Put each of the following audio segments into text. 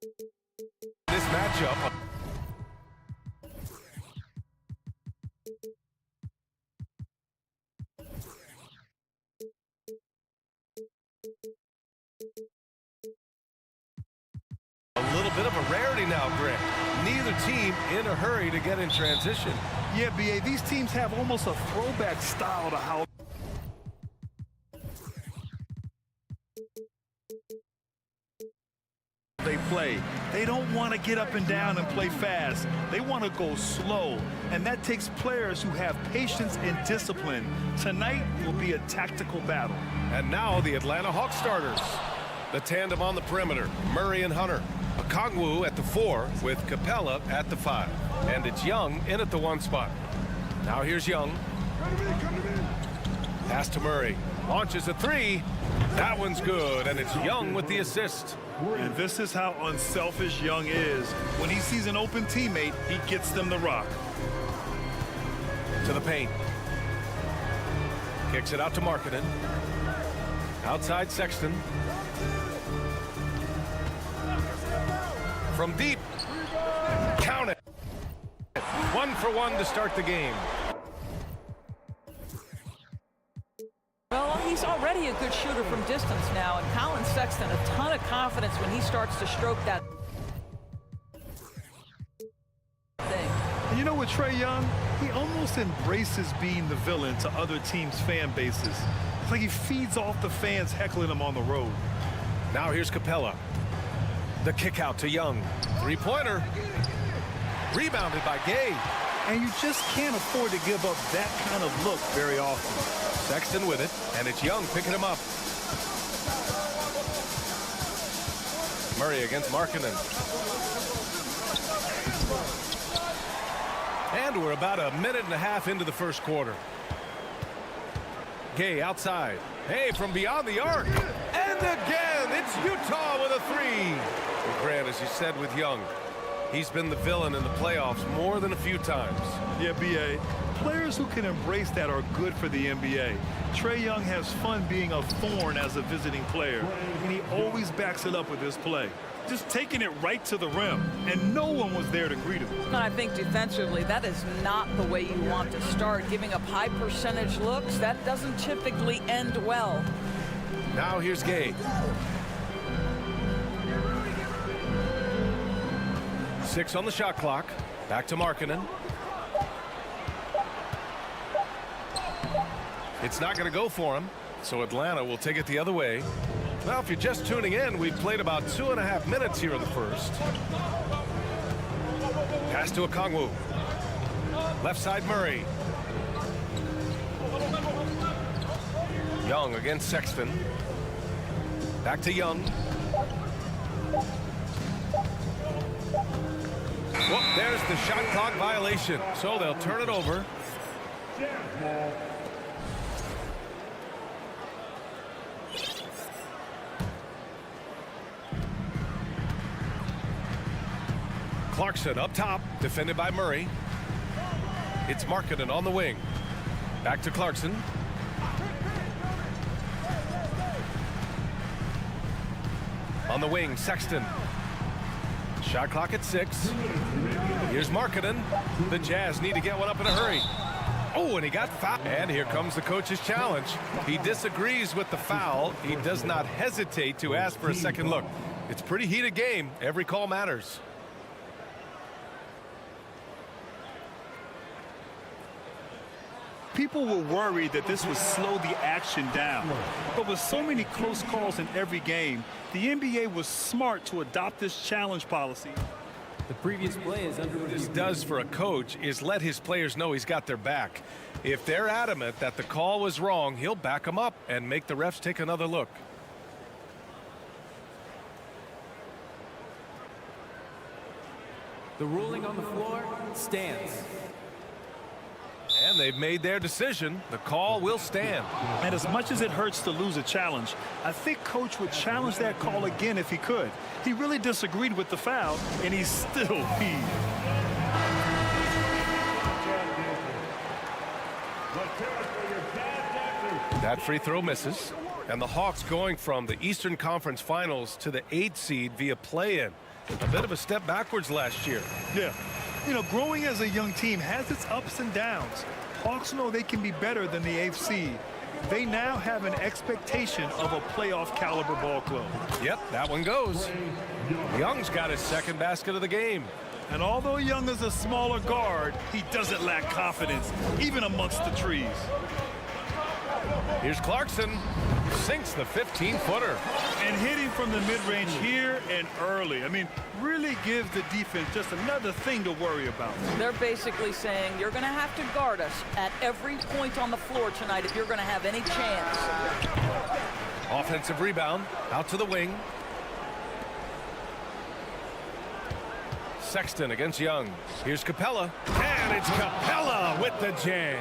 This matchup. A little bit of a rarity now, Greg. Neither team in a hurry to get in transition. Yeah, BA, these teams have almost a throwback style to how they play. They don't want to get up and down and play fast. They want to go slow, and that takes players who have patience and discipline. Tonight will be a tactical battle. And now the Atlanta Hawks starters. The tandem on the perimeter, Murray and Hunter. Okongwu at the 4 with Capella at the 5. And it's Young in at the 1 spot. Now here's Young. Pass to Murray. Launches a 3. That one's good, and it's Young with the assist. And this is how unselfish Young is. When he sees an open teammate, he gets them the rock. To the paint. Kicks it out to Markkanen. Outside Sexton. From deep. Count it. 1 for 1 to start the game. Well, he's already a good shooter from distance now, and Colin Sexton, a ton of confidence when he starts to stroke that thing. And you know what, Trae Young? He almost embraces being the villain to other teams' fan bases. It's like he feeds off the fans heckling him on the road. Now here's Capella. The kick out to Young. 3-pointer. Rebounded by Gay. And you just can't afford to give up that kind of look very often. Sexton with it, and it's Young picking him up. Murray against Markkanen. And we're about a minute and a half into the first quarter. Gay outside. Hey, from beyond the arc. And again, it's Utah with a 3. Well, Grant, as you said with Young, he's been the villain in the playoffs more than a few times. Yeah, BA. Players who can embrace that are good for the NBA. Trae Young has fun being a thorn as a visiting player, and he always backs it up with his play. Just taking it right to the rim, and no one was there to greet him. And I think defensively, that is not the way you want to start. Giving up high percentage looks, that doesn't typically end well. Now here's Gay. 6 on the shot clock. Back to Markkanen. It's not going to go for him, so Atlanta will take it the other way. Well, if you're just tuning in, we've played about 2.5 minutes here in the first. Pass to Okongwu. Left side Murray. Young against Sexton. Back to Young. Well, there's the shot clock violation, so they'll turn it over. Clarkson up top, defended by Murray. It's Markkanen on the wing. Back to Clarkson. On the wing, Sexton. Shot clock at 6. Here's Markkanen. The Jazz need to get one up in a hurry. Oh, and he got fouled. And here comes the coach's challenge. He disagrees with the foul. He does not hesitate to ask for a second look. It's a pretty heated game. Every call matters. People were worried that this would slow the action down. But with so many close calls in every game, the NBA was smart to adopt this challenge policy. The previous play is under review. What this does for a coach is let his players know he's got their back. If they're adamant that the call was wrong, he'll back them up and make the refs take another look. The ruling on the floor stands. And they've made their decision. The call will stand. And as much as it hurts to lose a challenge, I think Coach would challenge that call again if he could. He really disagreed with the foul, and he's still peeved. That free throw misses. And the Hawks going from the Eastern Conference Finals to the 8th seed via play-in. A bit of a step backwards last year. Yeah. You know, growing as a young team has its ups and downs. Hawks know they can be better than the 8th seed. They now have an expectation of a playoff caliber ball club. Yep, that one goes. Young's got his second basket of the game. And although Young is a smaller guard, he doesn't lack confidence, even amongst the trees. Here's Clarkson. Sinks the 15-footer. And hitting from the mid-range here and early. I mean, really gives the defense just another thing to worry about. They're basically saying you're going to have to guard us at every point on the floor tonight if you're going to have any chance. Offensive rebound. Out to the wing. Sexton against Young. Here's Capella. And it's Capella with the jam.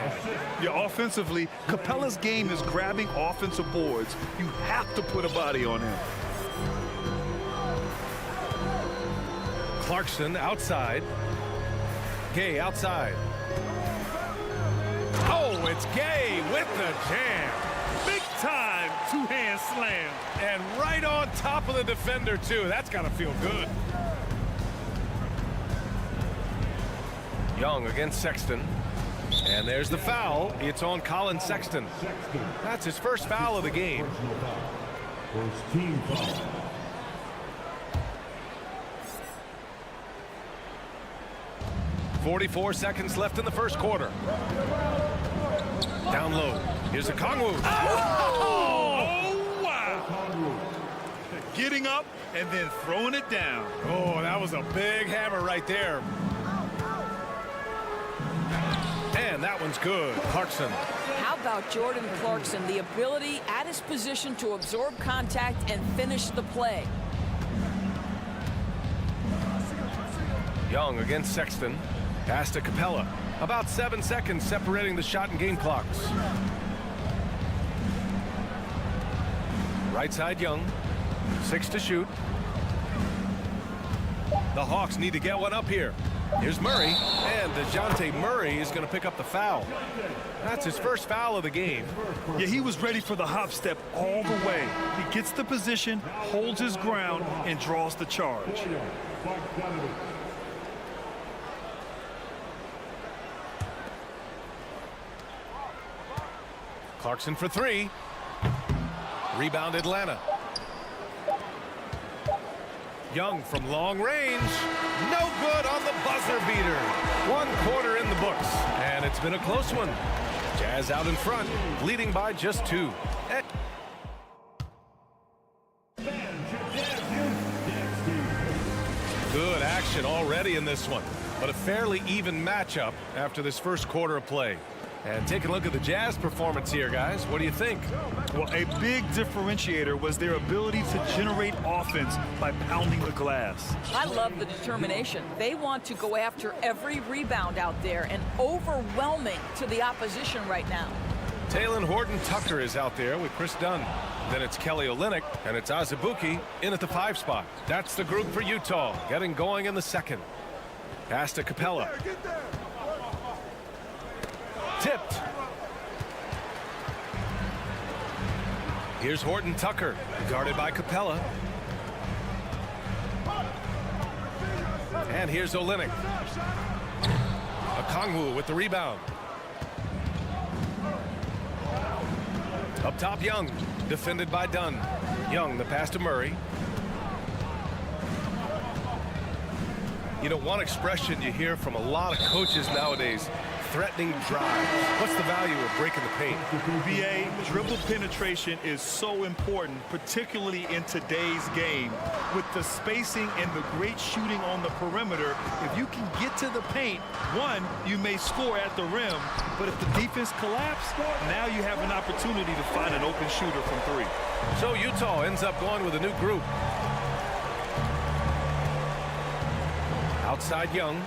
Yeah, offensively, Capella's game is grabbing offensive boards. You have to put a body on him. Clarkson outside. Gay outside. Oh, it's Gay with the jam. Big time two-hand slam. And right on top of the defender, too. That's got to feel good. Young against Sexton. And there's the foul. It's on Colin Sexton. That's his first foul of the game. First team foul. .44 seconds left in the first quarter. Down low. Here's a Kongwu. Oh, wow. Getting up and then throwing it down. Oh, that was a big hammer right there. And that one's good. Clarkson. How about Jordan Clarkson? The ability at his position to absorb contact and finish the play. Young against Sexton. Pass to Capella. About 7 seconds separating the shot and game clocks. Right side Young. 6 to shoot. The Hawks need to get one up here. Here's Murray, and DeJounte Murray is going to pick up the foul. That's his first foul of the game. Yeah, he was ready for the hop step all the way. He gets the position, holds his ground, and draws the charge. Clarkson for 3. Rebound Atlanta. Young from long range. No good on the buzzer beater. 1 quarter in the books. And it's been a close one. Jazz out in front, leading by just 2. Good action already in this one. But a fairly even matchup after this first quarter of play. And take a look at the Jazz performance here, guys. What do you think? Well, a big differentiator was their ability to generate offense by pounding the glass. I love the determination. They want to go after every rebound out there and overwhelming to the opposition right now. Talen Horton-Tucker is out there with Chris Dunn. Then it's Kelly Olynyk, and it's Azubuike in at the 5 spot. That's the group for Utah, getting going in the second. Pass to Capella. Tipped. Here's Horton-Tucker, guarded by Capella. And here's Olynyk. Okongwu with the rebound. Up top, Young, defended by Dunn. Young, the pass to Murray. You know, one expression you hear from a lot of coaches nowadays, threatening drive. What's the value of breaking the paint? BA, dribble penetration is so important, particularly in today's game. With the spacing and the great shooting on the perimeter, if you can get to the paint, one, you may score at the rim, but if the defense collapses, now you have an opportunity to find an open shooter from 3. So Utah ends up going with a new group. Outside Young.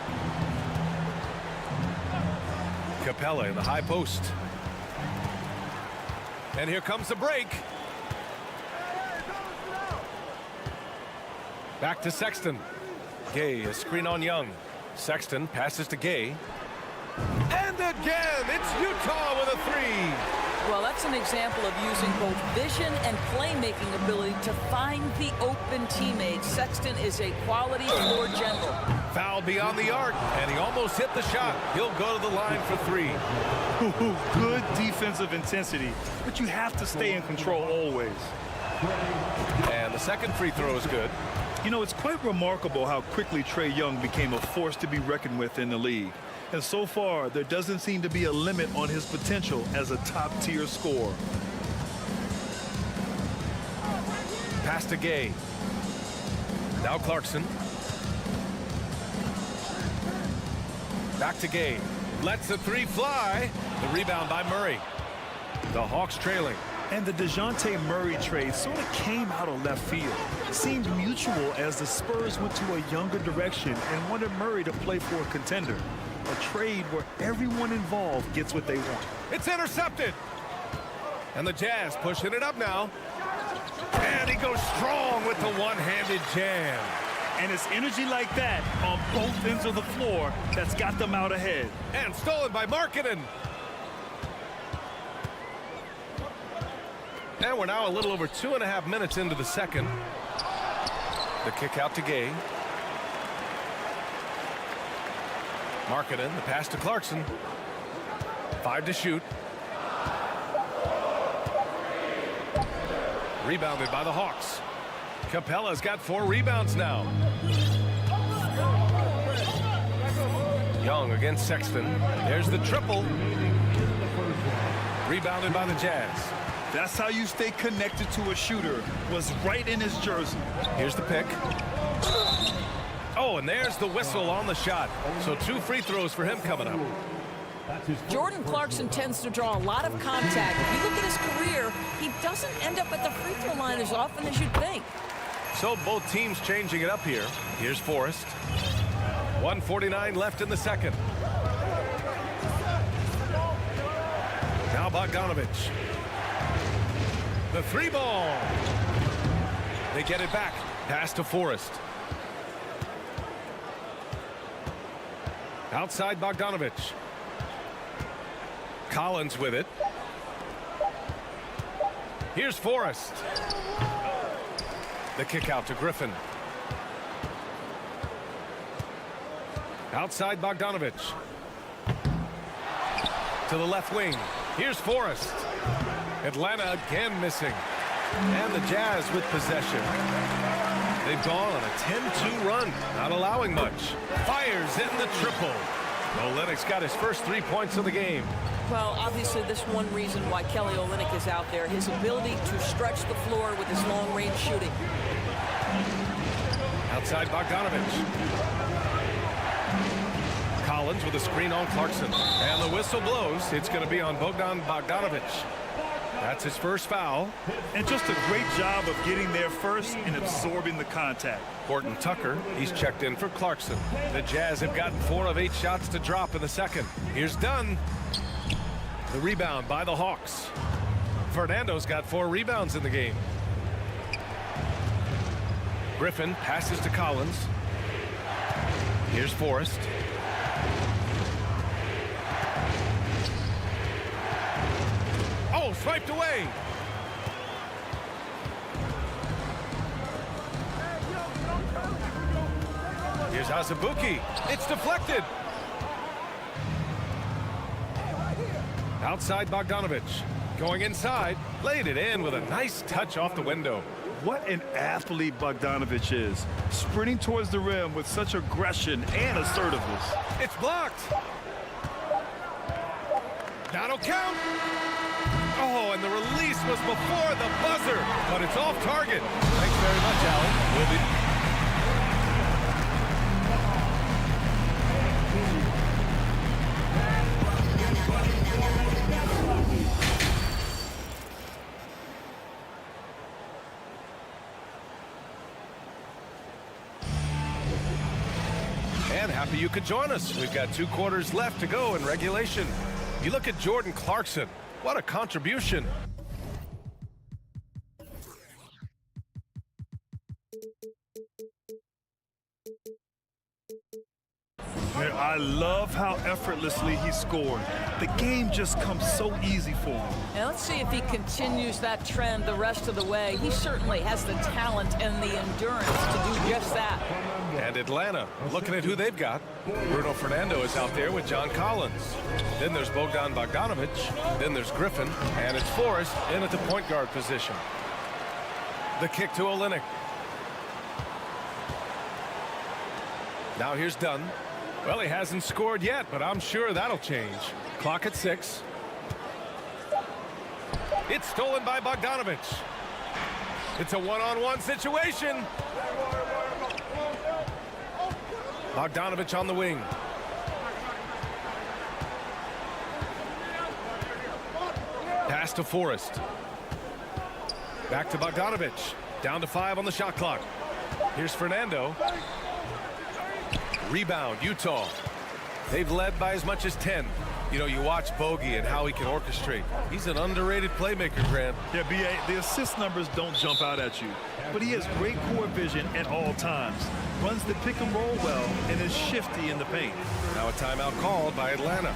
Capella in the high post. And here comes the break. Back to Sexton. Gay, a screen on Young. Sexton passes to Gay. And again, it's Utah with a 3. Well, that's an example of using both vision and playmaking ability to find the open teammates. Sexton is a quality floor general. Foul beyond the arc, and he almost hit the shot. He'll go to the line for 3. Good defensive intensity, but you have to stay in control always. And the second free throw is good. You know, it's quite remarkable how quickly Trae Young became a force to be reckoned with in the league. And so far, there doesn't seem to be a limit on his potential as a top-tier scorer. Pass to Gay. Now Clarkson. Back to Gay. Lets the 3 fly. The rebound by Murray. The Hawks trailing. And the DeJounte Murray trade sort of came out of left field. It seemed mutual as the Spurs went to a younger direction and wanted Murray to play for a contender. A trade where everyone involved gets what they want. It's intercepted. And the Jazz pushing it up now. And he goes strong with the one-handed jam. And it's energy like that on both ends of the floor that's got them out ahead. And stolen by Markkanen. And we're now a little over 2.5 minutes into the second. The kick out to Gay. Markkanen, the pass to Clarkson. 5 to shoot. Rebounded by the Hawks. Capella's got 4 rebounds now. Young against Sexton. There's the triple. Rebounded by the Jazz. That's how you stay connected to a shooter. Was right in his jersey. Here's the pick. Oh, and there's the whistle on the shot. So 2 free throws for him coming up. Jordan Clarkson tends to draw a lot of contact. If you look at his career, he doesn't end up at the free throw line as often as you'd think. So both teams changing it up here. Here's Forrest. 1:49 left in the second. Now Bogdanovich. The 3 ball. They get it back. Pass to Forrest. Outside Bogdanovich. Collins with it. Here's Forrest. The kick out to Griffin. Outside Bogdanovich. To the left wing. Here's Forrest. Atlanta again missing. And the Jazz with possession. They've gone on a 10-2 run, not allowing much. Fires in the triple. Olynyk got his first 3 points of the game. Well, obviously, this one reason why Kelly Olynyk is out there, his ability to stretch the floor with his long-range shooting. Outside Bogdanovich. Collins with a screen on Clarkson. And the whistle blows. It's going to be on Bogdanovich. That's his first foul. And just a great job of getting there first and absorbing the contact. Horton Tucker, he's checked in for Clarkson. The Jazz have gotten 4 of 8 shots to drop in the second. Here's Dunn. The rebound by the Hawks. Fernando's got 4 rebounds in the game. Griffin passes to Collins. Here's Forrest. Oh, swiped away. Here's Azubuike. It's deflected. Outside Bogdanovich. Going inside. Laid it in with a nice touch off the window. What an athlete Bogdanovich is. Sprinting towards the rim with such aggression and assertiveness. It's blocked. That'll count. Oh, and the release was before the buzzer, but it's off target. Thanks very much, Allen. We'll be... And happy you could join us. We've got 2 quarters left to go in regulation. You look at Jordan Clarkson. What a contribution. I love how effortlessly he scored. The game just comes so easy for him. Now let's see if he continues that trend the rest of the way. He certainly has the talent and the endurance to do just that. And Atlanta, looking at who they've got. Bruno Fernando is out there with John Collins. Then there's Bogdan Bogdanovic. Then there's Griffin. And it's Forrest in at the point guard position. The kick to Olynyk. Now here's Dunn. Well, he hasn't scored yet, but I'm sure that'll change. Clock at 6. It's stolen by Bogdanovic. It's a one-on-one situation. Bogdanovic on the wing. Pass to Forrest. Back to Bogdanovic. Down to 5 on the shot clock. Here's Fernando. Rebound, Utah. They've led by as much as 10. You know, you watch Bogey and how he can orchestrate. He's an underrated playmaker, Grant. Yeah, B.A., the assist numbers don't jump out at you, but he has great core vision at all times. Runs the pick and roll well and is shifty in the paint. Now a timeout called by Atlanta.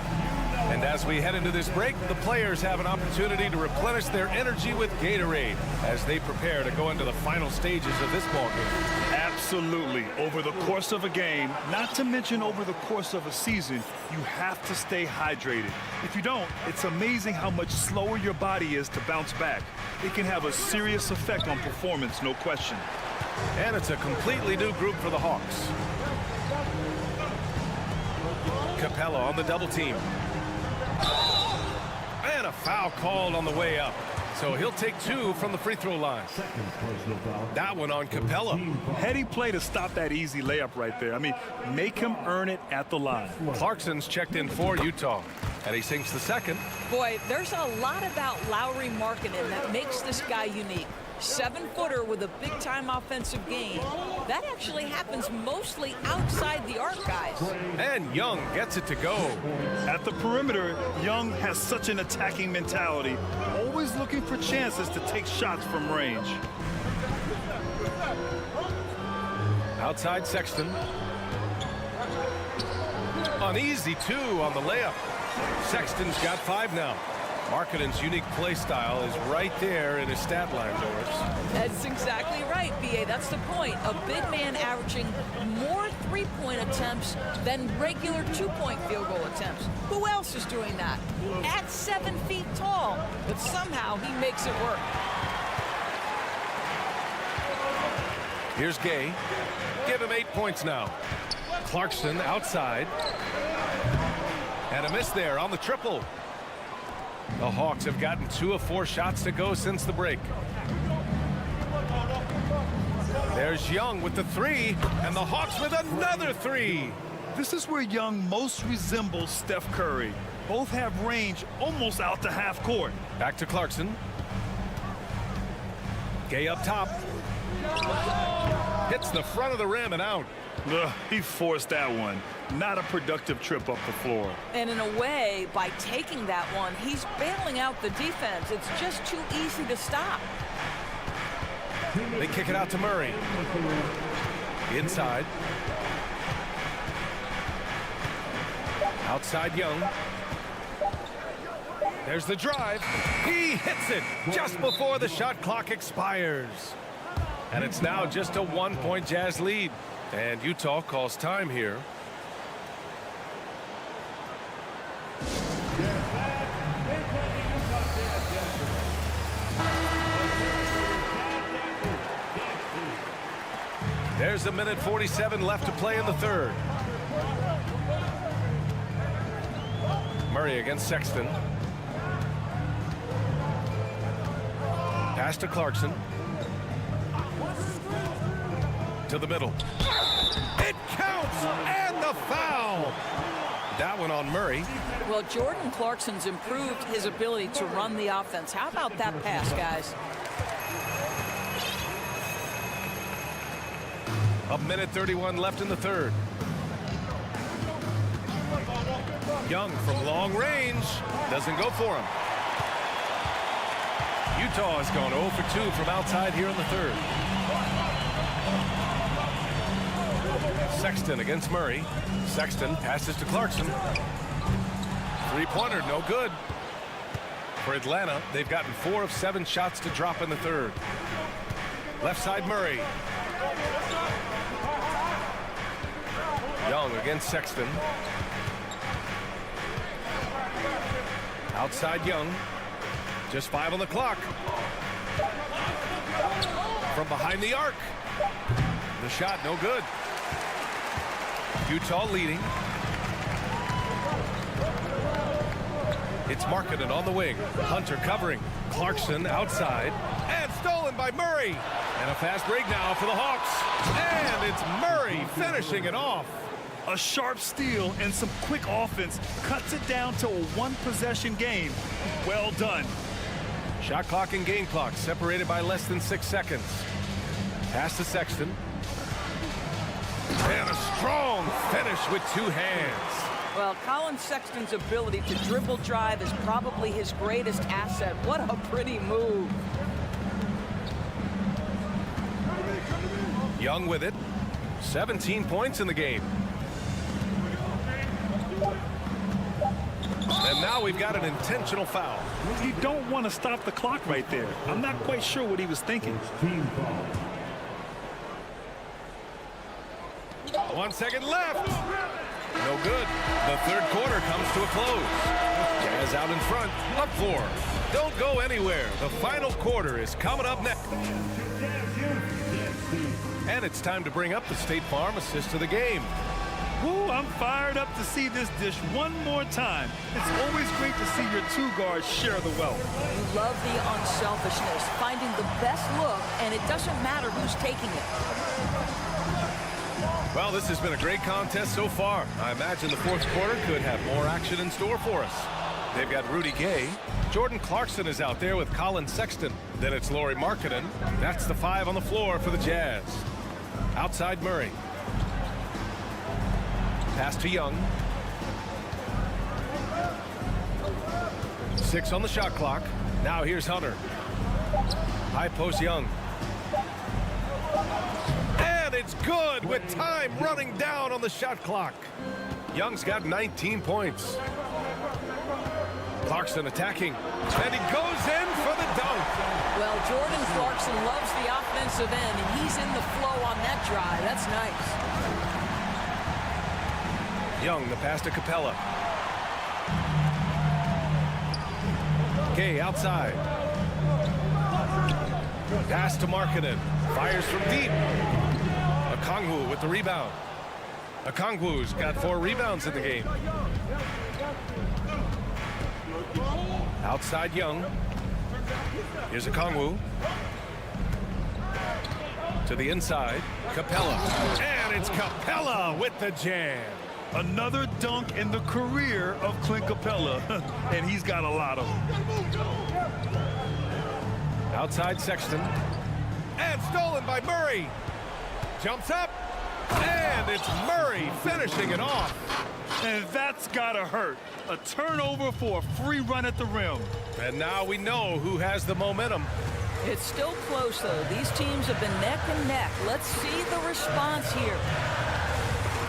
And as we head into this break, the players have an opportunity to replenish their energy with Gatorade as they prepare to go into the final stages of this ballgame. Absolutely. Over the course of a game, not to mention over the course of a season, you have to stay hydrated. If you don't, it's amazing how much slower your body is to bounce back. It can have a serious effect on performance, no question. And it's a completely new group for the Hawks. Capella on the double team. And a foul called on the way up. So he'll take 2 from the free throw line. That one on Capella. Heady play to stop that easy layup right there. I mean, make him earn it at the line. Clarkson's checked in for Utah. And he sinks the second. Boy, there's a lot about Lauri Markkanen that makes this guy unique. 7-footer with a big-time offensive game. That actually happens mostly outside the arc, guys. And Young gets it to go. At the perimeter, Young has such an attacking mentality, always looking for chances to take shots from range. Outside Sexton. An easy 2 on the layup. Sexton's got 5 now. Markkanen's unique play style is right there in his stat line, Doris. That's exactly right, B.A. That's the point. A big man averaging more three-point attempts than regular two-point field goal attempts. Who else is doing that? At 7 feet tall, but somehow he makes it work. Here's Gay. Give him 8 points now. Clarkson outside. And a miss there on the triple. The Hawks have gotten 2 of 4 shots to go since the break. There's Young with the 3, and the Hawks with another 3. This is where Young most resembles Steph Curry. Both have range almost out to half court. Back to Clarkson. Gay up top. Hits the front of the rim and out. He forced that one. Not a productive trip up the floor. And in a way, by taking that one, he's bailing out the defense. It's just too easy to stop. They kick it out to Murray. Inside. Outside Young. There's the drive. He hits it just before the shot clock expires. And it's now just a 1-point Jazz lead. And Utah calls time here. There's a minute 47 left to play in the third. Murray against Sexton. Pass to Clarkson. To the middle. It counts! And the foul! That one on Murray. Well, Jordan Clarkson's improved his ability to run the offense. How about that pass, guys? A minute 31 left in the third. Young from long range. Doesn't go for him. Utah has gone 0 for 2 from outside here in the third. Sexton against Murray. Sexton passes to Clarkson. Three-pointer, no good. For Atlanta, they've gotten 4 of 7 shots to drop in the third. Left side Murray. Young against Sexton. Outside Young. Just 5 on the clock. From behind the arc. The shot no good. Utah leading. It's Markkanen on the wing. Hunter covering. Clarkson outside. And stolen by Murray. And a fast break now for the Hawks. And it's Murray finishing it off. A sharp steal and some quick offense cuts it down to a 1-possession game. Well done. Shot clock and game clock separated by less than 6 seconds. Pass to Sexton. And a strong finish with 2 hands. Well, Colin Sexton's ability to dribble drive is probably his greatest asset. What a pretty move. Young with it. 17 points in the game. And now we've got an intentional foul. You don't want to stop the clock right there. I'm not quite sure what he was thinking. Team foul. 1 second left. No good. The third quarter comes to a close. Jazz out in front. Up 4. Don't go anywhere. The final quarter is coming up next. And it's time to bring up the State Farm assist of the game. Woo, I'm fired up to see this dish one more time. It's always great to see your 2 guards share the wealth. You love the unselfishness, finding the best look, and it doesn't matter who's taking it. Well, this has been a great contest so far. I imagine the fourth quarter could have more action in store for us. They've got Rudy Gay. Jordan Clarkson is out there with Colin Sexton. Then it's Lauri Markkanen. That's the 5 on the floor for the Jazz. Outside Murray. Pass to Young. 6 on the shot clock. Now here's Hunter. High post Young. And it's good with time running down on the shot clock. Young's got 19 points. Clarkson attacking. And he goes in for the dunk. Well, Jordan Clarkson loves the offensive end, and he's in the flow on that drive. That's nice. Young, the pass to Capella. Gay outside. Pass to Markkanen. Fires from deep. Okongwu with the rebound. Okongwu's got 4 rebounds in the game. Outside Young. Here's Okongwu. To the inside. Capella. And it's Capella with the jam. Another dunk in the career of Clint Capella, and he's got a lot of them. Outside Sexton. And stolen by Murray. Jumps up. And it's Murray finishing it off. And that's gotta hurt. A turnover for a free run at the rim. And now we know who has the momentum. It's still close, though. These teams have been neck and neck. Let's see the response here.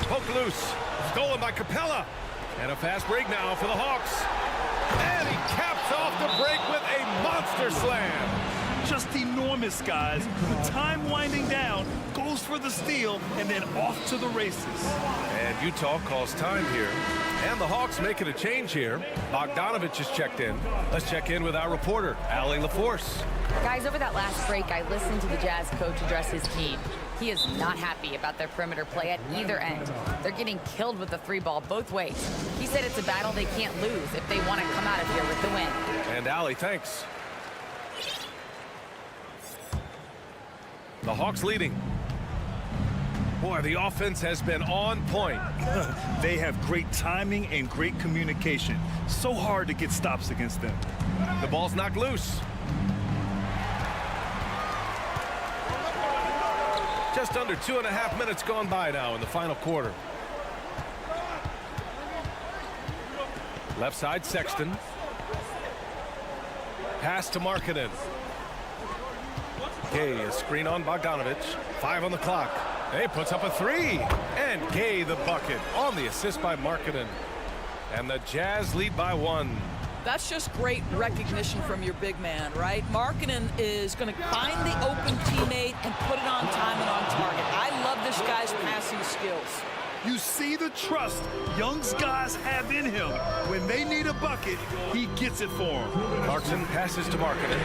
Poked loose. Stolen by Capella. And a fast break now for the Hawks. And he caps off the break with a monster slam. Just enormous, guys. With time winding down, goes for the steal, and then off to the races. And Utah calls time here. And the Hawks making a change here. Bogdanovich has checked in. Let's check in with our reporter, Allie LaForce. Guys, over that last break, I listened to the Jazz coach address his team. He is not happy about their perimeter play at either end. They're getting killed with the 3 ball both ways. He said it's a battle they can't lose if they want to come out of here with the win. And Allie, thanks. The Hawks leading. Boy, the offense has been on point. They have great timing and great communication. So hard to get stops against them. The ball's knocked loose. Just under 2.5 minutes gone by now in the final quarter. Left side, Sexton. Pass to Markkanen. Okay, a screen on Bogdanovich. 5 on the clock. Hey, puts up a three. And Gay the bucket on the assist by Markkanen. And the Jazz lead by 1. That's just great recognition from your big man, right? Markkanen is going to find the open teammate and put it on time and on target. I love this guy's passing skills. You see the trust Young's guys have in him. When they need a bucket, he gets it for them. Clarkson passes to Markkanen.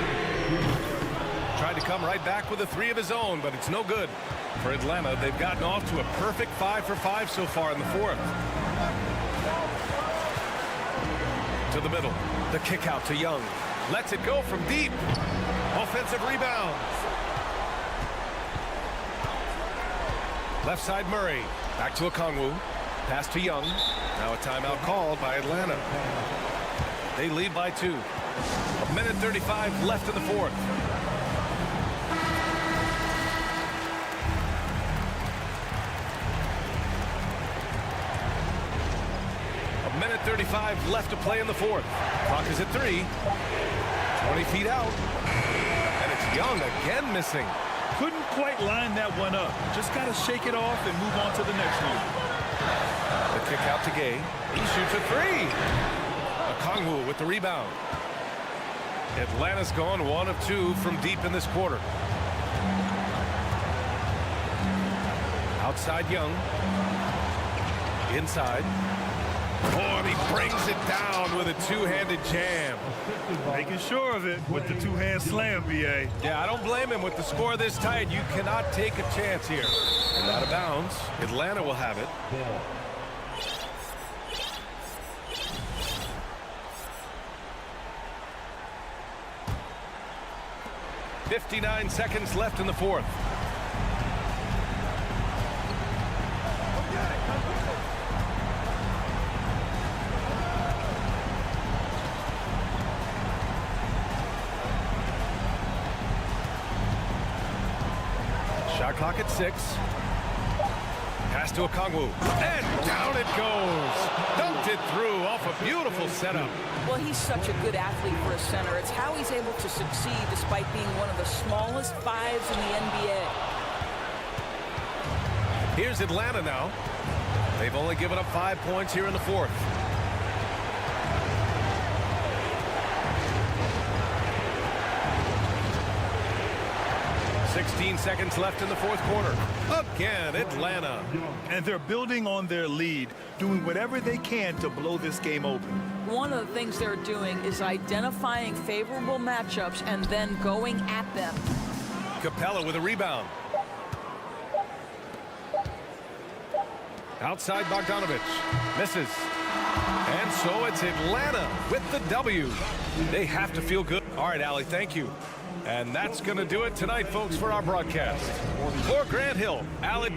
Tried to come right back with a 3 of his own, but it's no good. For Atlanta, they've gotten off to a perfect 5 for 5 so far in the 4th. To the middle. The kick out to Young. Lets it go from deep. Offensive rebound. Left side Murray. Back to Okongwu. Pass to Young. Now a timeout called by Atlanta. They lead by 2. 1:35 left in the 4th. A minute 35 left to play in the 4th. Clock is at 3. 20 feet out. And it's Young again missing. Couldn't quite line that one up. Just got to shake it off and move on to the next one. The kick out to Gay. He shoots a 3. Okongwu with the rebound. Atlanta's gone 1 of 2 from deep in this quarter. Outside Young. Inside. Oh, and he brings it down with a 2-handed jam. Making sure of it with the 2-hand slam, BA. Yeah, I don't blame him. With the score this tight, you cannot take a chance here. And out of bounds. Atlanta will have it. 59 seconds left in the 4th. Shot clock at 6. Pass to Okongwu. And down it goes. Dunked it through off a beautiful setup. Well, he's such a good athlete for a center. It's how he's able to succeed despite being one of the smallest 5s in the NBA. Here's Atlanta now. They've only given up 5 points here in the 4th. .16 seconds left in the 4th quarter. Again, Atlanta. And they're building on their lead, doing whatever they can to blow this game open. One of the things they're doing is identifying favorable matchups and then going at them. Capella with a rebound. Outside Bogdanovich. Misses. And so it's Atlanta with the W. They have to feel good. All right, Allie, thank you. And that's going to do it tonight, folks, for our broadcast. For Grant Hill, Allie.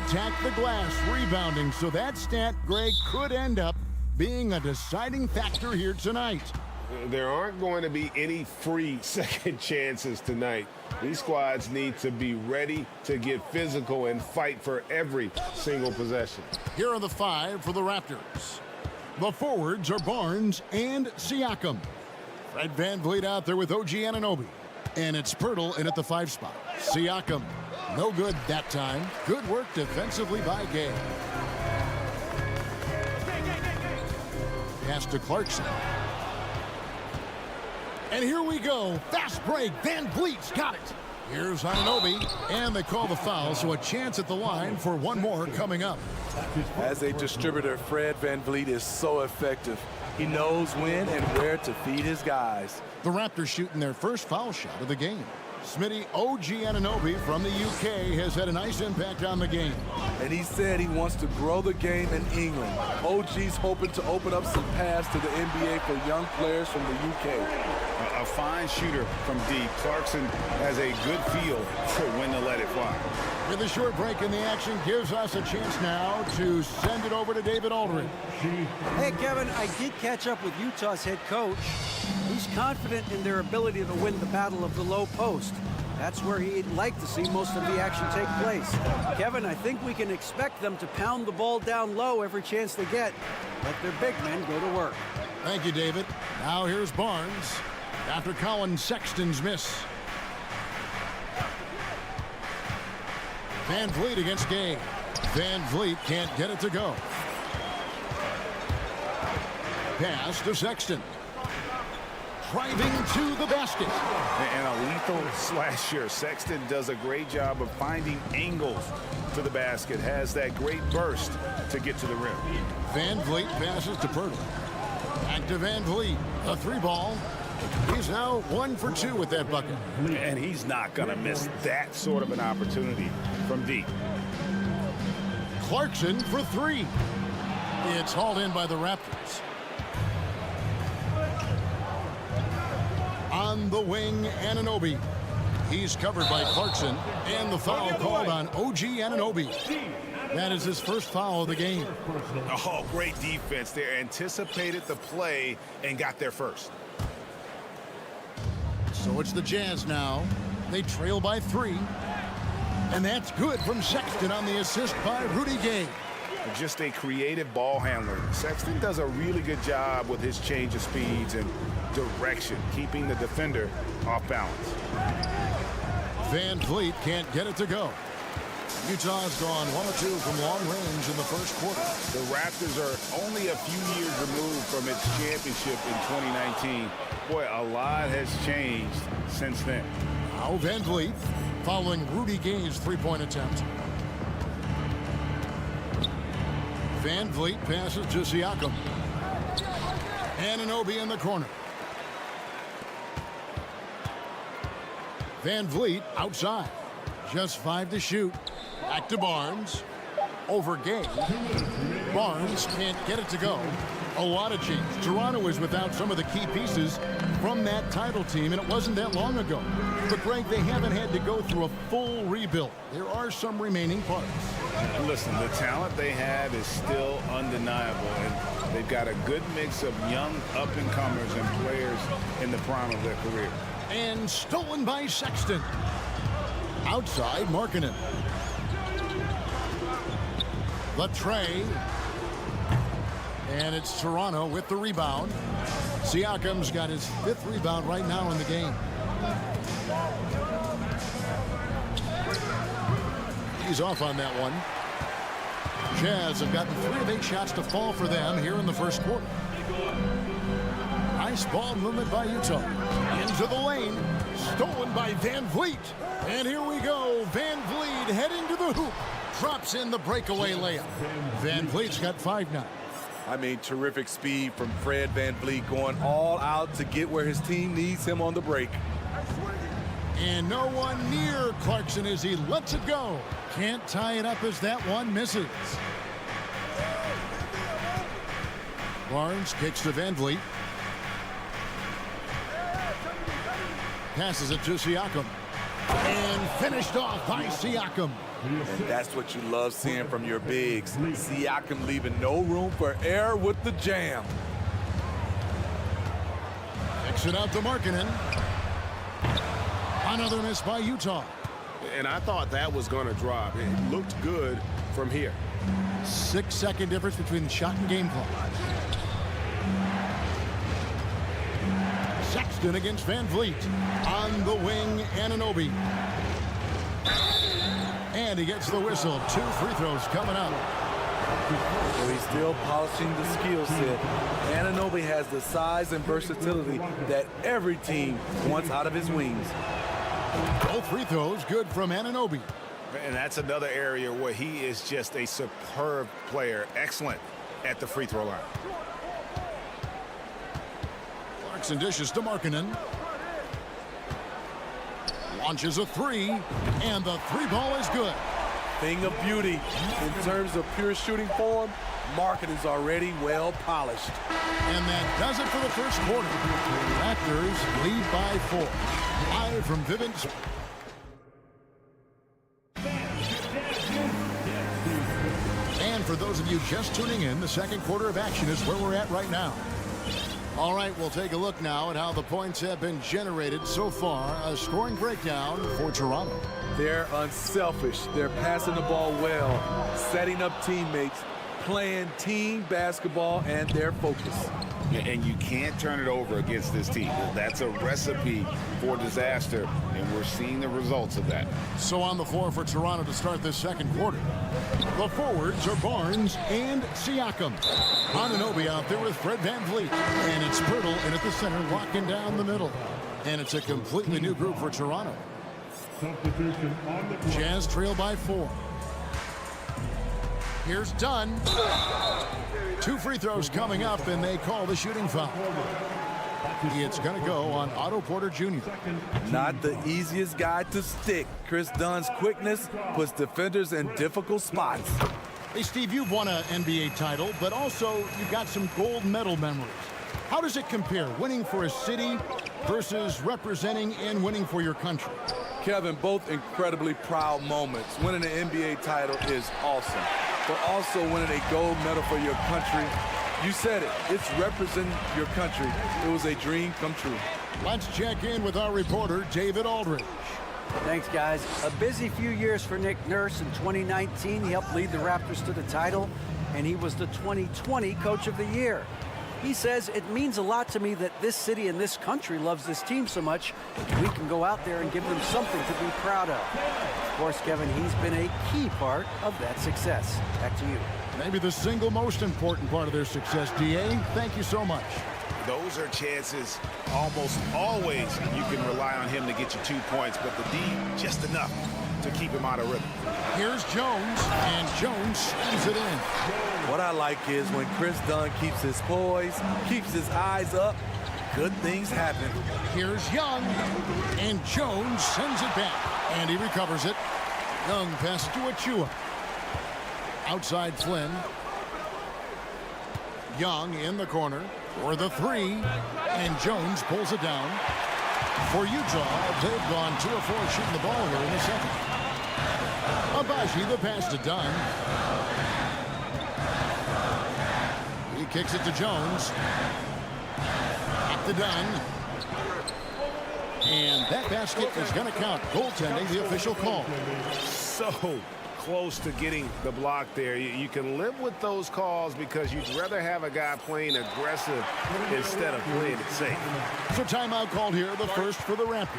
attack the glass, rebounding. So that stat, Greg, could end up being a deciding factor here tonight. There aren't going to be any free second chances tonight. These squads need to be ready to get physical and fight for every single possession. Here are the 5 for the Raptors. The forwards are Barnes and Siakam. Fred VanVleet out there with OG Anunoby. And it's Pirtle in at the 5 spot. Siakam, no good that time. Good work defensively by Gay. Pass to Clarkson. And here we go. Fast break. VanVleet's got it. Here's Anunoby. And they call the foul, so a chance at the line for one more coming up. As a distributor, Fred VanVleet is so effective. He knows when and where to feed his guys. The Raptors shooting their first foul shot of the game. Smitty, OG Anunoby from the UK has had a nice impact on the game. And he said he wants to grow the game in England. OG's hoping to open up some paths to the NBA for young players from the UK. A fine shooter from deep. Clarkson has a good feel for when to let it fly. With a short break in the action gives us a chance now to send it over to David Aldridge. Hey, Kevin, I did catch up with Utah's head coach. He's confident in their ability to win the battle of the low post. That's where he'd like to see most of the action take place. Kevin, I think we can expect them to pound the ball down low every chance they get. Let their big men go to work. Thank you, David. Now here's Barnes after Colin Sexton's miss. VanVleet against Gay. VanVleet can't get it to go. Pass to Sexton. Driving to the basket. And a lethal slasher. Sexton does a great job of finding angles to the basket. Has that great burst to get to the rim. VanVleet passes to Pirtle. Back to VanVleet. A 3-ball. He's now 1 for 2 with that bucket. And he's not going to miss that sort of an opportunity from deep. Clarkson for 3. It's hauled in by the Raptors. On the wing, Anunoby. He's covered by Clarkson, and the foul called on OG Anunoby. That is his first foul of the game. Oh, great defense there. Anticipated the play and got there first. So it's the Jazz now. They trail by 3. And that's good from Sexton on the assist by Rudy Gay. Just a creative ball handler. Sexton does a really good job with his change of speeds and direction, keeping the defender off balance. VanVleet can't get it to go. Utah's gone 1 or 2 from long range in the first quarter. The Raptors are only a few years removed from its championship in 2019. Boy, a lot has changed since then. Now VanVleet following Rudy Gay's 3-point attempt. VanVleet passes to Siakam. Anunoby in the corner. VanVleet outside. Just 5 to shoot. Back to Barnes. Over Gay. Barnes can't get it to go. A lot of change. Toronto is without some of the key pieces from that title team, and it wasn't that long ago. But, Greg, they haven't had to go through a full rebuild. There are some remaining parts. Listen, the talent they have is still undeniable, and they've got a good mix of young up-and-comers and players in the prime of their career. And stolen by Sexton. Outside, Markkanen. Latrey. And it's Toronto with the rebound. Siakam's got his 5th rebound right now in the game. He's off on that one. Jazz have gotten 3 of 8 shots to fall for them here in the first quarter. Nice ball movement by Utah. Into the lane. Stolen by VanVleet. And here we go. VanVleet heading to the hoop. Drops in the breakaway layup. VanVleet's got 5 now. I mean, terrific speed from Fred VanVleet, going all out to get where his team needs him on the break. And no one near Clarkson as he lets it go. Can't tie it up as that one misses. Barnes kicks to VanVleet. Passes it to Siakam. And finished off by Siakam. And that's what you love seeing from your bigs. Siakam leaving no room for error with the jam. Kicks it out to Markkanen. Another miss by Utah. And I thought that was going to drop. It looked good from here. 6-second difference between the shot and game clock. Sexton against Van Vliet. On the wing, Anunoby. And he gets the whistle. 2 free throws coming up. Well, he's still polishing the skill set. Anunoby has the size and versatility that every team wants out of his wings. Both free throws good from Anunoby. And that's another area where he is just a superb player. Excellent at the free throw line. Clarkson dishes to Markkanen. Launches a 3, and the 3-ball is good. Thing of beauty. In terms of pure shooting form, Markkanen's already well polished. And that does it for the first quarter. Raptors lead by 4. Live from Vivint. And for those of you just tuning in, the second quarter of action is where we're at right now. All right, we'll take a look now at how the points have been generated so far. A scoring breakdown for Toronto. They're unselfish. They're passing the ball well, setting up teammates, playing team basketball, and their focus. And you can't turn it over against this team. That's a recipe for disaster, and we're seeing the results of that. So on the floor for Toronto to start this second quarter, the forwards are Barnes and Siakam. Anunoby out there with Fred Van Vliet. And it's Pirtle in at the center, locking down the middle. And it's a completely new group for Toronto. Jazz trail by 4. Here's Dunn. 2 free throws coming up, and they call the shooting foul. It's going to go on Otto Porter Jr. Not the easiest guy to stick. Chris Dunn's quickness puts defenders in difficult spots. Hey, Steve, you've won an NBA title, but also you've got some gold medal memories. How does it compare, winning for a city versus representing and winning for your country? Kevin, both incredibly proud moments. Winning an NBA title is awesome, but also winning a gold medal for your country, you said it, it's representing your country. It was a dream come true. Let's check in with our reporter, David Aldridge. Thanks, guys. A busy few years for Nick Nurse. In 2019, he helped lead the Raptors to the title, and he was the 2020 Coach of the Year. He says, it means a lot to me that this city and this country loves this team so much, and we can go out there and give them something to be proud of. Of course, Kevin, he's been a key part of that success. Back to you. Maybe the single most important part of their success, D.A. Thank you so much. Those are chances almost always you can rely on him to get you 2 points, but the D just enough to keep him out of rhythm. Here's Jones, and Jones sends it in. What I like is when Chris Dunn keeps his poise, keeps his eyes up, good things happen. Here's Young, and Jones sends it back, and he recovers it. Young passes to Achua. Outside Flynn. Young in the corner for the 3, and Jones pulls it down. For Utah, they've gone 2 of 4 shooting the ball here in the second. Abaji, the pass to Dunn. He kicks it to Jones. Back to Dunn. And that basket is going to count. Goaltending, the official call. So close to getting the block there. You can live with those calls because you'd rather have a guy playing aggressive instead of playing it safe. So timeout called here, the first for the Raptors.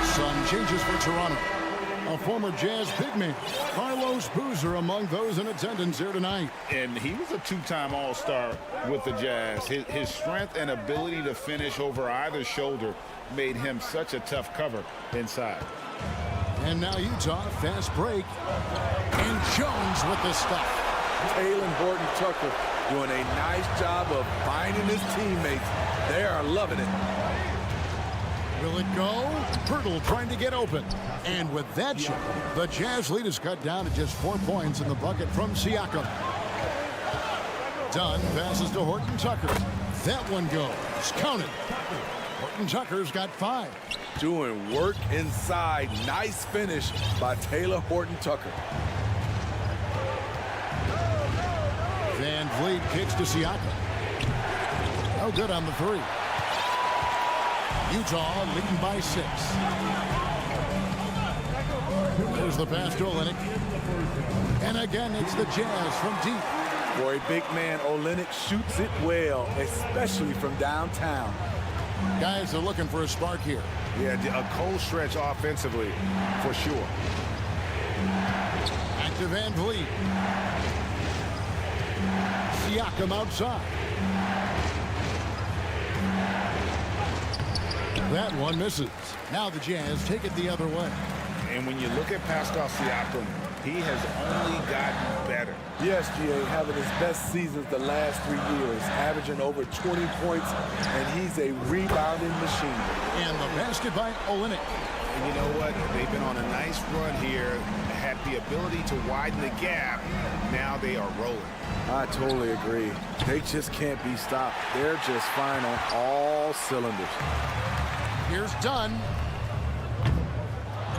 Some changes for Toronto. A former Jazz big man, Carlos Boozer, among those in attendance here tonight. And he was a 2-time All-Star with the Jazz. His strength and ability to finish over either shoulder made him such a tough cover inside. And now Utah, fast break. And Jones with the stuff. Taylor Horton-Tucker doing a nice job of finding his teammates. They are loving it. Will it go? Pirtle trying to get open. And with that shot, the Jazz lead is cut down to just 4 points in the bucket from Siakam. Dunn passes to Horton Tucker. That one goes. Counted. Horton Tucker's got 5. Doing work inside. Nice finish by Taylor Horton Tucker. Van Vliet kicks to Siakam. No good on the 3. Utah leading by 6. There's the pass to Olynyk. And again, it's the Jazz from deep. For a big man, Olynyk shoots it well, especially from downtown. Guys are looking for a spark here. Yeah, a cold stretch offensively, for sure. Back to Van Vliet. Siakam outside. That one misses. Now the Jazz take it the other way. And when you look at Pascal Siakam, he has only gotten better. Yes, GA, having his best seasons the last 3 years, averaging over 20 points, and he's a rebounding machine. And the basket by Olynyk. And you know what? They've been on a nice run here, had the ability to widen the gap. Now they are rolling. I totally agree. They just can't be stopped. They're just firing on all cylinders. Here's Dunn.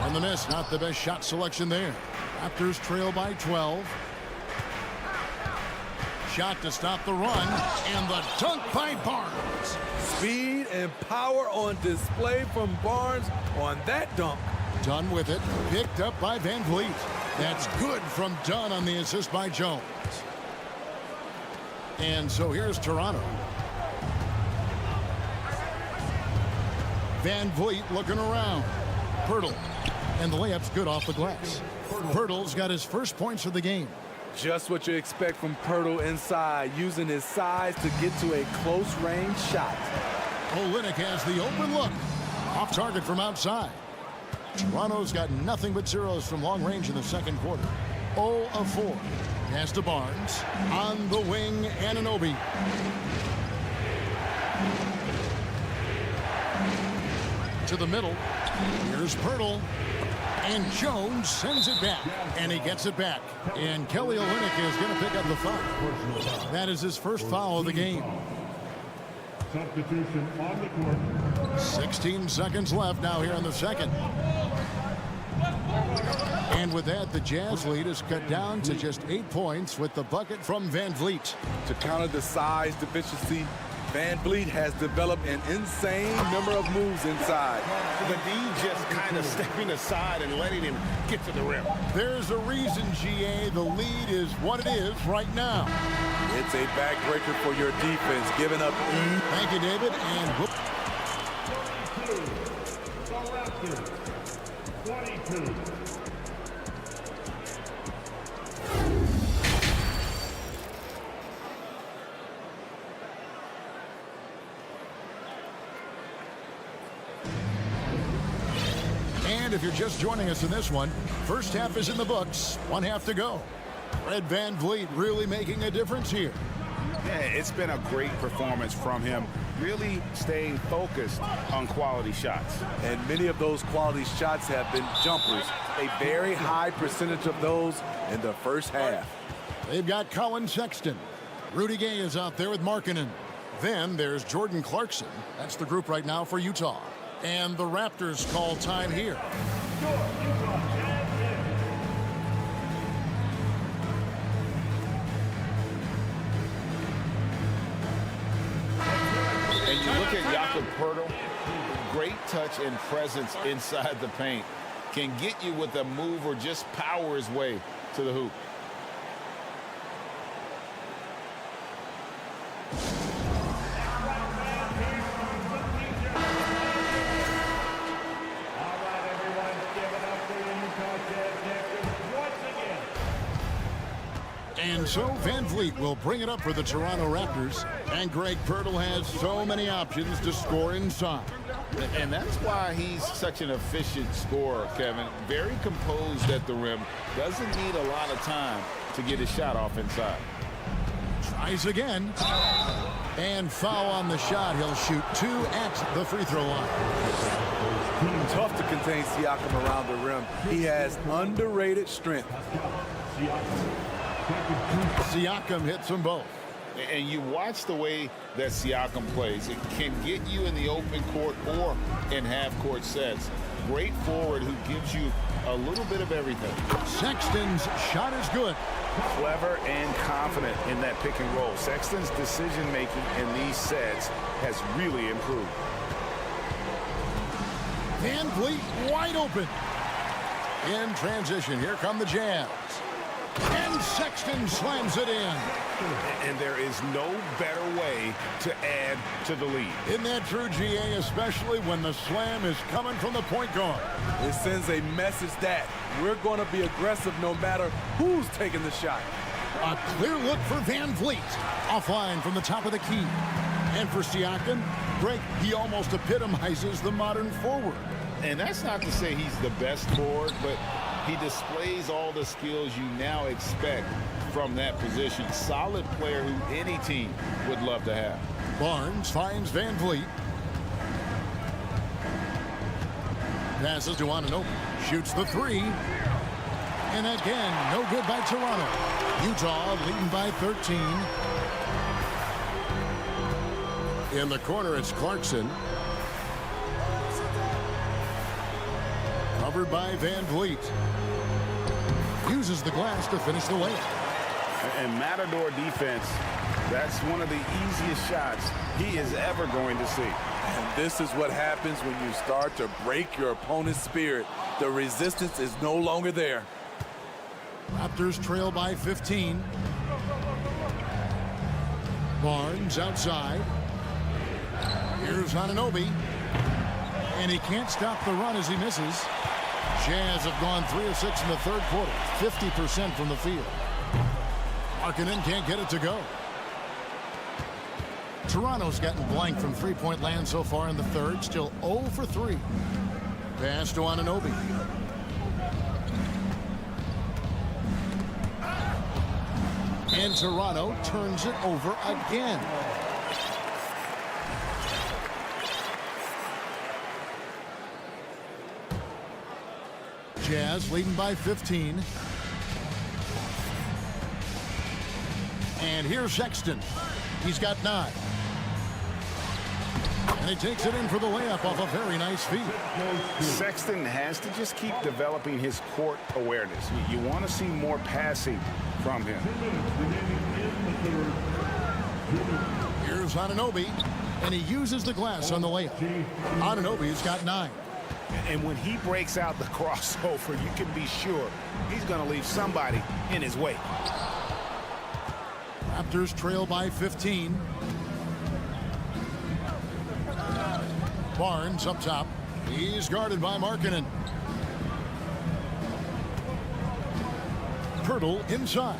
On the miss, not the best shot selection there. Raptors trail by 12. Shot to stop the run, and the dunk by Barnes. Speed and power on display from Barnes on that dunk. Dunn with it, picked up by Van Vliet. That's good from Dunn on the assist by Jones. And so here's Toronto. Van Vliet looking around. Pirtle. And the layup's good off the glass. Pirtle's got his first points of the game. Just what you expect from Pirtle inside, using his size to get to a close-range shot. Olynyk has the open look. Off target from outside. Toronto's got nothing but zeros from long range in the second quarter. 0 of 4. Pass to Barnes. On the wing, Anunoby. To the middle. Here's Pirtle. And Jones sends it back. And he gets it back. And Kelly Olynyk is going to pick up the foul. That is his first foul of the game. Substitution on the court. 16 seconds left now here in the second. And with that, the Jazz lead is cut down to just 8 points with the bucket from Van Vliet. To counter the size deficiency, Van Vliet has developed an insane number of moves inside. The D just kind of stepping aside and letting him get to the rim. There's a reason, GA, the lead is what it is right now. It's a backbreaker for your defense, giving up. Thank you, David. And whoop. 22. And if you're just joining us in this one, first half is in the books. 1 half to go. Fred Van Vliet really making a difference here. Yeah, it's been a great performance from him, really staying focused on quality shots. And many of those quality shots have been jumpers. A very high percentage of those in the first half. They've got Colin Sexton. Rudy Gay is out there with Markkanen. Then there's Jordan Clarkson. That's the group right now for Utah. And the Raptors call time here. And you look at Jakob Poeltl, great touch and presence inside the paint. Can get you with a move or just power his way to the hoop. And so Van Vliet will bring it up for the Toronto Raptors. And Greg Pirtle has so many options to score inside. And that's why he's such an efficient scorer, Kevin. Very composed at the rim. Doesn't need a lot of time to get his shot off inside. Tries again. And foul on the shot. He'll shoot 2 at the free throw line. Tough to contain Siakam around the rim. He has underrated strength. Siakam hits them both. And you watch the way that Siakam plays. It can get you in the open court or in half-court sets. Great forward who gives you a little bit of everything. Sexton's shot is good. Clever and confident in that pick and roll. Sexton's decision-making in these sets has really improved. Van Vliet wide open. In transition, here come the Jazz. And Sexton slams it in. And there is no better way to add to the lead. Isn't that true, GA, especially when the slam is coming from the point guard? It sends a message that we're going to be aggressive no matter who's taking the shot. A clear look for Van Vliet. Offline from the top of the key. And for Siakam, Greg, he almost epitomizes the modern forward. And that's not to say he's the best forward, but he displays all the skills you now expect from that position. Solid player who any team would love to have. Barnes finds Van Vliet. Passes to Anunoby. Shoots the 3. And again, no good by Toronto. Utah leading by 13. In the corner, it's Clarkson. Covered by Van Vliet. Uses the glass to finish the layup. And Matador defense, that's one of the easiest shots he is ever going to see. And this is what happens when you start to break your opponent's spirit. The resistance is no longer there. Raptors trail by 15. Barnes outside. Here's Anunoby. And he can't stop the run as he misses. Jazz have gone 3 of 6 in the third quarter. 50% from the field. Markkanen can't get it to go. Toronto's gotten blank from three-point land so far in the third. Still 0 for 3. Pass to Anunoby. And Toronto turns it over again. Jazz leading by 15. And here's Sexton. He's got 9. And he takes it in for the layup off a very nice feed. Sexton has to just keep developing his court awareness. You want to see more passing from him. Here's Anunoby. And he uses the glass on the layup. Anunoby's got 9. And when he breaks out the crossover, you can be sure he's going to leave somebody in his way. Raptors trail by 15. Barnes up top. He's guarded by Markkanen. Pirtle inside.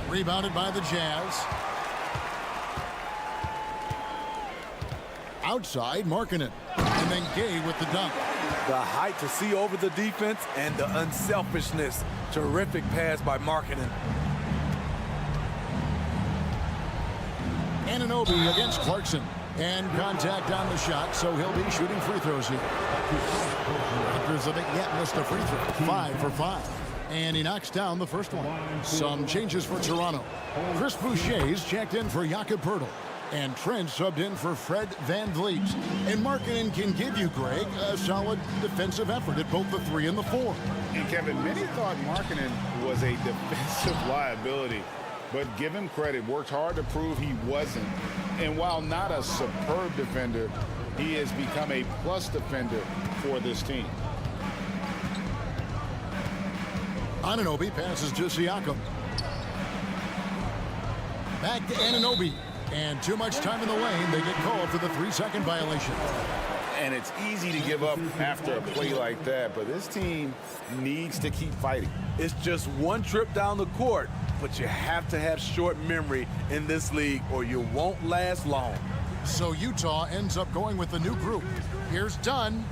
Rebounded by the Jazz. Outside, Markkanen. And then Gay with the dunk. The height to see over the defense and the unselfishness. Terrific pass by Markkanen. Anunoby against Clarkson. And contact on the shot, so he'll be shooting free throws here. Raptors haven't yet missed a free throw. 5 for 5. And he knocks down the first one. Some changes for Toronto. Chris Boucher's checked in for Jakob Poeltl. And Trent subbed in for Fred Van Vliet. And Markkanen can give you, Greg, a solid defensive effort at both the 3 and the 4. And Kevin, many thought Markkanen was a defensive liability. But give him credit, worked hard to prove he wasn't. And while not a superb defender, he has become a plus defender for this team. Anunoby passes to Siakam. Back to Anunoby. And too much time in the lane. They get called for the 3-second violation. And it's easy to give up after a play like that, but this team needs to keep fighting. It's just one trip down the court, but you have to have short memory in this league or you won't last long. So Utah ends up going with the new group. Here's Dunn.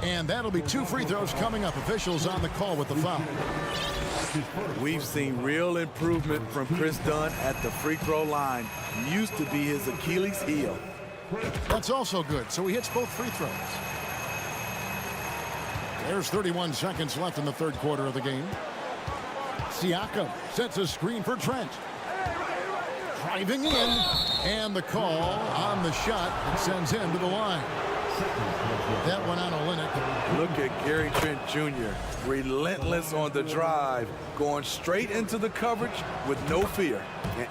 And that'll be 2 free throws coming up. Officials on the call with the foul. We've seen real improvement from Chris Dunn at the free throw line. Used to be his Achilles heel. That's also good, so he hits both free throws. There's 31 seconds left in the third quarter of the game. Siakam sets a screen for Trent. Driving in, and the call on the shot that sends him to the line. That one on Olynyk. Look at Gary Trent Jr. Relentless on the drive, going straight into the coverage with no fear.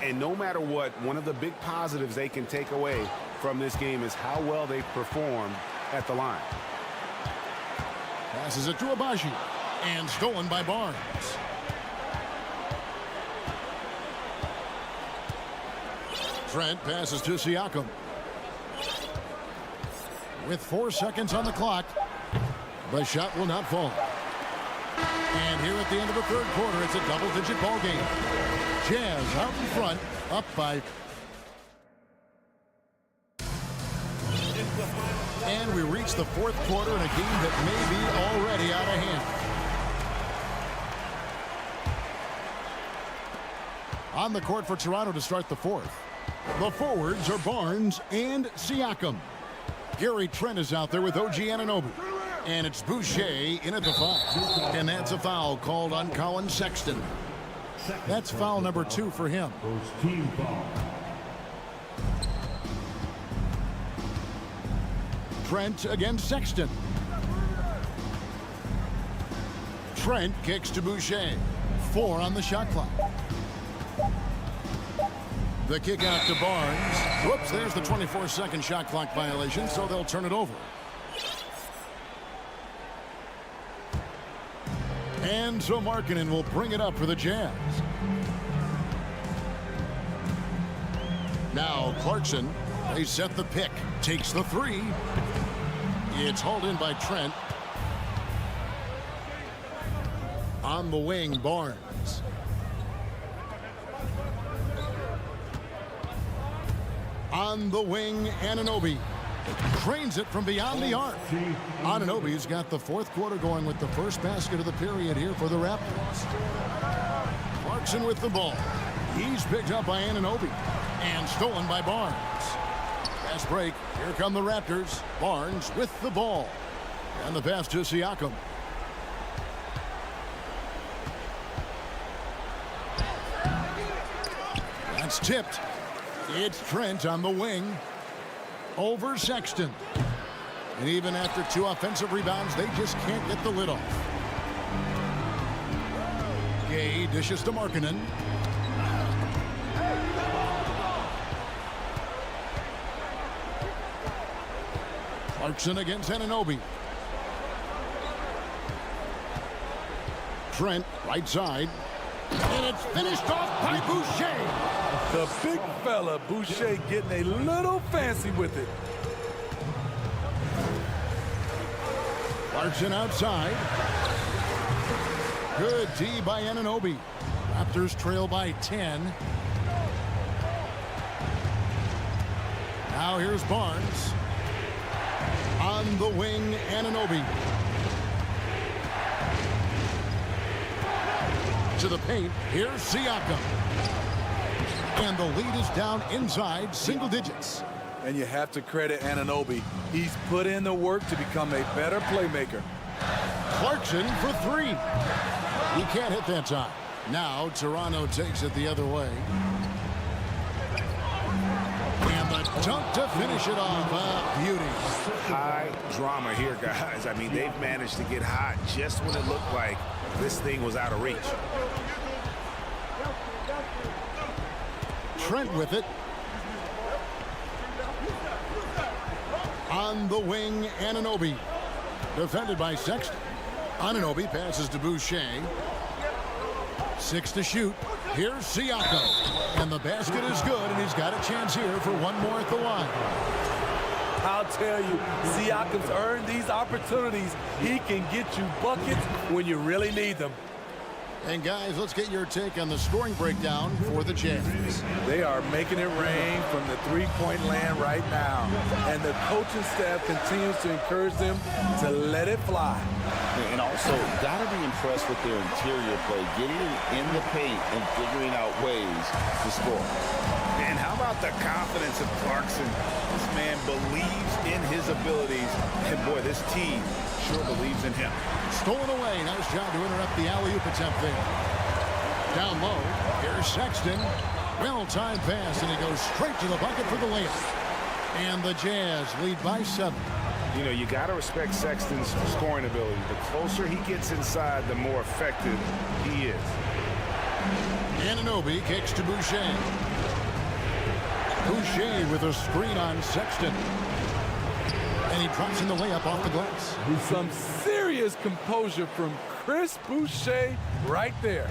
And no matter what, one of the big positives they can take away from this game is how well they perform at the line. Passes it to Abaji, and stolen by Barnes. Trent passes to Siakam. With 4 seconds on the clock, the shot will not fall. And here at the end of the third quarter, it's a double-digit ball game. Jazz out in front, up by. And we reach the fourth quarter in a game that may be already out of hand. On the court for Toronto to start the fourth. The forwards are Barnes and Siakam. Gary Trent is out there with OG Anunoby. And it's Boucher in at the foul. And that's a foul called on Colin Sexton. That's foul number 2 for him. Team foul. Trent against Sexton. Trent kicks to Boucher. 4 on the shot clock. The kick out to Barnes. Whoops, there's the 24-second shot clock violation, so they'll turn it over. And so Markkanen will bring it up for the Jazz. Now Clarkson, they set the pick, takes the 3. It's hauled in by Trent. On the wing, Barnes. On the wing, Anunoby trains it from beyond the arc. Anunoby's got the fourth quarter going with the first basket of the period here for the Raptors. Clarkson with the ball. He's picked up by Anunoby and stolen by Barnes. Fast break. Here come the Raptors. Barnes with the ball. And the pass to Siakam. That's tipped. It's Trent on the wing over Sexton. And even after 2 offensive rebounds, they just can't get the lid off. Gay dishes to Markkanen. Clarkson against Anunoby. Trent, right side. And it's finished off by Boucher. The big fella, Boucher, getting a little fancy with it. Clarkson outside. Good D by Anunoby. Raptors trail by 10. Now here's Barnes. On the wing, Anunoby. To the paint. Here's Siakam. And the lead is down inside single digits. And you have to credit Anunoby. He's put in the work to become a better playmaker. Clarkson for 3. He can't hit that time. Now Toronto takes it the other way. And the dunk to finish it off. Beauty. High drama here, guys. I mean, they've managed to get hot just when it looked like this thing was out of reach. Trent with it. On the wing, Anunoby. Defended by Sexton. Anunoby passes to Boucher. 6 to shoot. Here's Siakam. And the basket is good, and he's got a chance here for one more at the line. I'll tell you, Siakam's earned these opportunities. He can get you buckets when you really need them. And guys, let's get your take on the scoring breakdown for the Jazz. They are making it rain from the three-point land right now. And the coaching staff continues to encourage them to let it fly. And also, got to be impressed with their interior play, getting in the paint and figuring out ways to score. And how about the confidence of Clarkson? This man believes in his abilities. And boy, this team sure believes in him. Stolen away. Nice job to interrupt the alley-oop attempt there. Down low. Here's Sexton. Well-timed pass, and he goes straight to the bucket for the layup. And the Jazz lead by 7. You know, you got to respect Sexton's scoring ability. The closer he gets inside, the more effective he is. Anunoby kicks to Boucher. Boucher with a screen on Sexton. And he drops in the layup off the glass. Some serious composure from Chris Boucher right there.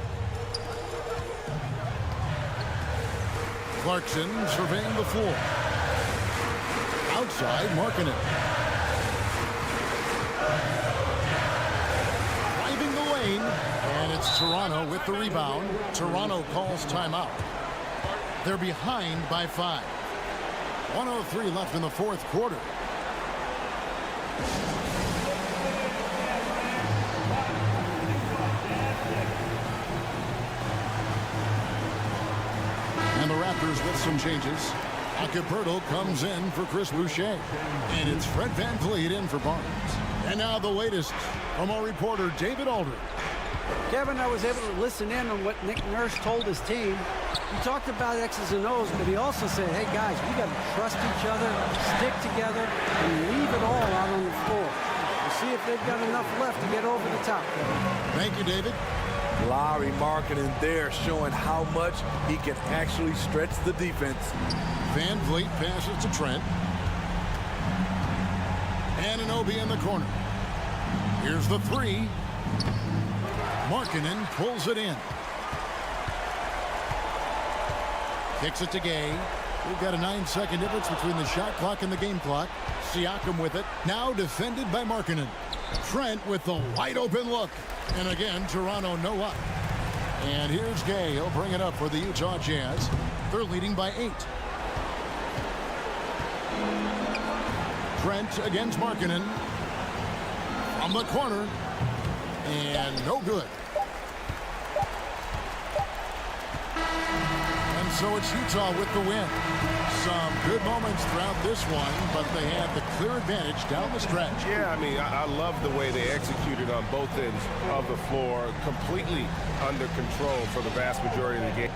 Clarkson surveying the floor. Outside, marking it. Driving the lane. And it's Toronto with the rebound. Toronto calls timeout. They're behind by 5. 1:03 left in the fourth quarter. And the Raptors with some changes. Acapurdo comes in for Chris Boucher. And it's Fred VanVleet in for Barnes. And now the latest from our reporter, David Aldridge. Kevin, I was able to listen in on what Nick Nurse told his team. He talked about X's and O's, but he also said, hey, guys, we got to trust each other, stick together, and leave it all out on the floor. We'll see if they've got enough left to get over the top, Kevin. Thank you, David. Lowry marketing there, showing how much he can actually stretch the defense. VanVleet passes to Trent. Anunoby in the corner. Here's the 3. Markkanen pulls it in. Kicks it to Gay. We've got a 9-second difference between the shot clock and the game clock. Siakam with it. Now defended by Markkanen. Trent with the wide open look. And again, Toronto no up. And here's Gay. He'll bring it up for the Utah Jazz. They're leading by 8. Trent against Markkanen. From the corner. And no good. And so it's Utah with the win. Some good moments throughout this one, but they had the clear advantage down the stretch. Yeah, I mean, I love the way they executed on both ends of the floor. Completely under control for the vast majority of the game.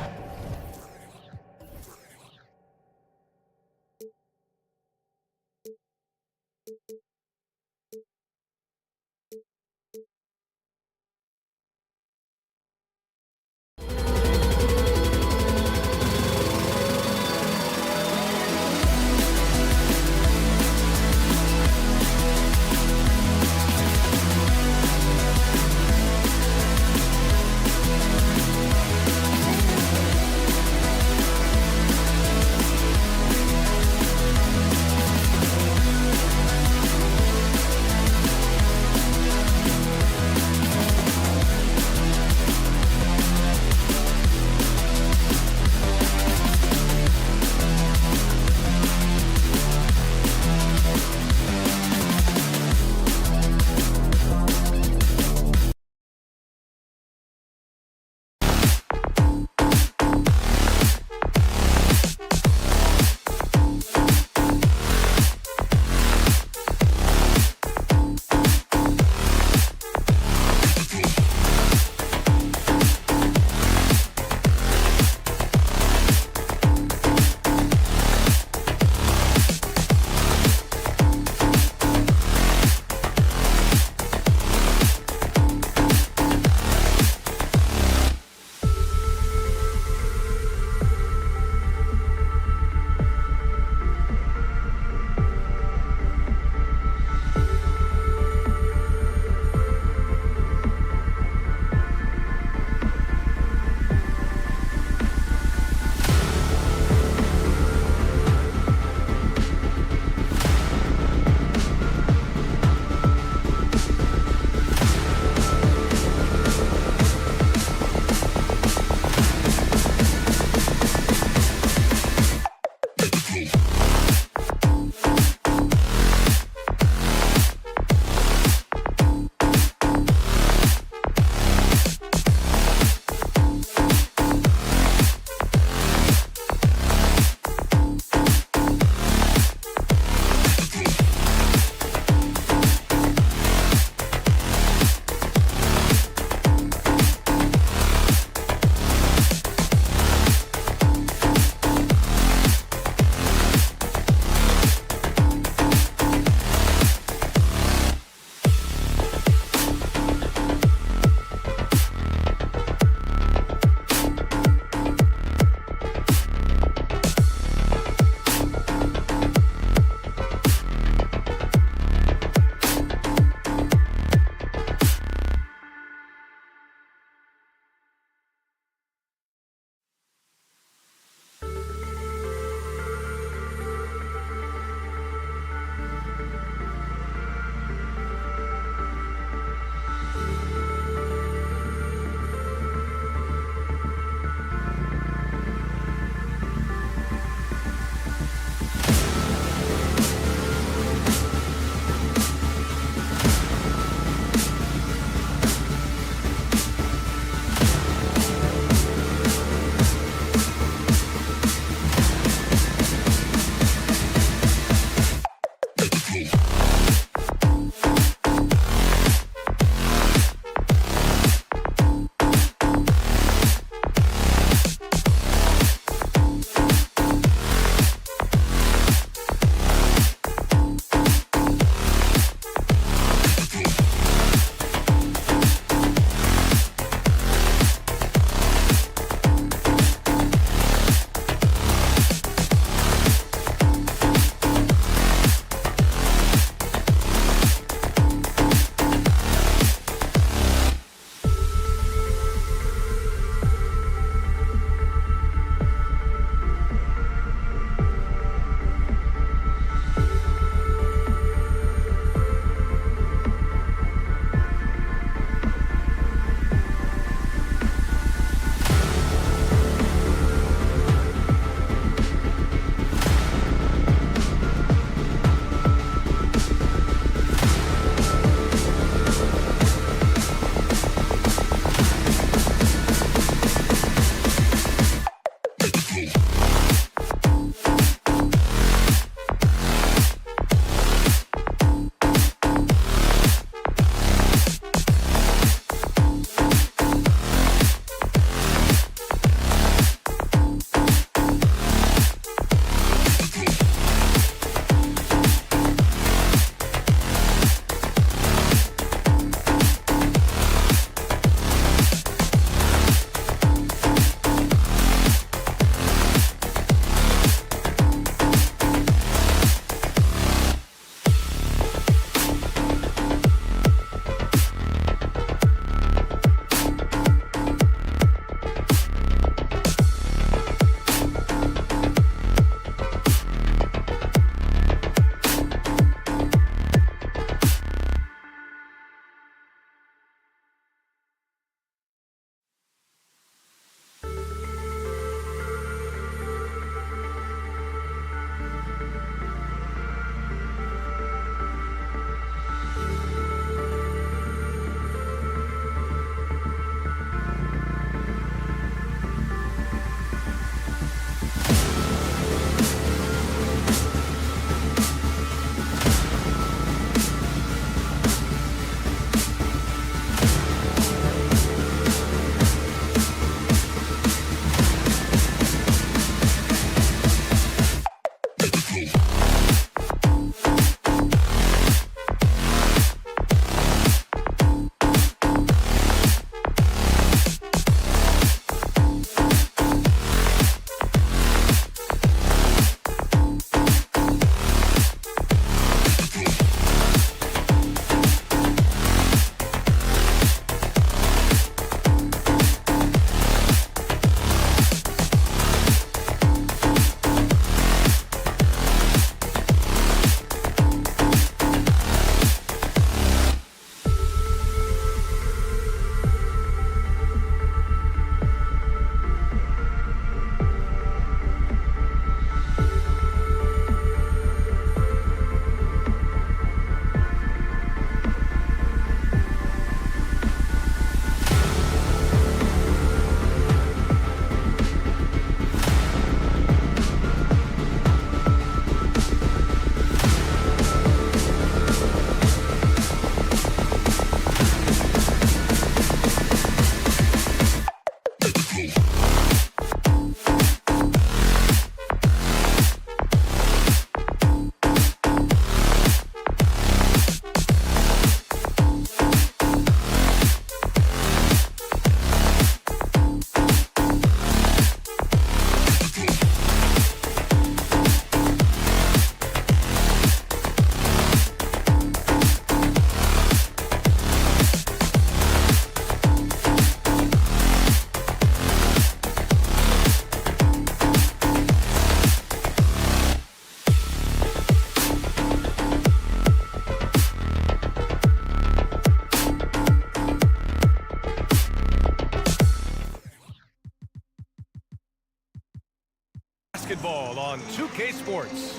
on 2K Sports.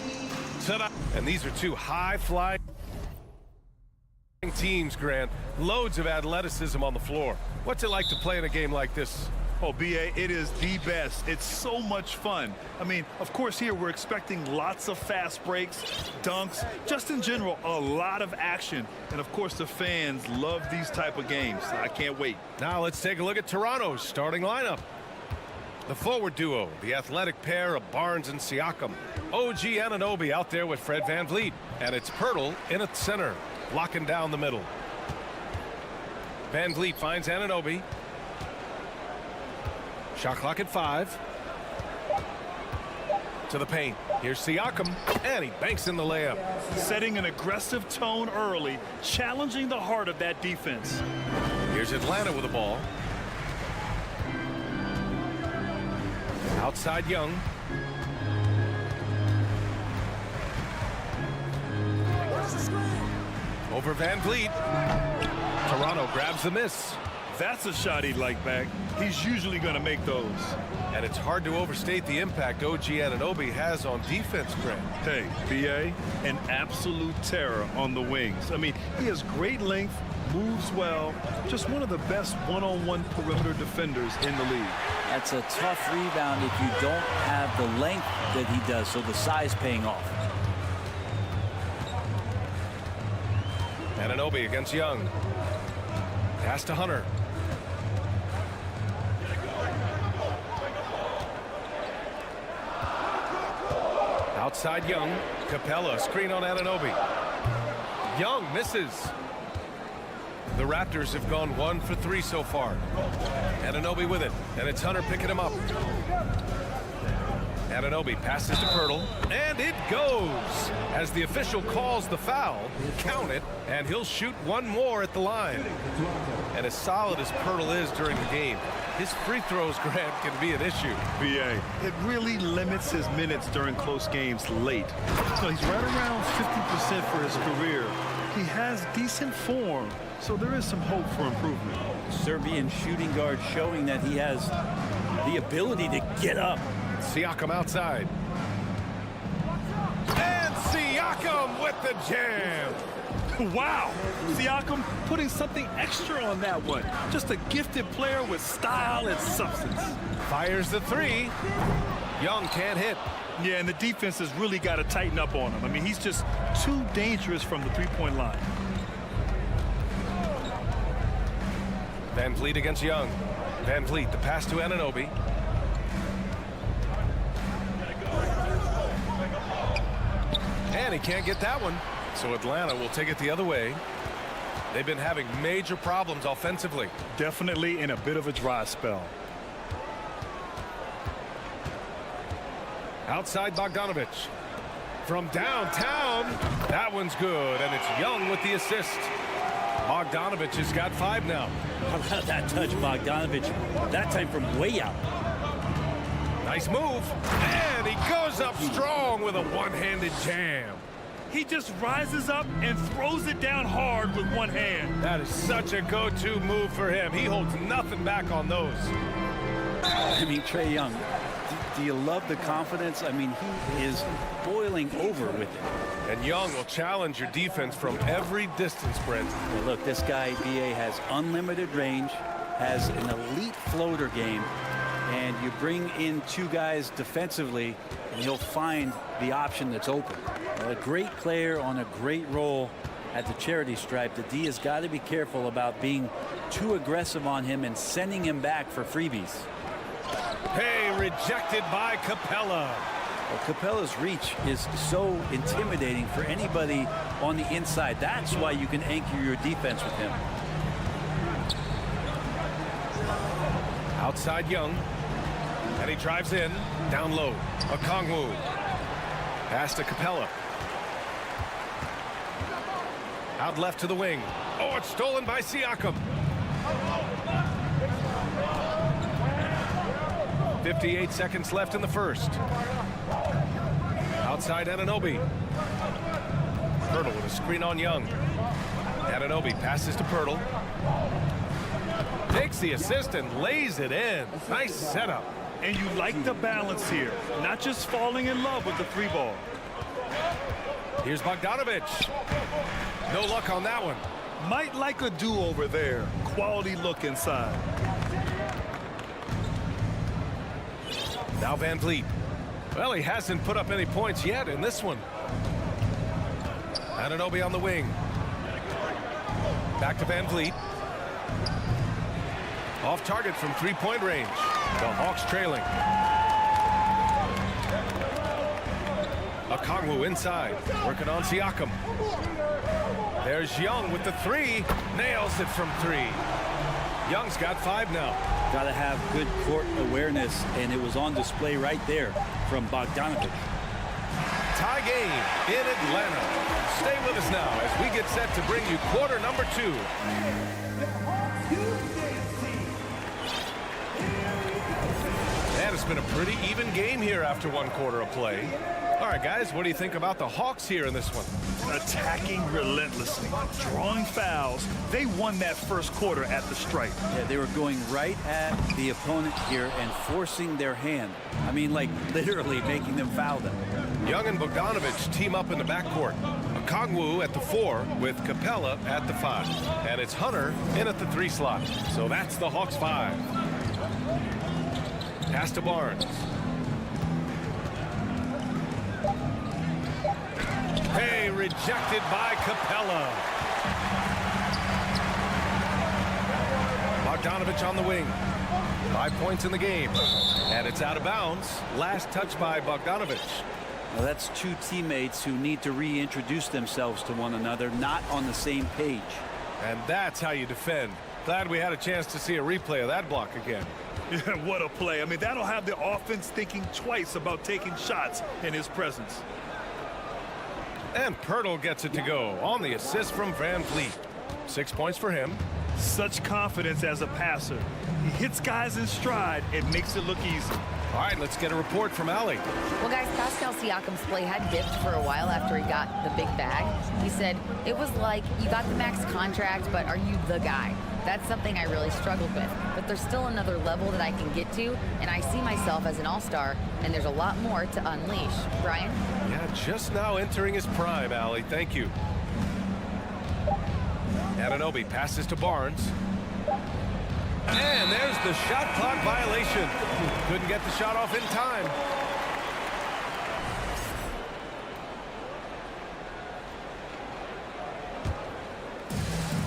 Ta-da! And these are two high-flying teams, Grant. Loads of athleticism on the floor. What's it like to play in a game like this? Oh, B.A., it is the best. It's so much fun. I mean, of course, here we're expecting lots of fast breaks, dunks, just in general, a lot of action. And, of course, the fans love these type of games. I can't wait. Now let's take a look at Toronto's starting lineup. The forward duo, the athletic pair of Barnes and Siakam. OG Anunoby out there with Fred VanVleet. And it's Pirtle in at center, locking down the middle. VanVleet finds Anunoby. Shot clock at 5. To the paint. Here's Siakam, and he banks in the layup. Setting an aggressive tone early, challenging the heart of that defense. Here's Atlanta with the ball. Outside Young. Over VanVleet. Toronto grabs the miss. That's a shot he'd like back. He's usually going to make those. And it's hard to overstate the impact OG Anunoby has on defense, Grant. Hey, B.A., an absolute terror on the wings. I mean, he has great length, moves well, just one of the best one-on-one perimeter defenders in the league. That's a tough rebound if you don't have the length that he does, so the size paying off. Anunoby against Young. Pass to Hunter. Outside Young. Capella, screen on Anunoby. Young misses. The Raptors have gone 1 for 3 so far. Anunoby with it, and it's Hunter picking him up. Anunoby passes to Pirtle, and it goes. As the official calls the foul, count it, and he'll shoot one more at the line. And as solid as Pirtle is during the game, his free throws, Grant, can be an issue. B.A., it really limits his minutes during close games late. So he's right around 50% for his career. He has decent form, so there is some hope for improvement. Serbian shooting guard showing that he has the ability to get up. Siakam outside. And Siakam with the jam. Wow, Siakam putting something extra on that one. Just a gifted player with style and substance. Fires the 3. Young can't hit. Yeah, and the defense has really got to tighten up on him. I mean, he's just too dangerous from the three-point line. VanVleet against Young. VanVleet, the pass to Anunoby. And he can't get that one. So Atlanta will take it the other way. They've been having major problems offensively. Definitely in a bit of a dry spell. Outside Bogdanovich. From downtown. That one's good, and it's Young with the assist. Bogdanovich has got 5 now. How about that touch, Bogdanovich? That time from way out. Nice move. And he goes up strong with a one-handed jam. He just rises up and throws it down hard with one hand. That is such a go-to move for him. He holds nothing back on those. I mean, Trae Young, do you love the confidence? I mean, he is boiling over with it. And Young will challenge your defense from every distance, Brent. Well, look, this guy, B.A., has unlimited range, has an elite floater game, and you bring in 2 guys defensively, and he'll find the option that's open. A great player on a great role at the charity stripe. The D has got to be careful about being too aggressive on him and sending him back for freebies. Hey, rejected by Capella. Well, Capella's reach is so intimidating for anybody on the inside. That's why you can anchor your defense with him. Outside Young. And he drives in. Down low. Okongwu. Pass to Capella. Out left to the wing. Oh, it's stolen by Siakam. 58 seconds left in the first. Outside Anunoby. Pirtle with a screen on Young. Anunoby passes to Pirtle. Takes the assist and lays it in. Nice setup. And you like the balance here, not just falling in love with the three ball. Here's Bogdanovich. No luck on that one. Might like a do-over there. Quality look inside. Now Van Vliet. Well, he hasn't put up any points yet in this one. Anunoby on the wing. Back to Van Vliet. Off target from three-point range. The Hawks trailing. Okongwu inside, working on Siakam. There's Young with the three. Nails it from three. Young's got 5 now. Got to have good court awareness, and it was on display right there from Bogdanovich. Tie game in Atlanta. Stay with us now as we get set to bring you quarter number 2. And it's been a pretty even game here after 1 quarter of play. All right, guys, what do you think about the Hawks here in this one? Attacking relentlessly, drawing fouls. They won that first quarter at the stripe. Yeah, they were going right at the opponent here and forcing their hand. I mean, like literally making them foul them. Young and Bogdanovich team up in the backcourt. Okongwu at the 4 with Capella at the 5. And it's Hunter in at the 3 slot. So that's the Hawks 5. Pass to Barnes. Hey, rejected by Capella. Bogdanovich on the wing. 5 points in the game. And it's out of bounds. Last touch by Bogdanovich. Well, that's 2 teammates who need to reintroduce themselves to one another, not on the same page. And that's how you defend. Glad we had a chance to see a replay of that block again. Yeah, what a play. I mean, that'll have the offense thinking twice about taking shots in his presence. And Pirtle gets it to go on the assist from Van Vliet. 6 points for him. Such confidence as a passer. He hits guys in stride. It makes it look easy. All right, let's get a report from Allie. Well, guys, Pascal Siakam's play had dipped for a while after he got the big bag. He said, it was like, you got the max contract, but are you the guy? That's something I really struggled with. But there's still another level that I can get to, and I see myself as an all-star, and there's a lot more to unleash. Brian? Yeah, just now entering his prime, Allie. Thank you. Anunoby passes to Barnes. And there's the shot clock violation. Couldn't get the shot off in time.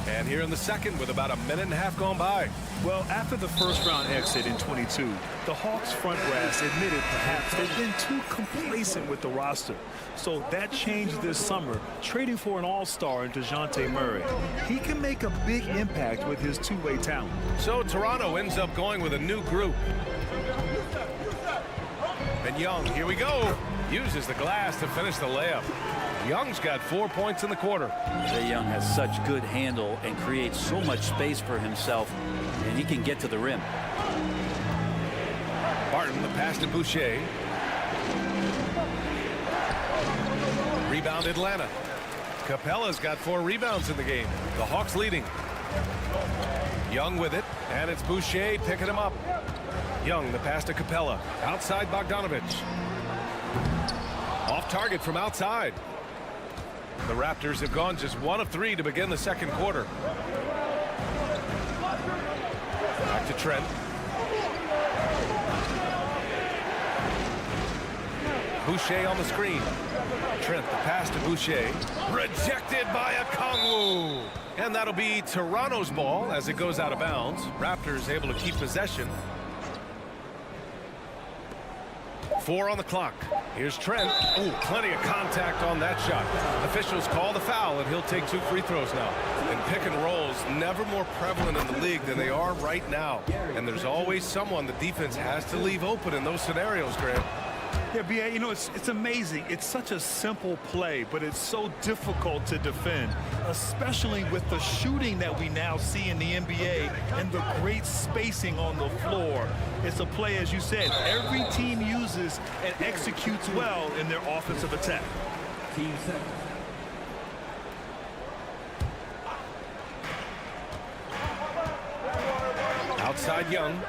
And here in the second with about a minute and a half gone by. Well, after the first round exit in 22, the Hawks front brass admitted perhaps they've been too complacent with the roster. So that changed this summer, trading for an all-star in DeJounte Murray. He can make a big impact with his two-way talent. So Toronto ends up going with a new group. And Young, here we go, uses the glass to finish the layup. Young's got 4 points in the quarter. Trae Young has such good handle and creates so much space for himself, and he can get to the rim. Barton, the pass to Boucher. Rebound Atlanta. Capella's got 4 rebounds in the game. The Hawks leading. Young with it, and it's Boucher picking him up. Young, the pass to Capella. Outside Bogdanovich. Off target from outside. The Raptors have gone just 1 of 3 to begin the second quarter. Back to Trent. Boucher on the screen. Trent, the pass to Boucher. Rejected by Okongwu. And that'll be Toronto's ball as it goes out of bounds. Raptors able to keep possession. 4 on the clock. Here's Trent. Oh, plenty of contact on that shot. Officials call the foul, and he'll take 2 free throws now. And pick and rolls never more prevalent in the league than they are right now. And there's always someone the defense has to leave open in those scenarios, Grant. Yeah, B.A., you know, it's amazing. It's such a simple play, but it's so difficult to defend, especially with the shooting that we now see in the NBA and the great spacing on the floor. It's a play, as you said, every team uses and executes well in their offensive attack. Team set. Outside Young.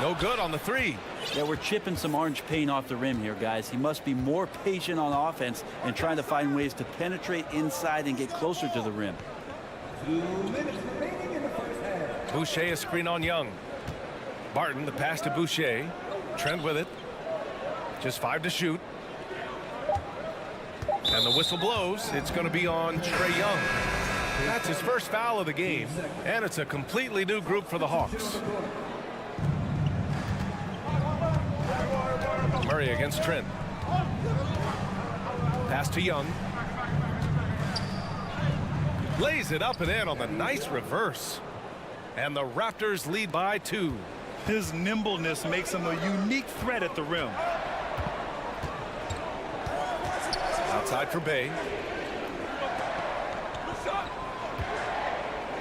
No good on the three. Yeah, we're chipping some orange paint off the rim here, guys. He must be more patient on offense and trying to find ways to penetrate inside and get closer to the rim. 2 minutes remaining in the first half. Boucher a screen on Young. Barton, the pass to Boucher. Trent with it. Just 5 to shoot. And the whistle blows. It's going to be on Trae Young. That's his first foul of the game. And it's a completely new group for the Hawks. Murray against Trent. Pass to Young. Lays it up and in on the nice reverse. And the Raptors lead by 2. His nimbleness makes him a unique threat at the rim. Outside for Bay.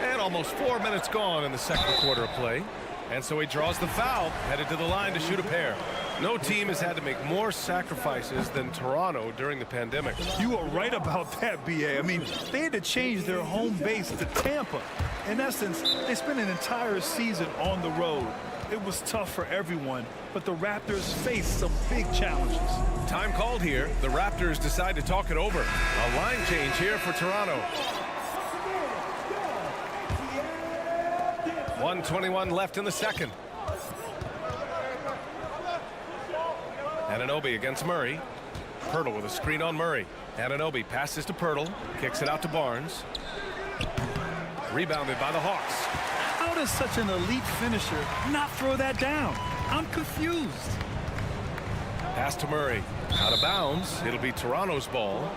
And almost 4 minutes gone in the second quarter of play. And so he draws the foul, headed to the line to shoot a pair. No team has had to make more sacrifices than Toronto during the pandemic. You are right about that, B.A. I mean, they had to change their home base to Tampa. In essence, they spent an entire season on the road. It was tough for everyone, but the Raptors faced some big challenges. Time called here. The Raptors decide to talk it over. A line change here for Toronto. 1:21 left in the second. Anunoby against Murray. Pirtle with a screen on Murray. Anunoby passes to Pirtle. Kicks it out to Barnes. Rebounded by the Hawks. How does such an elite finisher not throw that down? I'm confused. Pass to Murray. Out of bounds. It'll be Toronto's ball.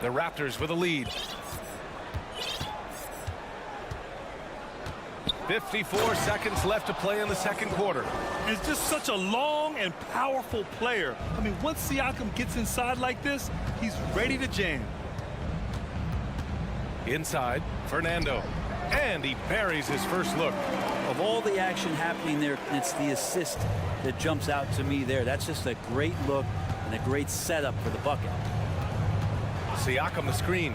The Raptors with a lead. 54 seconds left to play in the second quarter. It's just such a long and powerful player. I mean, once Siakam gets inside like this, he's ready to jam. Inside, Fernando. And he buries his first look. Of all the action happening there, it's the assist that jumps out to me there. That's just a great look and a great setup for the bucket. Siakam the screen.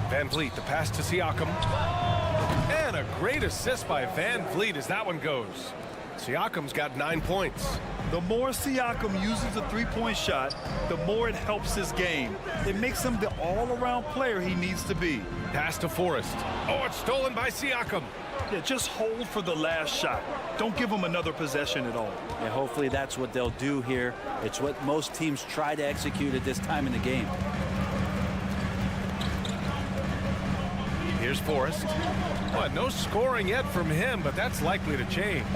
Van Vliet the pass to Siakam. And a great assist by Van Vliet as that one goes. Siakam's got 9 points. The more Siakam uses the three-point shot, the more it helps his game. It makes him the all-around player he needs to be. Pass to Forrest. Oh, it's stolen by Siakam. Yeah, just hold for the last shot. Don't give him another possession at all. Yeah, hopefully that's what they'll do here. It's what most teams try to execute at this time in the game. Here's Forrest. Well, no scoring yet from him, but that's likely to change.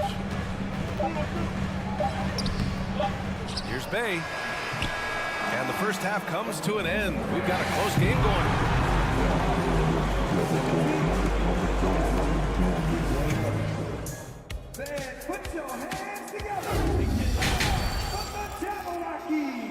Here's Bay. And the first half comes to an end. We've got a close game going. Put your hands together. For the Jabberwockies.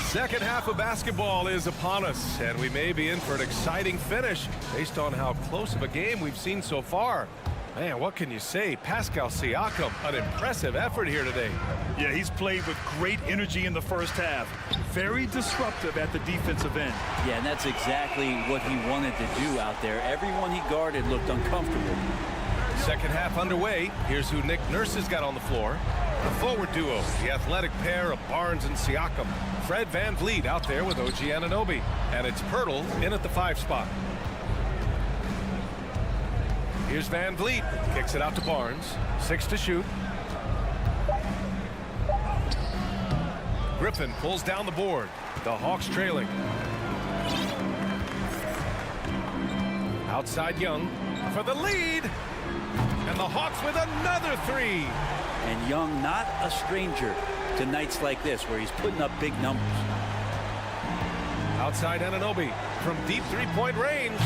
Second half of basketball is upon us, and we may be in for an exciting finish based on how close of a game we've seen so far. Man, what can you say? Pascal Siakam, an impressive effort here today. Yeah, he's played with great energy in the first half. Very disruptive at the defensive end. Yeah, and that's exactly what he wanted to do out there. Everyone he guarded looked uncomfortable. Second half underway. Here's who Nick Nurse has got on the floor. The forward duo, the athletic pair of Barnes and Siakam. Fred Van Vliet out there with OG Anunoby. And it's Pirtle in at the 5 spot. Here's Van Vliet. Kicks it out to Barnes. 6 to shoot. Griffin pulls down the board. The Hawks trailing. Outside Young for the lead. And the Hawks with another 3. And Young not a stranger to nights like this where he's putting up big numbers. Outside Anunoby from deep three-point range.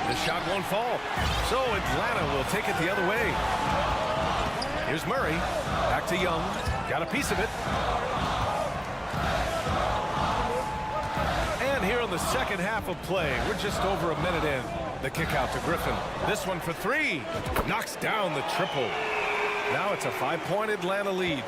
The shot won't fall. So Atlanta will take it the other way. Here's Murray. Back to Young. Got a piece of it. And here in the second half of play, we're just over a minute in. The kick out to Griffin. This one for 3. Knocks down the triple. Now it's a 5-point Atlanta lead.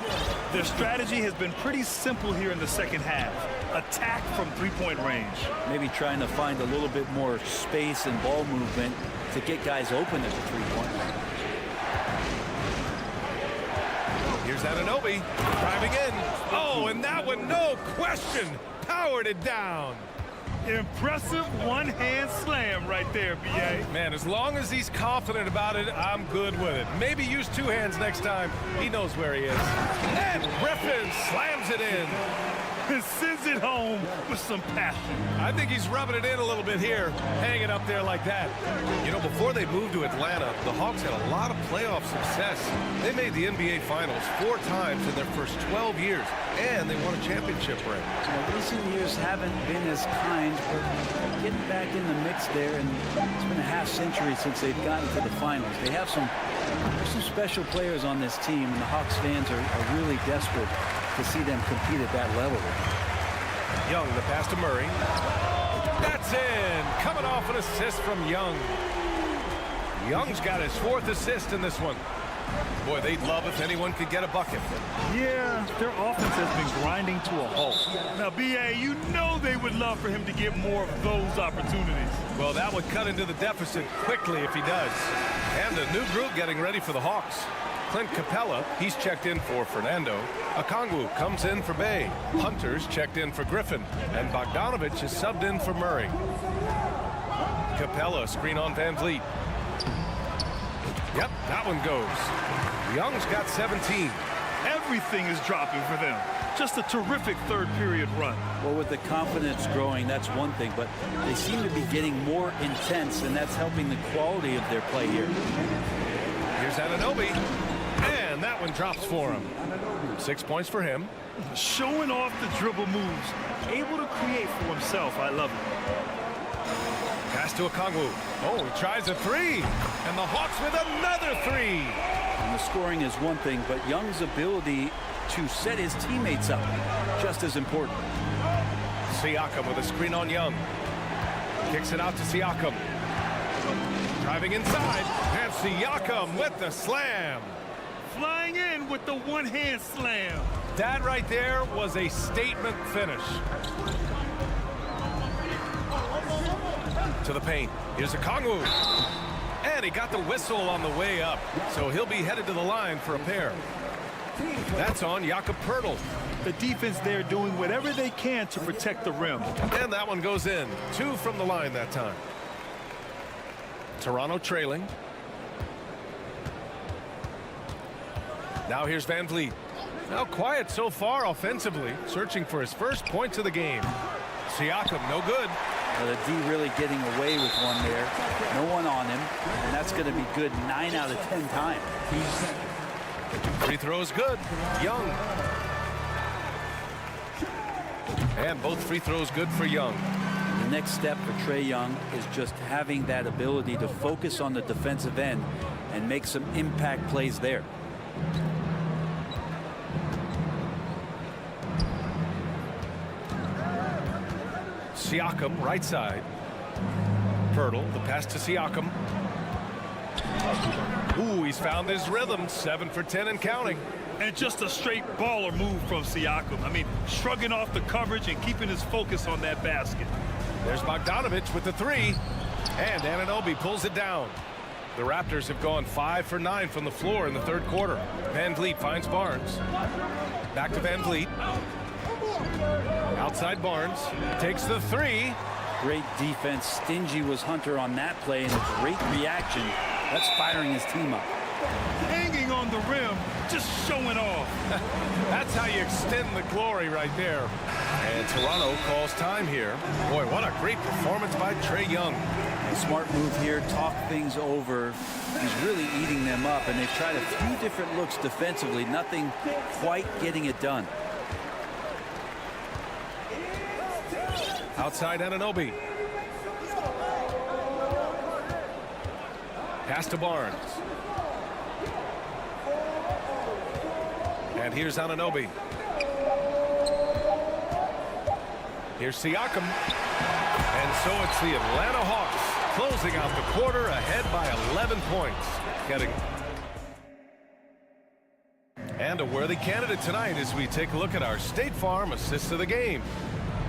Their strategy has been pretty simple here in the second half. Attack from three-point range. Maybe trying to find a little bit more space and ball movement to get guys open at the three-point line. Here's Anunoby driving in. Oh, and that one, no question, powered it down. Impressive one-hand slam right there, B.A. Man, as long as he's confident about it, I'm good with it. Maybe use two hands next time. He knows where he is. And Griffin slams it in. And sends it home with some passion. I think he's rubbing it in a little bit here, hanging up there like that. You know, before they moved to Atlanta, the Hawks had a lot of playoff success. They made the NBA Finals 4 times in their first 12 years, and they won a championship ring. Recent years haven't been as kind, but getting back in the mix there, and it's been a half-century since they've gotten to the finals. They have some special players on this team, and the Hawks fans are really desperate to see them compete at that level. Young, the pass to Murray. That's in. Coming off an assist from Young. Young's got his 4th assist in this one. Boy, they'd love if anyone could get a bucket. Yeah, their offense has been grinding to a halt. Now, B.A., you know they would love for him to get more of those opportunities. Well, that would cut into the deficit quickly if he does. And a new group getting ready for the Hawks. Clint Capella, he's checked in for Fernando. Okongwu comes in for Bay. Hunter's checked in for Griffin. And Bogdanovich is subbed in for Murray. Capella, screen on Van Vliet. Yep, that one goes. Young's got 17. Everything is dropping for them. Just a terrific third-period run. Well, with the confidence growing, that's one thing, but they seem to be getting more intense, and that's helping the quality of their play here. Here's Anunoby. And that one drops for him. 6 points for him. Showing off the dribble moves. Able to create for himself. I love it. Pass to Okongwu. Oh, he tries a 3. And the Hawks with another 3. And the scoring is one thing, but Young's ability to set his teammates up, just as important. Siakam with a screen on Young. Kicks it out to Siakam. Driving inside. And Siakam with the slam. Flying in with the one-hand slam. That right there was a statement finish. To the paint. Here's Okongwu. And he got the whistle on the way up. So he'll be headed to the line for a pair. That's on Jakob Poeltl. The defense there doing whatever they can to protect the rim. And that one goes in. 2 from the line that time. Toronto trailing. Now here's Van Vliet. Now quiet so far offensively, searching for his first points of the game. Siakam, no good. Well, the D really getting away with one there. No one on him, and that's going to be good 9 out of 10 times. Free throws good. Young. And both free throws good for Young. The next step for Trae Young is just having that ability to focus on the defensive end and make some impact plays there. Siakam, right side. Poeltl, the pass to Siakam. Ooh, he's found his rhythm. 7 for 10 and counting. And just a straight baller move from Siakam. I mean, shrugging off the coverage and keeping his focus on that basket. There's Bogdanovich with the 3. And Anunoby pulls it down. The Raptors have gone 5 for 9 from the floor in the third quarter. Van Vliet finds Barnes. Back to Van Vliet. Outside Barnes. Takes the 3. Great defense. Stingy was Hunter on that play, and a great reaction. That's firing his team up. Hanging on the rim, just showing off. That's how you extend the glory right there. And Toronto calls time here. Boy, what a great performance by Trae Young. A smart move here, talk things over. He's really eating them up, and they've tried a few different looks defensively. Nothing quite getting it done. Outside Anunoby. Pass to Barnes. And here's Anunoby. Here's Siakam. And so it's the Atlanta Hawks closing out the quarter ahead by 11 points. Getting And a worthy candidate tonight as we take a look at our State Farm assist of the game.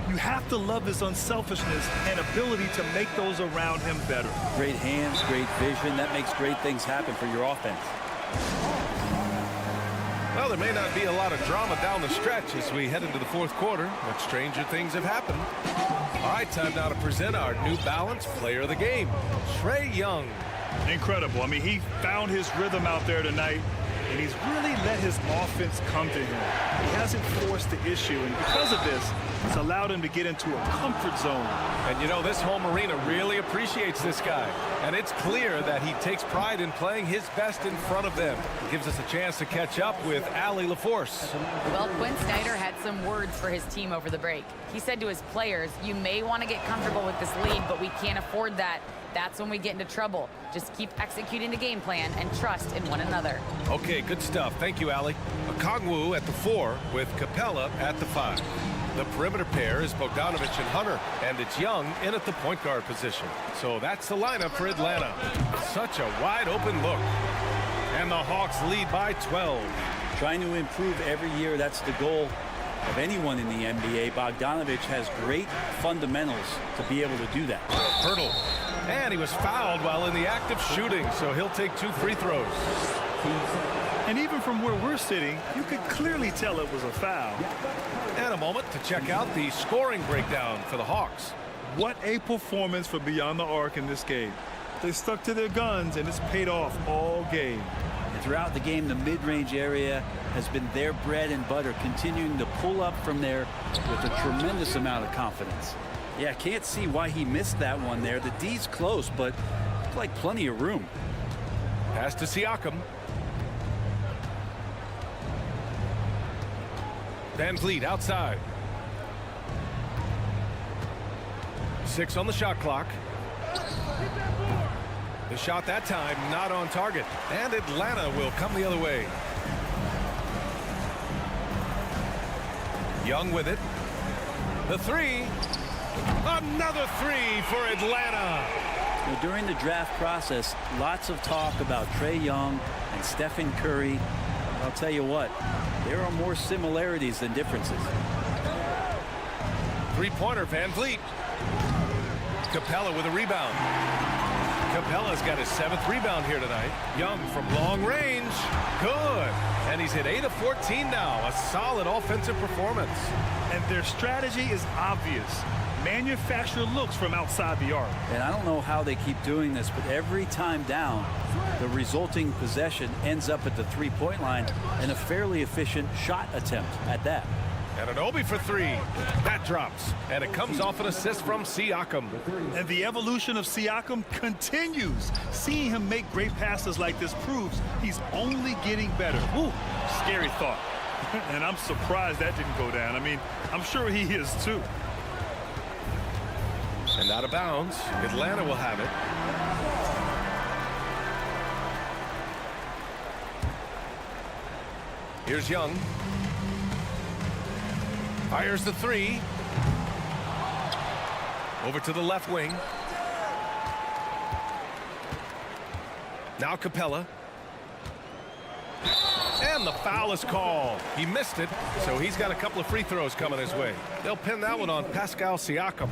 You have to love his unselfishness and ability to make those around him better. Great hands, great vision. That makes great things happen for your offense. Well, there may not be a lot of drama down the stretch as we head into the fourth quarter, but stranger things have happened. All right, time now to present our New Balance Player of the Game, Trae Young. Incredible. I mean, he found his rhythm out there tonight, and he's really let his offense come to him. He hasn't forced the issue, and because of this, it's allowed him to get into a comfort zone. And you know, this home arena really appreciates this guy. And it's clear that he takes pride in playing his best in front of them. It gives us a chance to catch up with Allie LaForce. Well, Quinn Snyder had some words for his team over the break. He said to his players, you may want to get comfortable with this lead, but we can't afford that. That's when we get into trouble. Just keep executing the game plan and trust in one another. Okay, good stuff. Thank you, Allie. Okongwu at the 4 with Capella at the 5. The perimeter pair is Bogdanovich and Hunter, and it's Young in at the point guard position. So that's the lineup for Atlanta. Such a wide open look. And the Hawks lead by 12. Trying to improve every year, that's the goal of anyone in the NBA. Bogdanovich has great fundamentals to be able to do that. Hurdle. And he was fouled while in the act of shooting, so he'll take 2 free throws. And even from where we're sitting, you could clearly tell it was a foul. And a moment to check out the scoring breakdown for the Hawks. What a performance for Beyond the Arc in this game. They stuck to their guns, and it's paid off all game. And throughout the game, the mid-range area has been their bread and butter, continuing to pull up from there with a tremendous amount of confidence. Yeah, can't see why he missed that one there. The D's close, but looked like plenty of room. Pass to Siakam. Van Vliet outside. 6 on the shot clock. The shot that time not on target. And Atlanta will come the other way. Young with it. The 3. Another 3 for Atlanta. Well, during the draft process, lots of talk about Trae Young and Stephen Curry. I'll tell you what, there are more similarities than differences. Three-pointer, Van Vliet. Capella with a rebound. Capella's got his 7th rebound here tonight. Young from long range. Good. And he's hit 8 of 14 now. A solid offensive performance. And their strategy is obvious. Manufacture looks from outside the arc. And I don't know how they keep doing this, but every time down, the resulting possession ends up at the three-point line and a fairly efficient shot attempt at that. And an Obi for 3. That drops. And it comes off an assist from Siakam. And the evolution of Siakam continues. Seeing him make great passes like this proves he's only getting better. Ooh, scary thought. And I'm surprised that didn't go down. I mean, I'm sure he is too. And out of bounds. Atlanta will have it. Here's Young. Fires the 3. Over to the left wing. Now Capella. And the foul is called. He missed it, so he's got a couple of free throws coming his way. They'll pin that one on Pascal Siakam.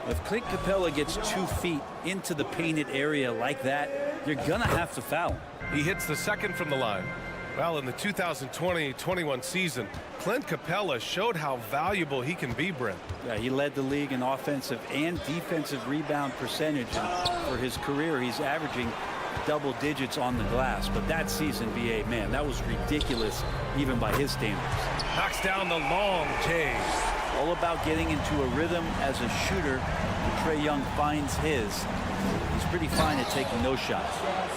If Clint Capella gets 2 feet into the painted area like that, you're going to have to foul him. He hits the 2nd from the line. Well, in the 2020-21 season, Clint Capella showed how valuable he can be, Brent. Yeah, he led the league in offensive and defensive rebound percentage. And for his career, he's averaging double digits on the glass. But that season, B.A., man, that was ridiculous, even by his standards. Knocks down the long J. All about getting into a rhythm as a shooter. Trae Young finds his. He's pretty fine at taking those shots.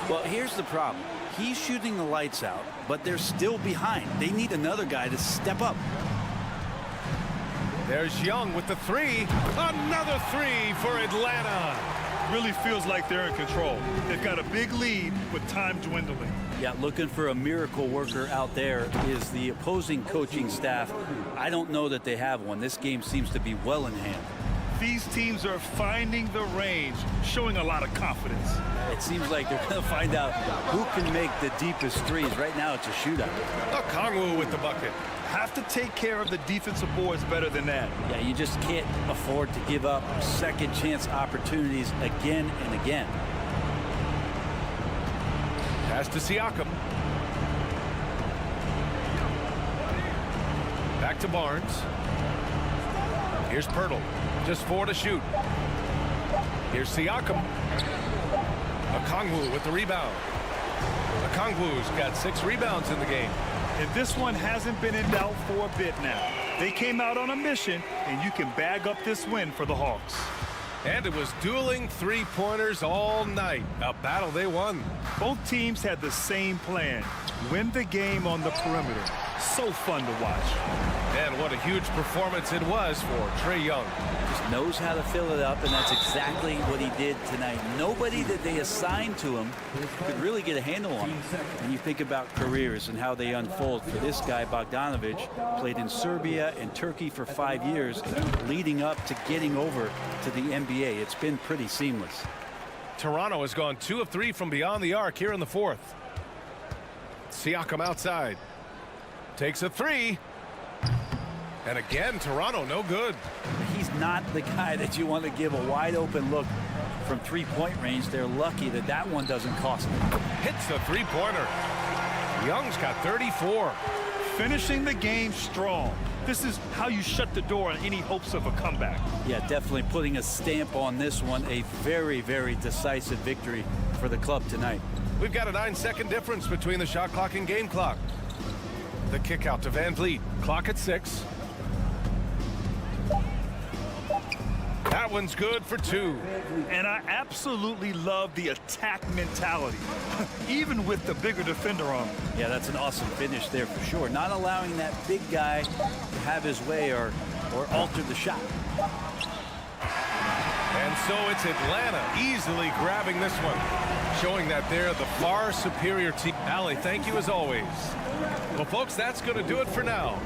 Well, here's the problem. He's shooting the lights out, but they're still behind. They need another guy to step up. There's Young with the 3. Another 3 for Atlanta. Really feels like they're in control. They've got a big lead with time dwindling. Yeah, looking for a miracle worker out there is the opposing coaching staff. I don't know that they have one. This game seems to be well in hand. These teams are finding the range, showing a lot of confidence. It seems like they're going to find out who can make the deepest threes. Right now, it's a shootout. Okongwu with the bucket. Have to take care of the defensive boards better than that. Yeah, you just can't afford to give up second chance opportunities again and again. Pass to Siakam. Back to Barnes. Here's Pirtle. Just 4 to shoot. Here's Siakam. Okongwu with the rebound. Okongwu's got 6 rebounds in the game. And this one hasn't been in doubt for a bit now. They came out on a mission, and you can bag up this win for the Hawks. And it was dueling three-pointers all night. A battle they won. Both teams had the same plan. Win the game on the perimeter. So fun to watch. And what a huge performance it was for Trae Young. Just knows how to fill it up, and that's exactly what he did tonight. Nobody that they assigned to him could really get a handle on him. When you think about careers and how they unfold, for this guy, Bogdanovic, played in Serbia and Turkey for 5 years, leading up to getting over to the NBA. It's been pretty seamless. Toronto has gone 2 of 3 from beyond the arc here in the 4th. Siakam outside. Takes a 3. And again, Toronto no good. He's not the guy that you want to give a wide open look from three-point range. They're lucky that that one doesn't cost them. Hits the three-pointer. Young's got 34. Finishing the game strong. This is how you shut the door on any hopes of a comeback. Yeah, definitely putting a stamp on this one. A very, very decisive victory for the club tonight. We've got a 9-second difference between the shot clock and game clock. The kick out to Van Vliet. Clock at 6. That one's good for 2. And I absolutely love the attack mentality, even with the bigger defender on him. Yeah, that's an awesome finish there for sure. Not allowing that big guy to have his way or alter the shot. And so it's Atlanta easily grabbing this one, showing that they're the far superior team. Allie, thank you as always. Well, folks, that's going to do it for now.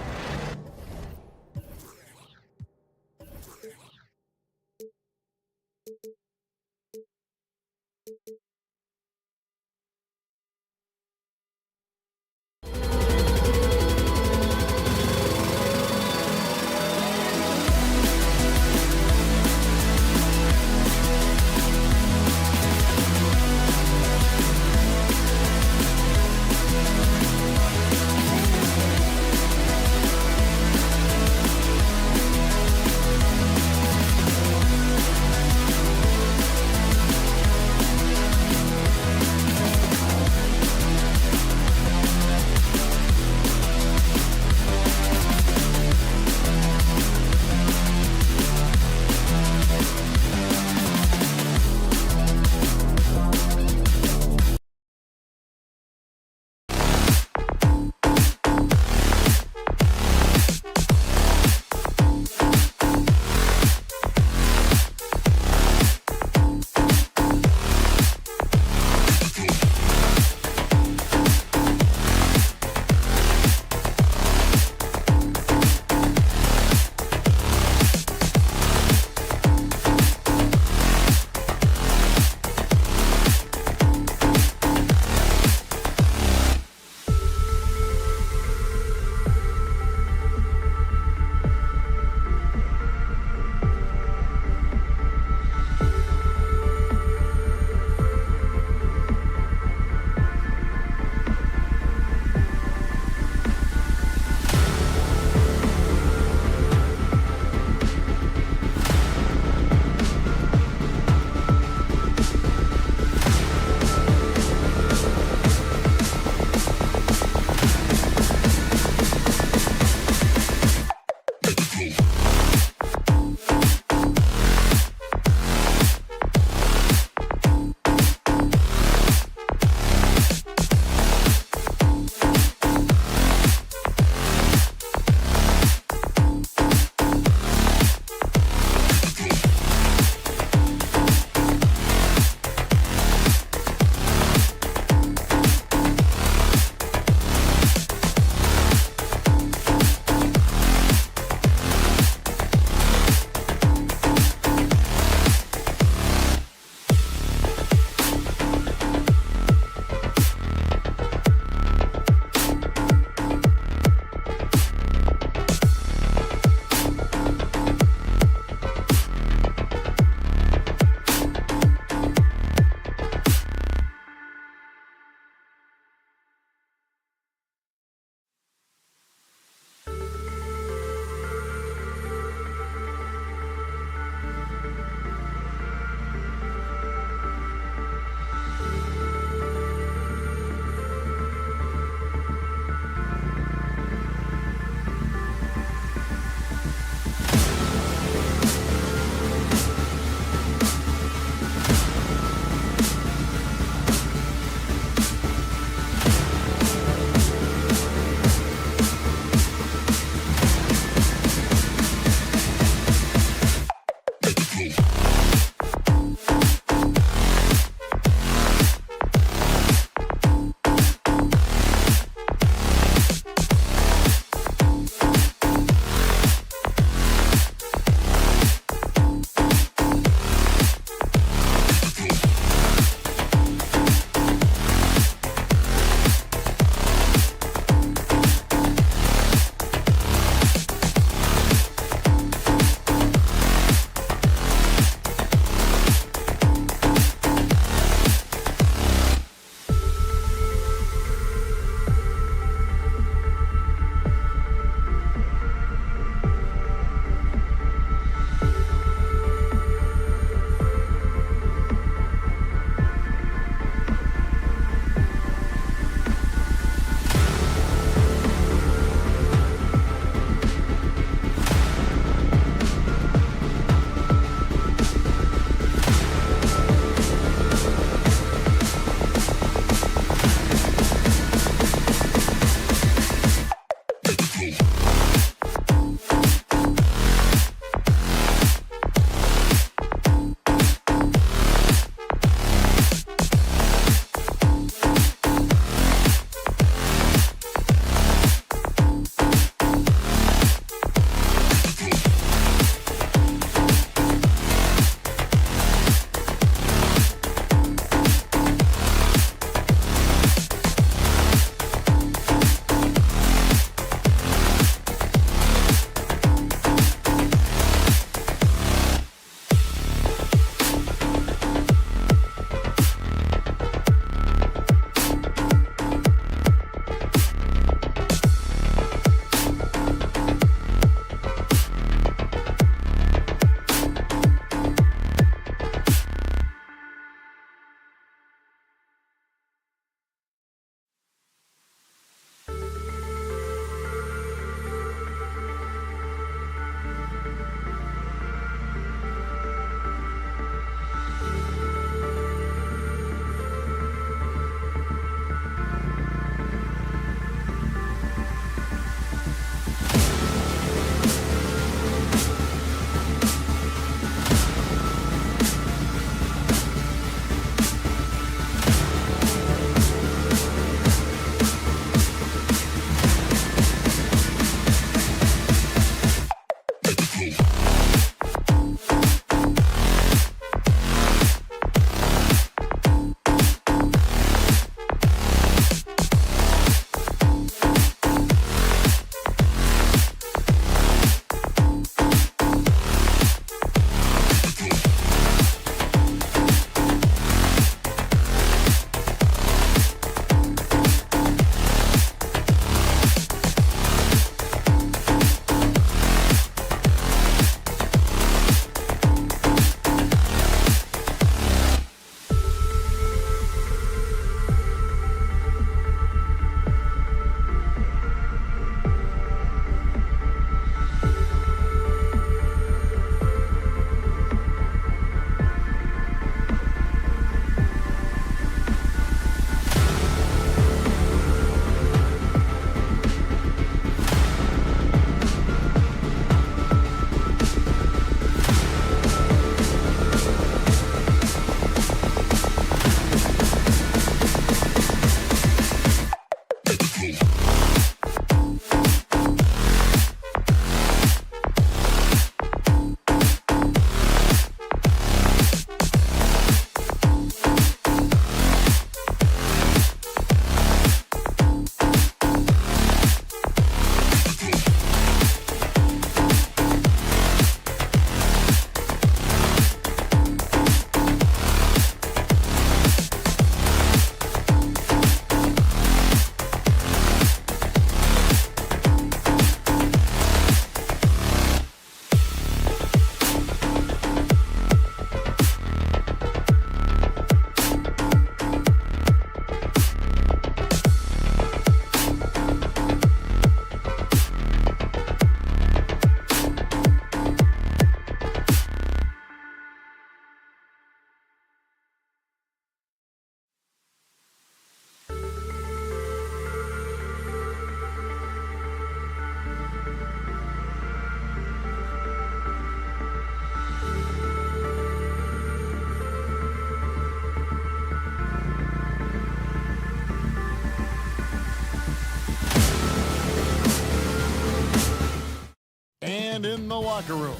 And in the locker room,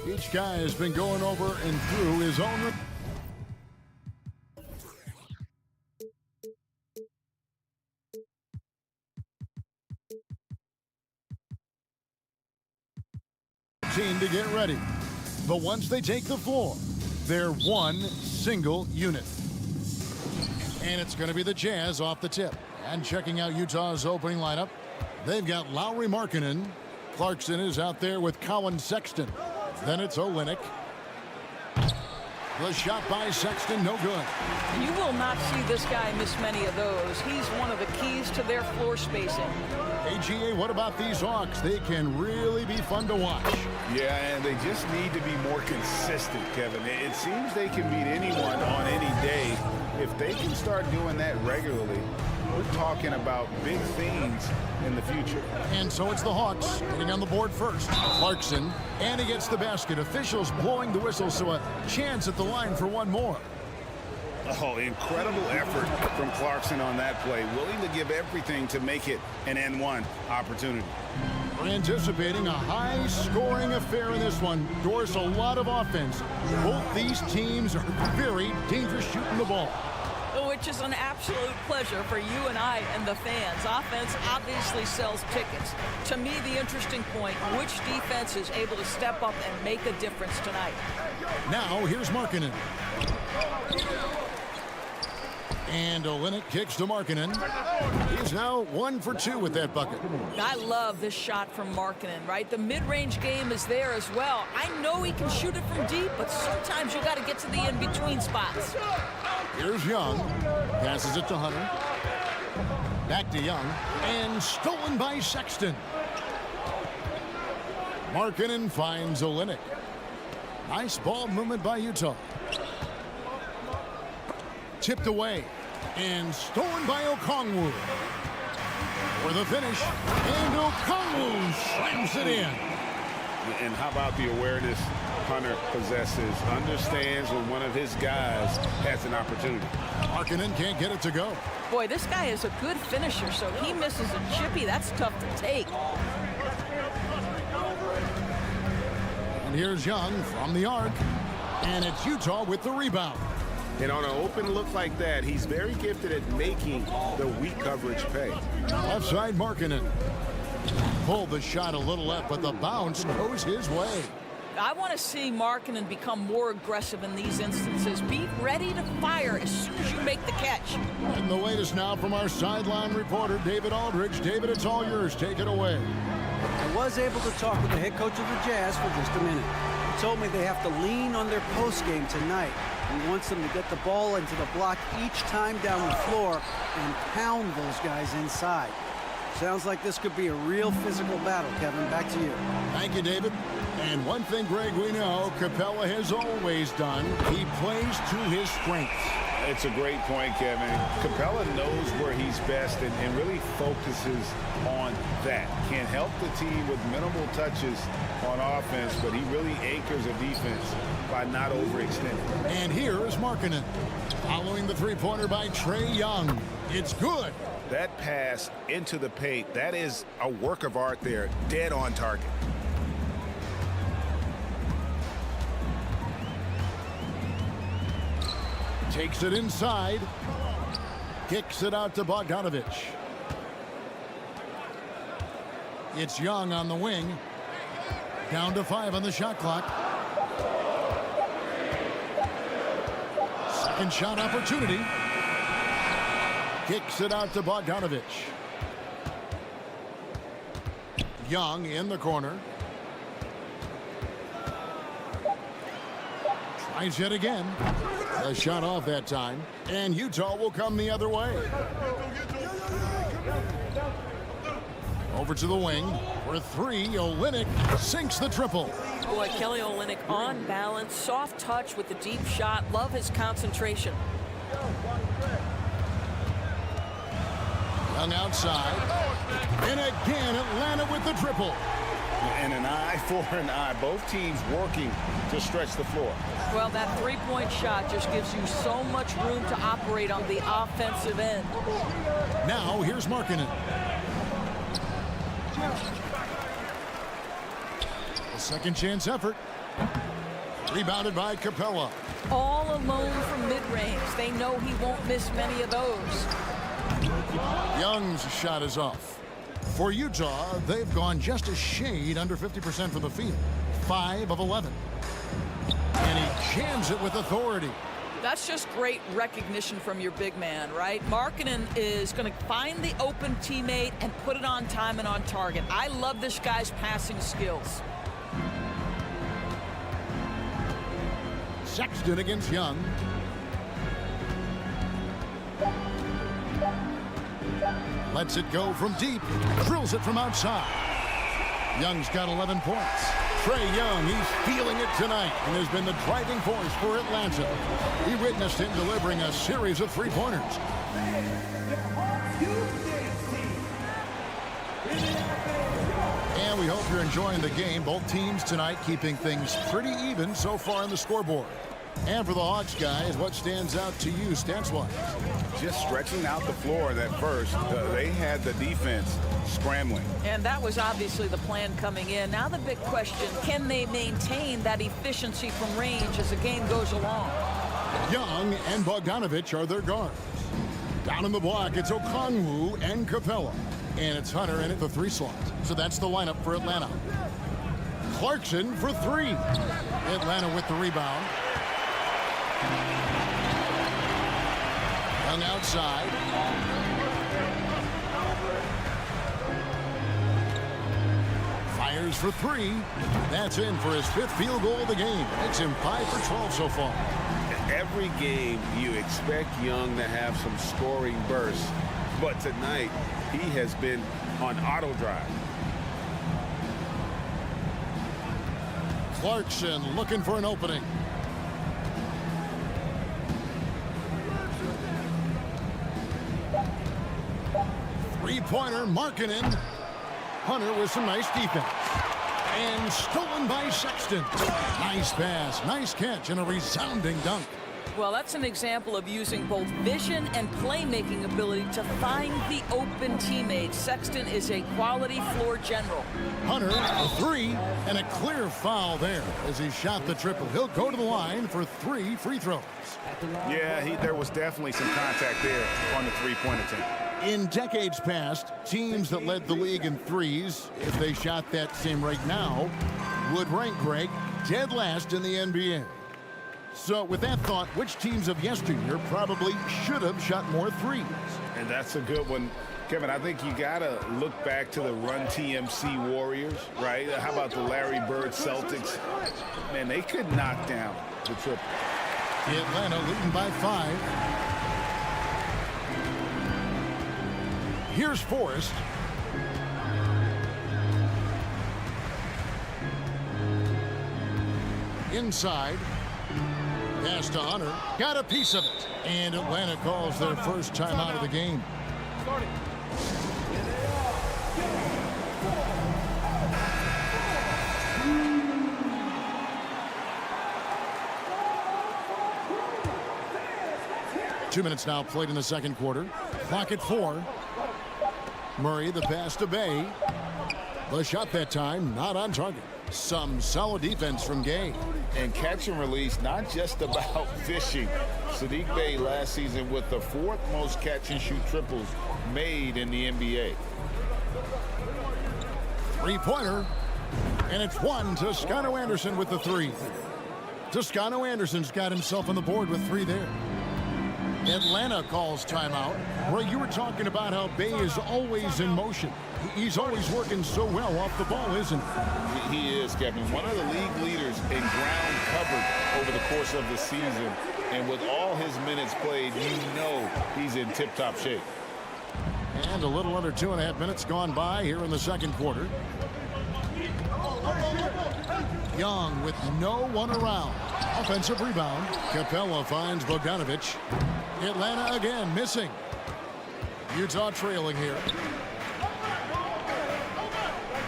each guy has been going over and through his own routine to get ready. But once they take the floor, they're one single unit. And it's going to be the Jazz off the tip. And checking out Utah's opening lineup, they've got Lauri Markkanen. Clarkson is out there with Colin Sexton. Then it's Olynyk. The shot by Sexton, no good. You will not see this guy miss many of those. He's one of the keys to their floor spacing. AGA, what about these Hawks? They can really be fun to watch. Yeah, and they just need to be more consistent, Kevin. It seems they can beat anyone on any day. If they can start doing that regularly, we're talking about big things in the future. And so it's the Hawks getting on the board first. Clarkson, and he gets the basket. Officials blowing the whistle, so a chance at the line for one more. Oh, incredible effort from Clarkson on that play. Willing to give everything to make it an N1 opportunity. We're anticipating a high-scoring affair in this one. Doors a lot of offense. Both these teams are very dangerous shooting the ball. Which is an absolute pleasure for you and I and the fans. Offense obviously sells tickets. To me, the interesting point, which defense is able to step up and make a difference tonight? Now, here's Markkanen. And Olynyk kicks to Markkanen. He's now 1 for 2 with that bucket. I love this shot from Markkanen, right? The mid-range game is there as well. I know he can shoot it from deep, but sometimes you got to get to the in-between spots. Here's Young. Passes it to Hunter. Back to Young. And stolen by Sexton. Markkanen finds Olynyk. Nice ball movement by Utah. Tipped away. And stolen by Okongwu. For the finish. And Okongwu slams it in. And how about the awareness Hunter possesses? Understands when one of his guys has an opportunity. Markkanen can't get it to go. Boy, this guy is a good finisher, so he misses a chippy. That's tough to take. And here's Young from the arc. And it's Utah with the rebound. And on an open look like that, he's very gifted at making the weak coverage pay. Left side Markkanen. Pulled the shot a little left, but the bounce goes his way. I want to see Markkanen become more aggressive in these instances. Be ready to fire as soon as you make the catch. And the latest now from our sideline reporter, David Aldridge. David, it's all yours. Take it away. I was able to talk with the head coach of the Jazz for just a minute. He told me they have to lean on their post game tonight. He wants them to get the ball into the block each time down the floor and pound those guys inside. Sounds like this could be a real physical battle, Kevin. Back to you. Thank you, David. And one thing, Greg, we know Capella has always done. He plays to his strengths. It's a great point, Kevin. Capella knows where he's best and really focuses on that. Can help the team with minimal touches on offense, but he really anchors a defense by not overextending. And here is Markkanen. Following the three-pointer by Trae Young. It's good. That pass into the paint, that is a work of art there, dead on target. Takes it inside. Kicks it out to Bogdanovich. It's Young on the wing. Down to 5 on the shot clock. Second shot opportunity. Kicks it out to Bogdanovich. Young in the corner. Tries it again. A shot off that time. And Utah will come the other way. Over to the wing. For 3, Olynyk sinks the triple. Boy, Kelly Olynyk on balance, soft touch with the deep shot. Love his concentration. Young outside. And again, Atlanta with the triple. And an eye for an eye. Both teams working to stretch the floor. Well, that three-point shot just gives you so much room to operate on the offensive end. Now, here's Markkanen. A second chance effort. Rebounded by Capella. All alone from mid-range. They know he won't miss many of those. Young's shot is off. For Utah, they've gone just a shade under 50% from the field. 5 of 11. And he jams it with authority. That's just great recognition from your big man, right? Markkanen is going to find the open teammate and put it on time and on target. I love this guy's passing skills. Sexton against Young. Lets it go from deep. Drills it from outside. Young's got 11 points. Trae Young, he's feeling it tonight and has been the driving force for Atlanta. We witnessed him delivering a series of three-pointers. And we hope you're enjoying the game. Both teams tonight keeping things pretty even so far on the scoreboard. And for the Hawks, guys, what stands out to you stats-wise? Just stretching out the floor that first. They had the defense scrambling. And that was obviously the plan coming in. Now the big question, can they maintain that efficiency from range as the game goes along? Young and Bogdanovich are their guards. Down in the block, it's Okongwu and Capella. And it's Hunter in at the 3 slot. So that's the lineup for Atlanta. Clarkson for 3. Atlanta with the rebound. Young outside. Fires for 3. That's in for his 5th field goal of the game. It's him 5 for 12 so far. Every game you expect Young to have some scoring bursts, but tonight he has been on auto drive. Clarkson looking for an opening. Three-pointer, Markkanen. Hunter with some nice defense. And stolen by Sexton. Nice pass, nice catch, and a resounding dunk. Well, that's an example of using both vision and playmaking ability to find the open teammate. Sexton is a quality floor general. Hunter, a 3, and a clear foul there as he shot the triple. He'll go to the line for 3 free throws. Yeah, there was definitely some contact there on the three-point attempt. In decades past, teams that led the league in threes, if they shot that same rate now, would rank, Greg, dead last in the NBA. So with that thought, which teams of yesteryear probably should have shot more threes? And that's a good one. Kevin, I think you got to look back to the Run TMC Warriors, right? How about the Larry Bird Celtics? Man, they could knock down the triple. Atlanta leading by 5. Here's Forrest. Inside. Pass to Hunter. Got a piece of it. And Atlanta calls their first timeout of the game. 2 minutes now played in the second quarter. Clock at 4. Murray the pass to Bay. The shot that time not on target. Some solid defense from Gay. And catch and release, not just about fishing. Sadiq Bey last season with the 4th most catch and shoot triples made in the NBA. Three-pointer. And it's one. Toscano Anderson with the 3. Toscano Anderson's got himself on the board with 3 there. Atlanta calls timeout. Roy, you were talking about how Bay is always in motion. He's always working so well off the ball, isn't he? He is, Kevin. One of the league leaders in ground covered over the course of the season. And with all his minutes played, you know he's in tip-top shape. And a little under 2.5 minutes gone by here in the second quarter. Young with no one around. Offensive rebound. Capella finds Bogdanovich. Atlanta again missing. Utah trailing here.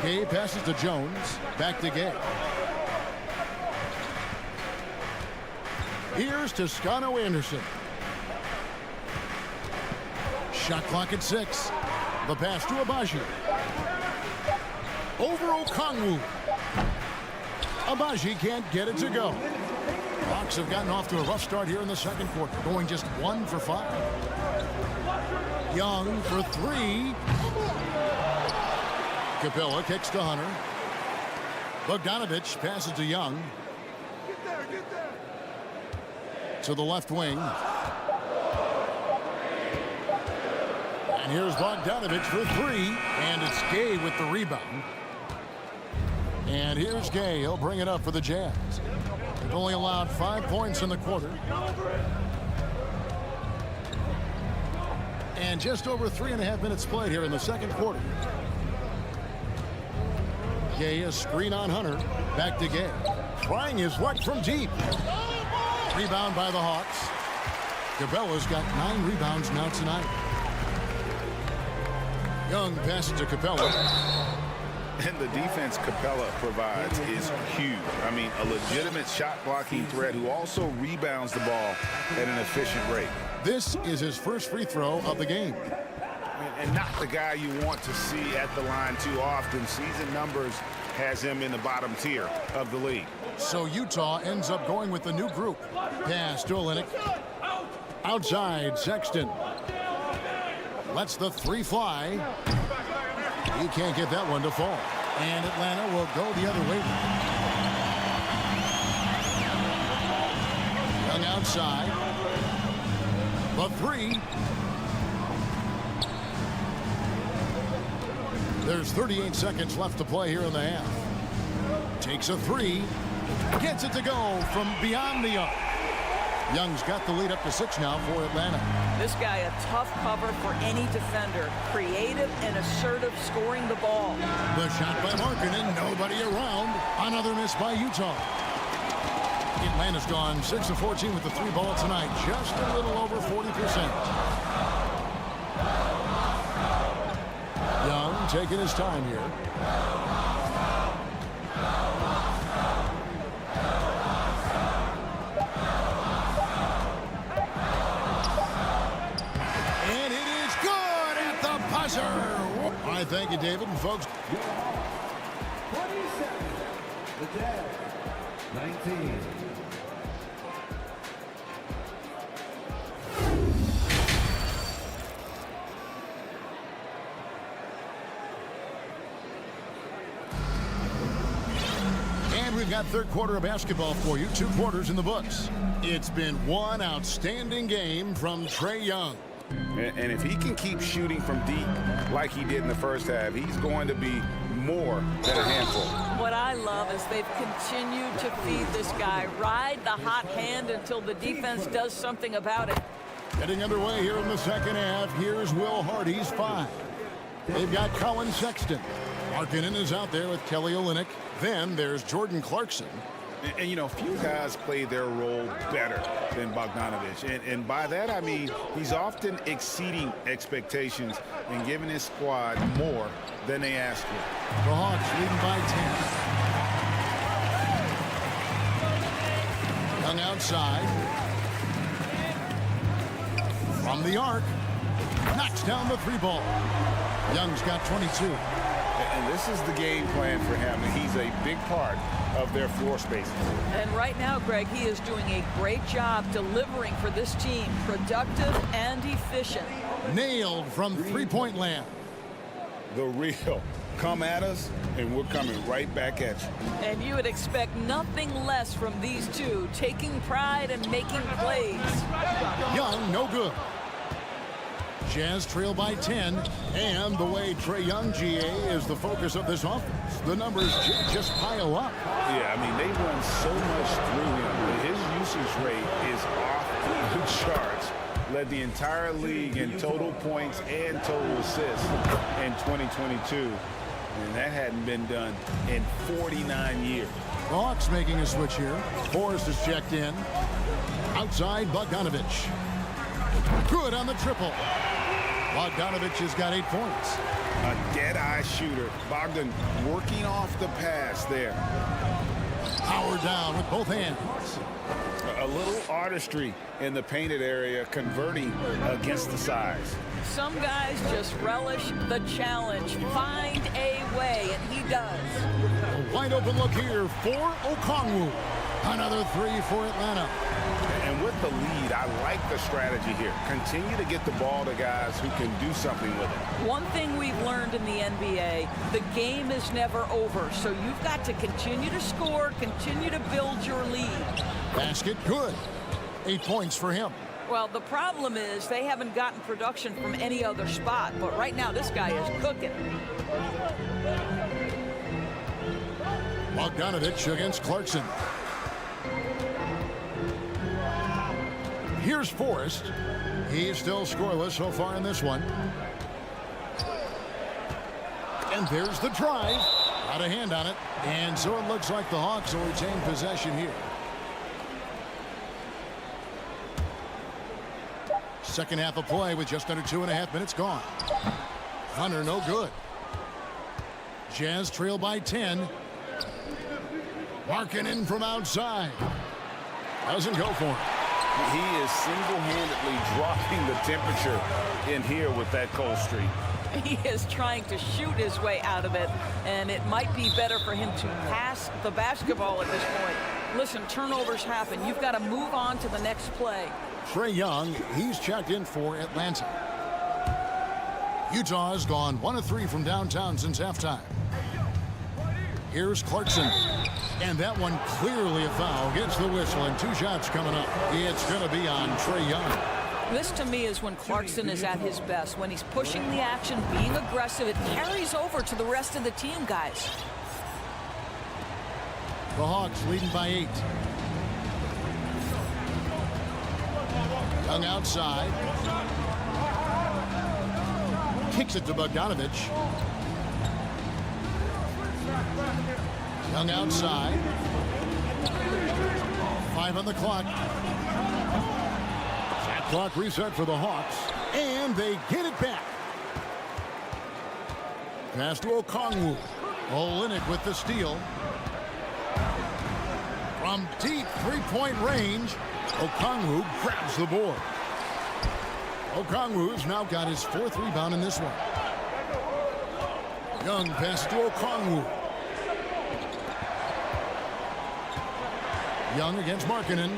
Gay passes to Jones. Back to Gay. Here's Toscano Anderson. Shot clock at 6. The pass to Abaji. Over Okongwu. Abaji can't get it to go. Hawks have gotten off to a rough start here in the second quarter, going just 1 for 5. Young for 3. Capella kicks to Hunter. Bogdanovich passes to Young. To the left wing. And here's Bogdanovich for 3. And it's Gay with the rebound. And here's Gay. He'll bring it up for the Jazz. They've only allowed 5 points in the quarter. And just over 3.5 minutes played here in the second quarter. Gay, a screen on Hunter. Back to Gay. Trying his luck from deep. Rebound by the Hawks. Capella's got 9 rebounds now tonight. Young passes to Capella. And the defense Capella provides is huge. I mean, a legitimate shot blocking threat who also rebounds the ball at an efficient rate. This is his first free throw of the game. And not the guy you want to see at the line too often. Season numbers has him in the bottom tier of the league. So Utah ends up going with the new group. Pass to Olynyk. Outside, Sexton. Lets the 3 fly. He can't get that one to fall. And Atlanta will go the other way. Young outside. The 3. There's 38 seconds left to play here in the half. Takes a 3. Gets it to go from beyond the arc. Young's got the lead up to 6 now for Atlanta. This guy a tough cover for any defender. Creative and assertive scoring the ball. The shot by Markkanen, nobody around. Another miss by Utah. Atlanta's gone 6 of 14 with the 3 ball tonight. Just a little over 40%. Young taking his time here. I thank you, David, and folks. 27, the Jazz, 19. And we've got third quarter of basketball for you. 2 quarters in the books. It's been one outstanding game from Trae Young. And if he can keep shooting from deep like he did in the first half, he's going to be more than a handful. What I love is they've continued to feed this guy. Ride the hot hand until the defense does something about it. Getting underway here in the second half. Here's Will Hardy's 5. They've got Colin Sexton. Markkanen is out there with Kelly Olynyk. Then there's Jordan Clarkson. And you know, few guys play their role better than Bogdanovich. And by that, I mean he's often exceeding expectations and giving his squad more than they asked for. The Hawks leading by 10. Young outside. From the arc. Knocks down the three ball. Young's got 22. And this is the game plan for him, and he's a big part of their floor spacing. And right now, Greg, he is doing a great job delivering for this team, productive and efficient. Nailed from three-point land. The real. Come at us, and we're coming right back at you. And you would expect nothing less from these two, taking pride and making plays. Young, no good. Jazz trail by 10, and the way Trae Young, GA, is the focus of this offense. The numbers just pile up. Yeah, I mean, they run so much through him. His usage rate is off the charts. Led the entire league in total points and total assists in 2022. And that hadn't been done in 49 years. The Hawks making a switch here. Forrest is checked in. Outside, Bogdanovich. Good on the triple. Bogdanovich has got 8 points. A dead-eye shooter. Bogdan working off the pass there. Power down with both hands. A little artistry in the painted area, converting against the size. Some guys just relish the challenge. Find a way, and he does. A wide open look here for Okongwu. Another three for Atlanta. And with the lead, I like the strategy here. Continue to get the ball to guys who can do something with it. One thing we've learned in the NBA, the game is never over. So you've got to continue to score, continue to build your lead. Basket good. 8 points for him. Well, the problem is they haven't gotten production from any other spot. But right now, this guy is cooking. Bogdanovich against Clarkson. Here's Forrest. He's still scoreless so far in this one. And there's the drive. Got a hand on it. And so it looks like the Hawks will retain possession here. Second half of play with just under 2.5 minutes gone. Hunter, no good. Jazz trail by 10. Markkanen from outside. Doesn't go for him. He is single-handedly dropping the temperature in here with that cold streak. He is trying to shoot his way out of it, and it might be better for him to pass the basketball at this point. Listen, turnovers happen. You've got to move on to the next play. Trae Young, he's checked in for Atlanta. Utah's gone 1 of 3 from downtown since halftime. Here's Clarkson. And that one clearly a foul. Gets the whistle, and 2 shots coming up. It's going to be on Trae Young. This, to me, is when Clarkson is at his best. When he's pushing the action, being aggressive, it carries over to the rest of the team, guys. The Hawks leading by 8. Young outside. Kicks it to Bogdanovich. Young outside. 5 on the clock. Shot clock reset for the Hawks. And they get it back. Pass to Okongwu. Olynyk with the steal. From deep three-point range, Okongwu grabs the board. Okongwu's now got his 4th rebound in this one. Young pass to Okongwu. Young against Markkanen.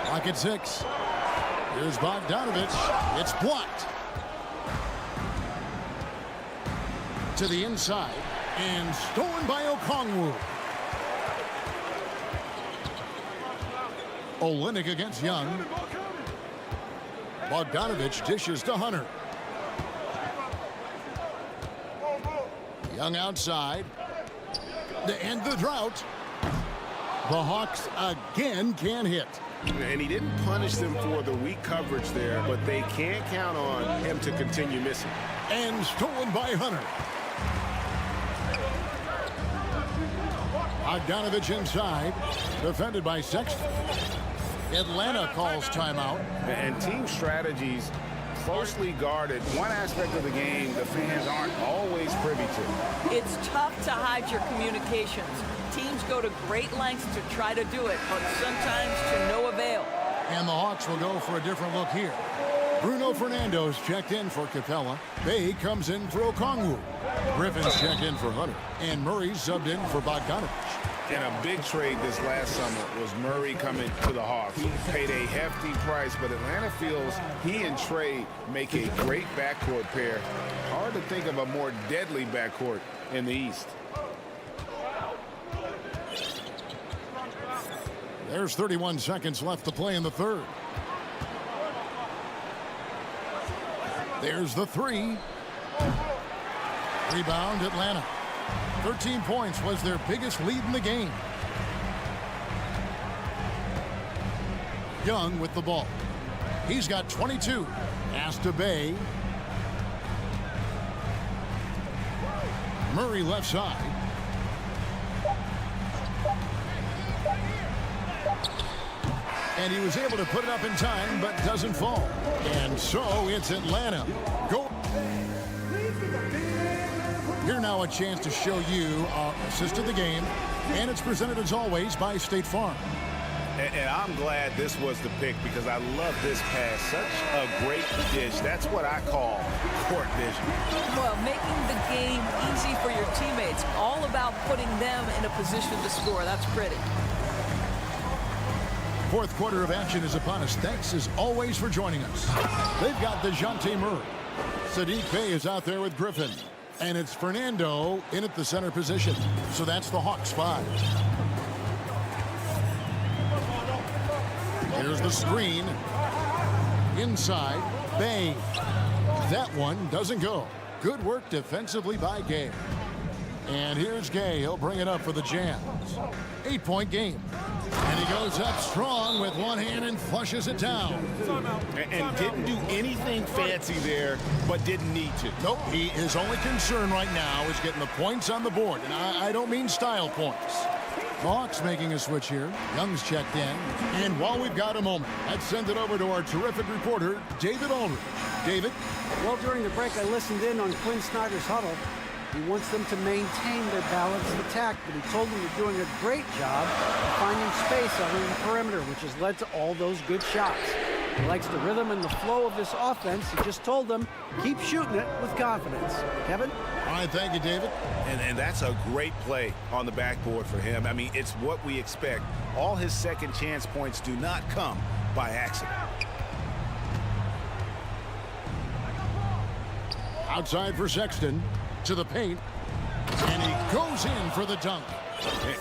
Clock at 6. Here's Bogdanovich. It's blocked. To the inside. And stolen by Okongwu. Olynyk against Young. Bogdanovich dishes to Hunter. Young outside. To end the drought. The Hawks again can't hit. And he didn't punish them for the weak coverage there, but they can't count on him to continue missing. And stolen by Hunter. Bogdanovich inside. Defended by Sexton. Atlanta calls timeout. And team strategies closely guarded. One aspect of the game the fans aren't always privy to. It's tough to hide your communications. Teams go to great lengths to try to do it, but sometimes to no avail. And the Hawks will go for a different look here. Bruno Fernando's checked in for Capella. Bay comes in for Okongwu. Griffin's checked in for Hunter. And Murray's subbed in for Bogdanovich. And a big trade this last summer was Murray coming to the Hawks. He paid a hefty price, but Atlanta feels he and Trey make a great backcourt pair. Hard to think of a more deadly backcourt in the East. There's 31 seconds left to play in the third. There's the three. Rebound, Atlanta. 13 points was their biggest lead in the game. Young with the ball. He's got 22. Pass to Bay. Murray left side. And he was able to put it up in time, but doesn't fall. And so it's Atlanta. Go. Here now a chance to show you our assist of the game. And it's presented as always by State Farm. And I'm glad this was the pick because I love this pass. Such a great dish. That's what I call court vision. Well, making the game easy for your teammates. All about putting them in a position to score. That's pretty. Fourth quarter of action is upon us. Thanks as always for joining us. They've got DeJounte Murray. Sadiq Bey is out there with Griffin. And it's Fernando in at the center position. So that's the Hawks 5. Here's the screen. Inside, Bey. That one doesn't go. Good work defensively by Gay. And here's Gay. He'll bring it up for the Jazz. 8-point game. And he goes up strong with one hand and flushes it down. And didn't do anything fancy there, but didn't need to. Nope, his only concern right now is getting the points on the board. And I don't mean style points. Hawks making a switch here. Young's checked in. And while we've got a moment, let's send it over to our terrific reporter, David Aldridge. David? Well, during the break, I listened in on Quinn Snyder's huddle. He wants them to maintain their balanced attack, but he told them they're doing a great job of finding space out on the perimeter, which has led to all those good shots. He likes the rhythm and the flow of this offense. He just told them, keep shooting it with confidence. Kevin? All right, thank you, David. And that's a great play on the backboard for him. I mean, it's what we expect. All his second chance points do not come by accident. Outside for Sexton. To the paint. And he goes in for the dunk.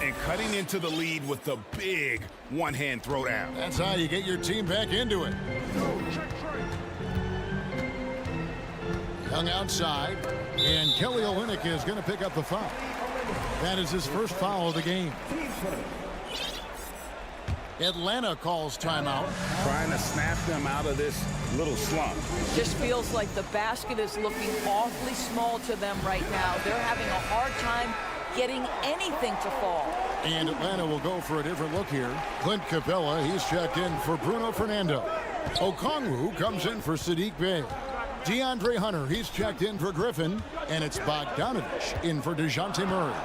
And cutting into the lead with the big one-hand throwdown. That's how you get your team back into it. Young outside. And Kelly Olynyk is going to pick up the foul. That is his first foul of the game. Atlanta calls timeout. Trying to snap them out of this little slump. Just feels like the basket is looking awfully small to them right now. They're having a hard time getting anything to fall. And Atlanta will go for a different look here. Clint Capella, he's checked in for Bruno Fernando. Okongwu comes in for Sadiq Bey. DeAndre Hunter, he's checked in for Griffin. And it's Bogdanovich in for DeJounte Murray.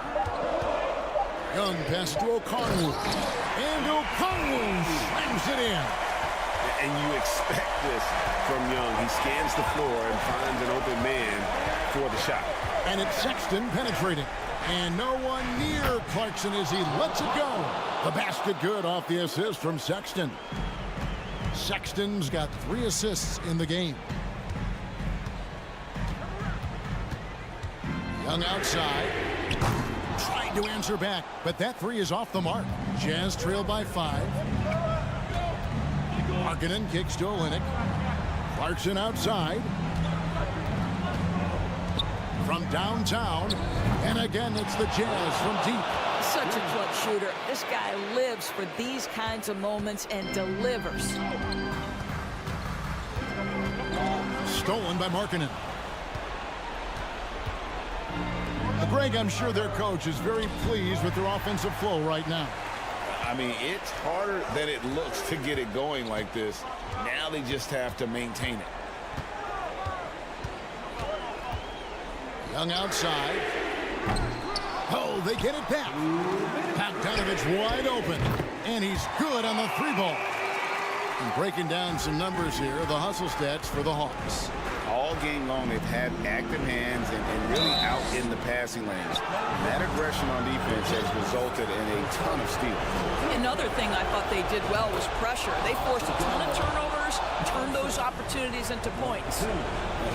Young pass to Okongwu. And Okongwu slams it in. And you expect this from Young. He scans the floor and finds an open man for the shot. And it's Sexton penetrating. And no one near Clarkson as he lets it go. The basket good off the assist from Sexton. Sexton's got 3 assists in the game. Young outside. Trying to answer back, but that 3 is off the mark. Jazz trail by 5. Markkanen kicks to Olynyk. Clarkson outside. From downtown. And again, it's the Jazz from deep. Such a clutch shooter. This guy lives for these kinds of moments and delivers. Stolen by Markkanen. Greg, I'm sure their coach is very pleased with their offensive flow right now. I mean, it's harder than it looks to get it going like this. Now they just have to maintain it. Young outside. Oh, they get it back. Bogdanovich wide open. And he's good on the 3 ball. And breaking down some numbers here, the hustle stats for the Hawks. All game long, they've had active hands and really out in the passing lanes. That aggression on defense has resulted in a ton of steals. Another thing I thought they did well was pressure. They forced a ton of turnovers, turned those opportunities into points.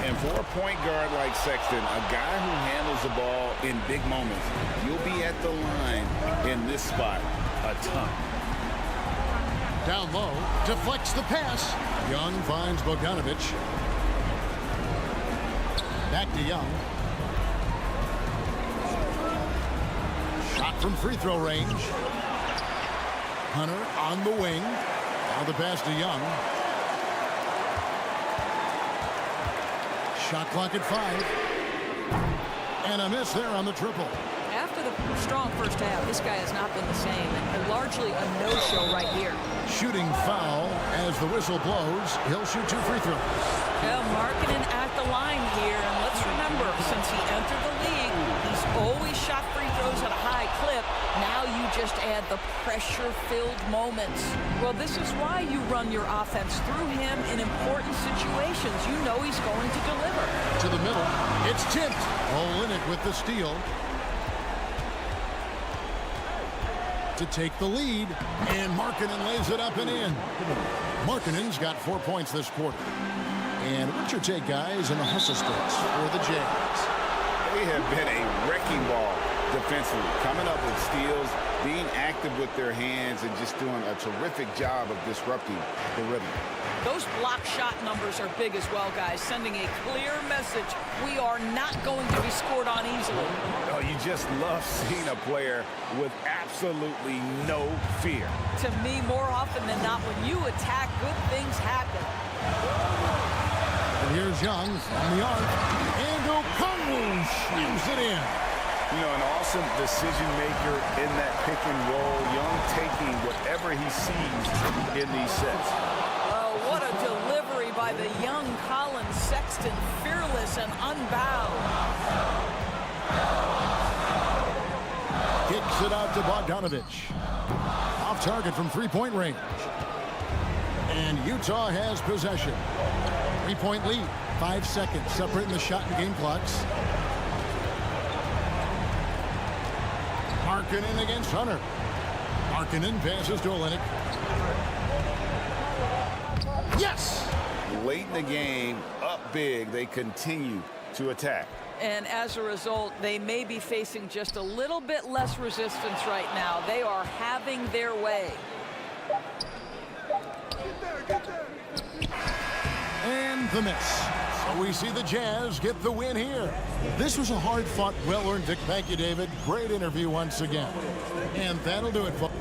And for a point guard like Sexton, a guy who handles the ball in big moments, you'll be at the line in this spot a ton. Down low, deflects the pass. Young finds Bogdanovich. Back to Young. Shot from free throw range. Hunter on the wing. Now the pass to Young. Shot clock at 5. And a miss there on the triple. After the strong first half, this guy has not been the same, and largely a no-show right here. Shooting foul as the whistle blows. He'll shoot 2 free throws. Well, Markkanen at the line here, and let's remember, since he entered the league, he's always shot free throws at a high clip. Now you just add the pressure-filled moments. Well, this is why you run your offense through him in important situations. You know he's going to deliver. To the middle, it's tipped. Olynyk with the steal. To take the lead, and Markkanen lays it up and in. Markkanen's got 4 points this quarter. And what's your take, guys, on the hustle stats for the Jazz? They have been a wrecking ball defensively, coming up with steals, being active with their hands, and just doing a terrific job of disrupting the rhythm. Those block shot numbers are big as well, guys, sending a clear message. We are not going to be scored on easily. Oh, you just love seeing a player with absolutely no fear. To me, more often than not, when you attack, good things happen. And here's Young on the arc. And Okongwu slams it in. You know, an awesome decision maker in that pick and roll. Young taking whatever he sees in these sets. Oh, what a delivery by the young Colin Sexton, fearless and unbowed. Kicks it out to Bogdanovich. Off target from three-point range. And Utah has possession. 3-point lead. 5 seconds separating the shot and game clocks. Markkanen against Hunter. Markkanen passes to Olynyk. Yes! Late in the game, up big, they continue to attack. And as a result, they may be facing just a little bit less resistance right now. They are having their way. And the miss. So we see the Jazz get the win here. This was a hard-fought, well-earned victory. Thank you, David. Great interview once again. And that'll do it, folks.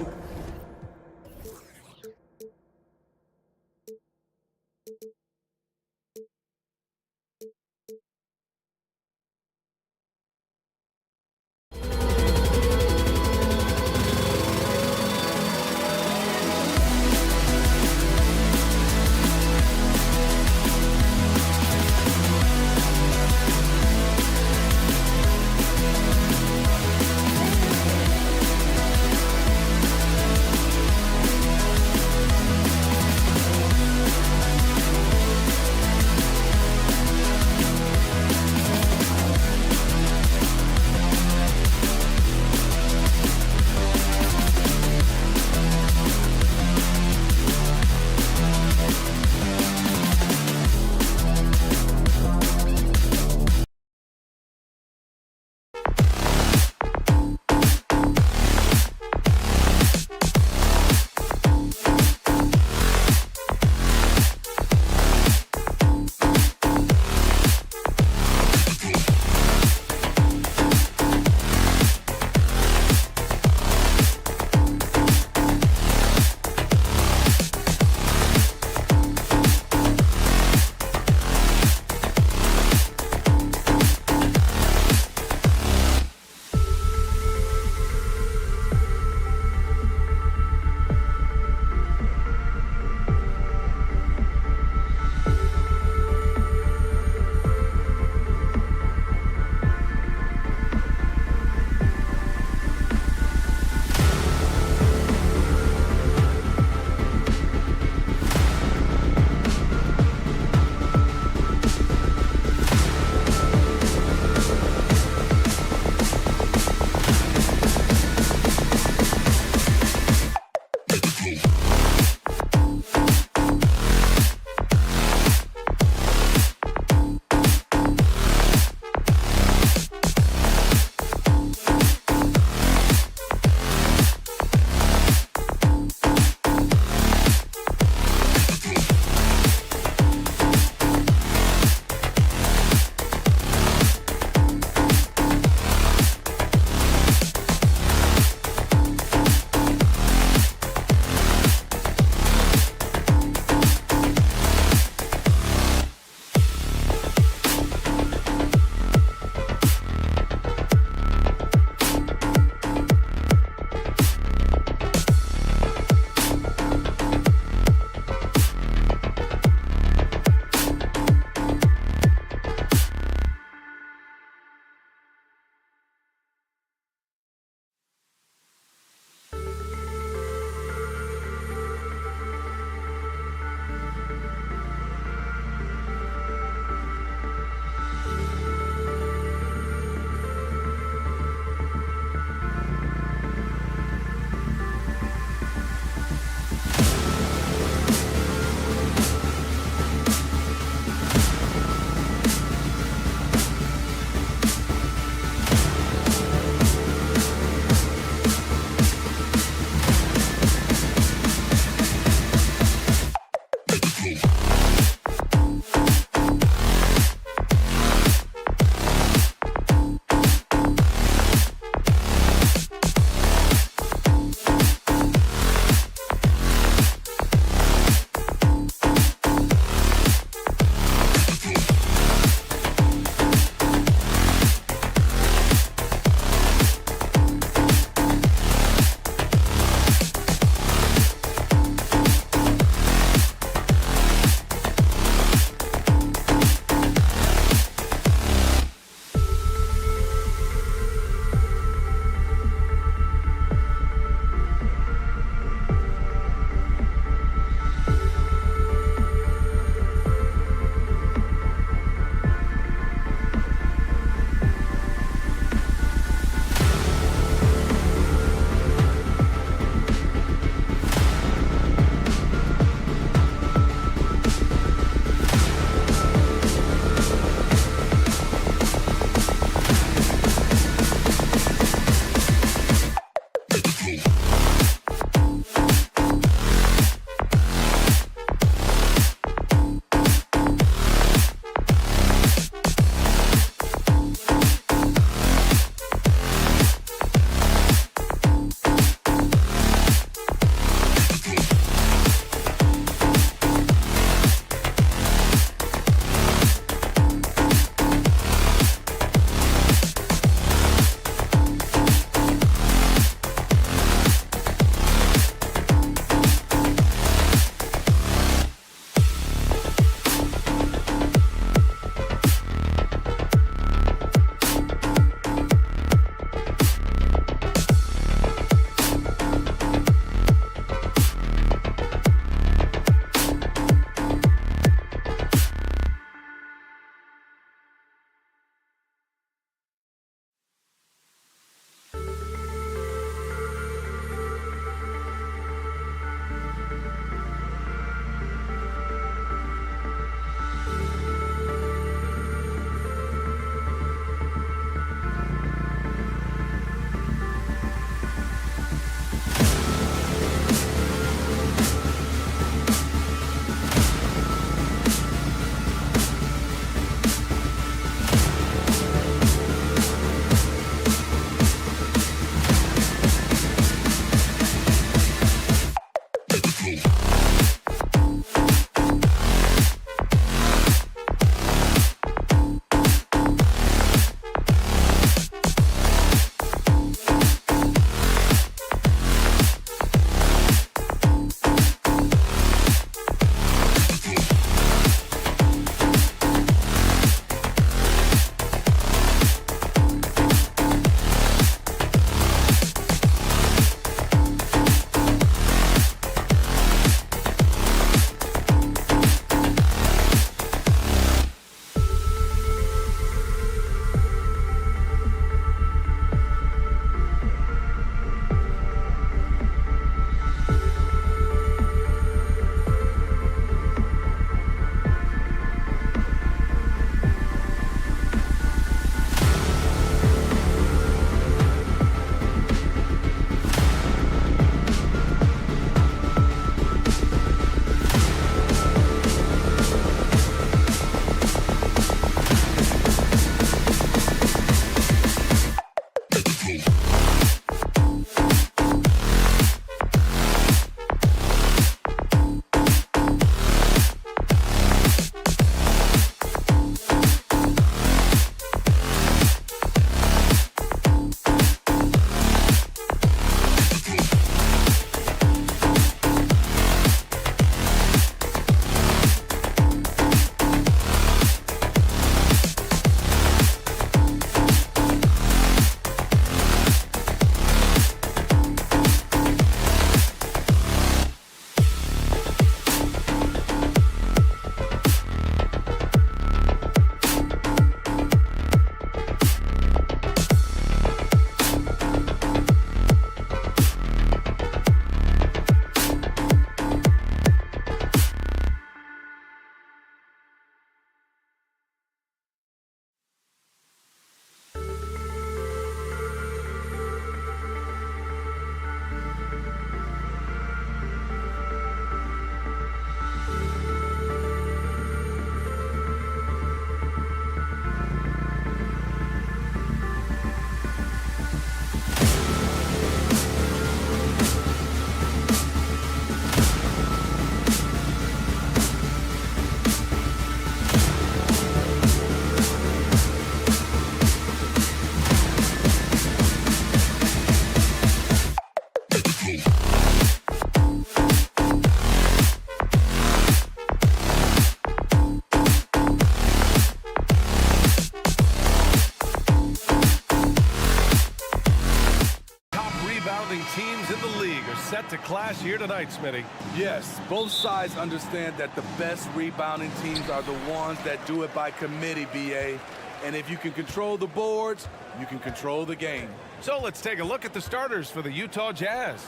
set to clash here tonight, Smitty. Yes, both sides understand that the best rebounding teams are the ones that do it by committee, BA. And if you can control the boards, you can control the game. So let's take a look at the starters for the Utah Jazz.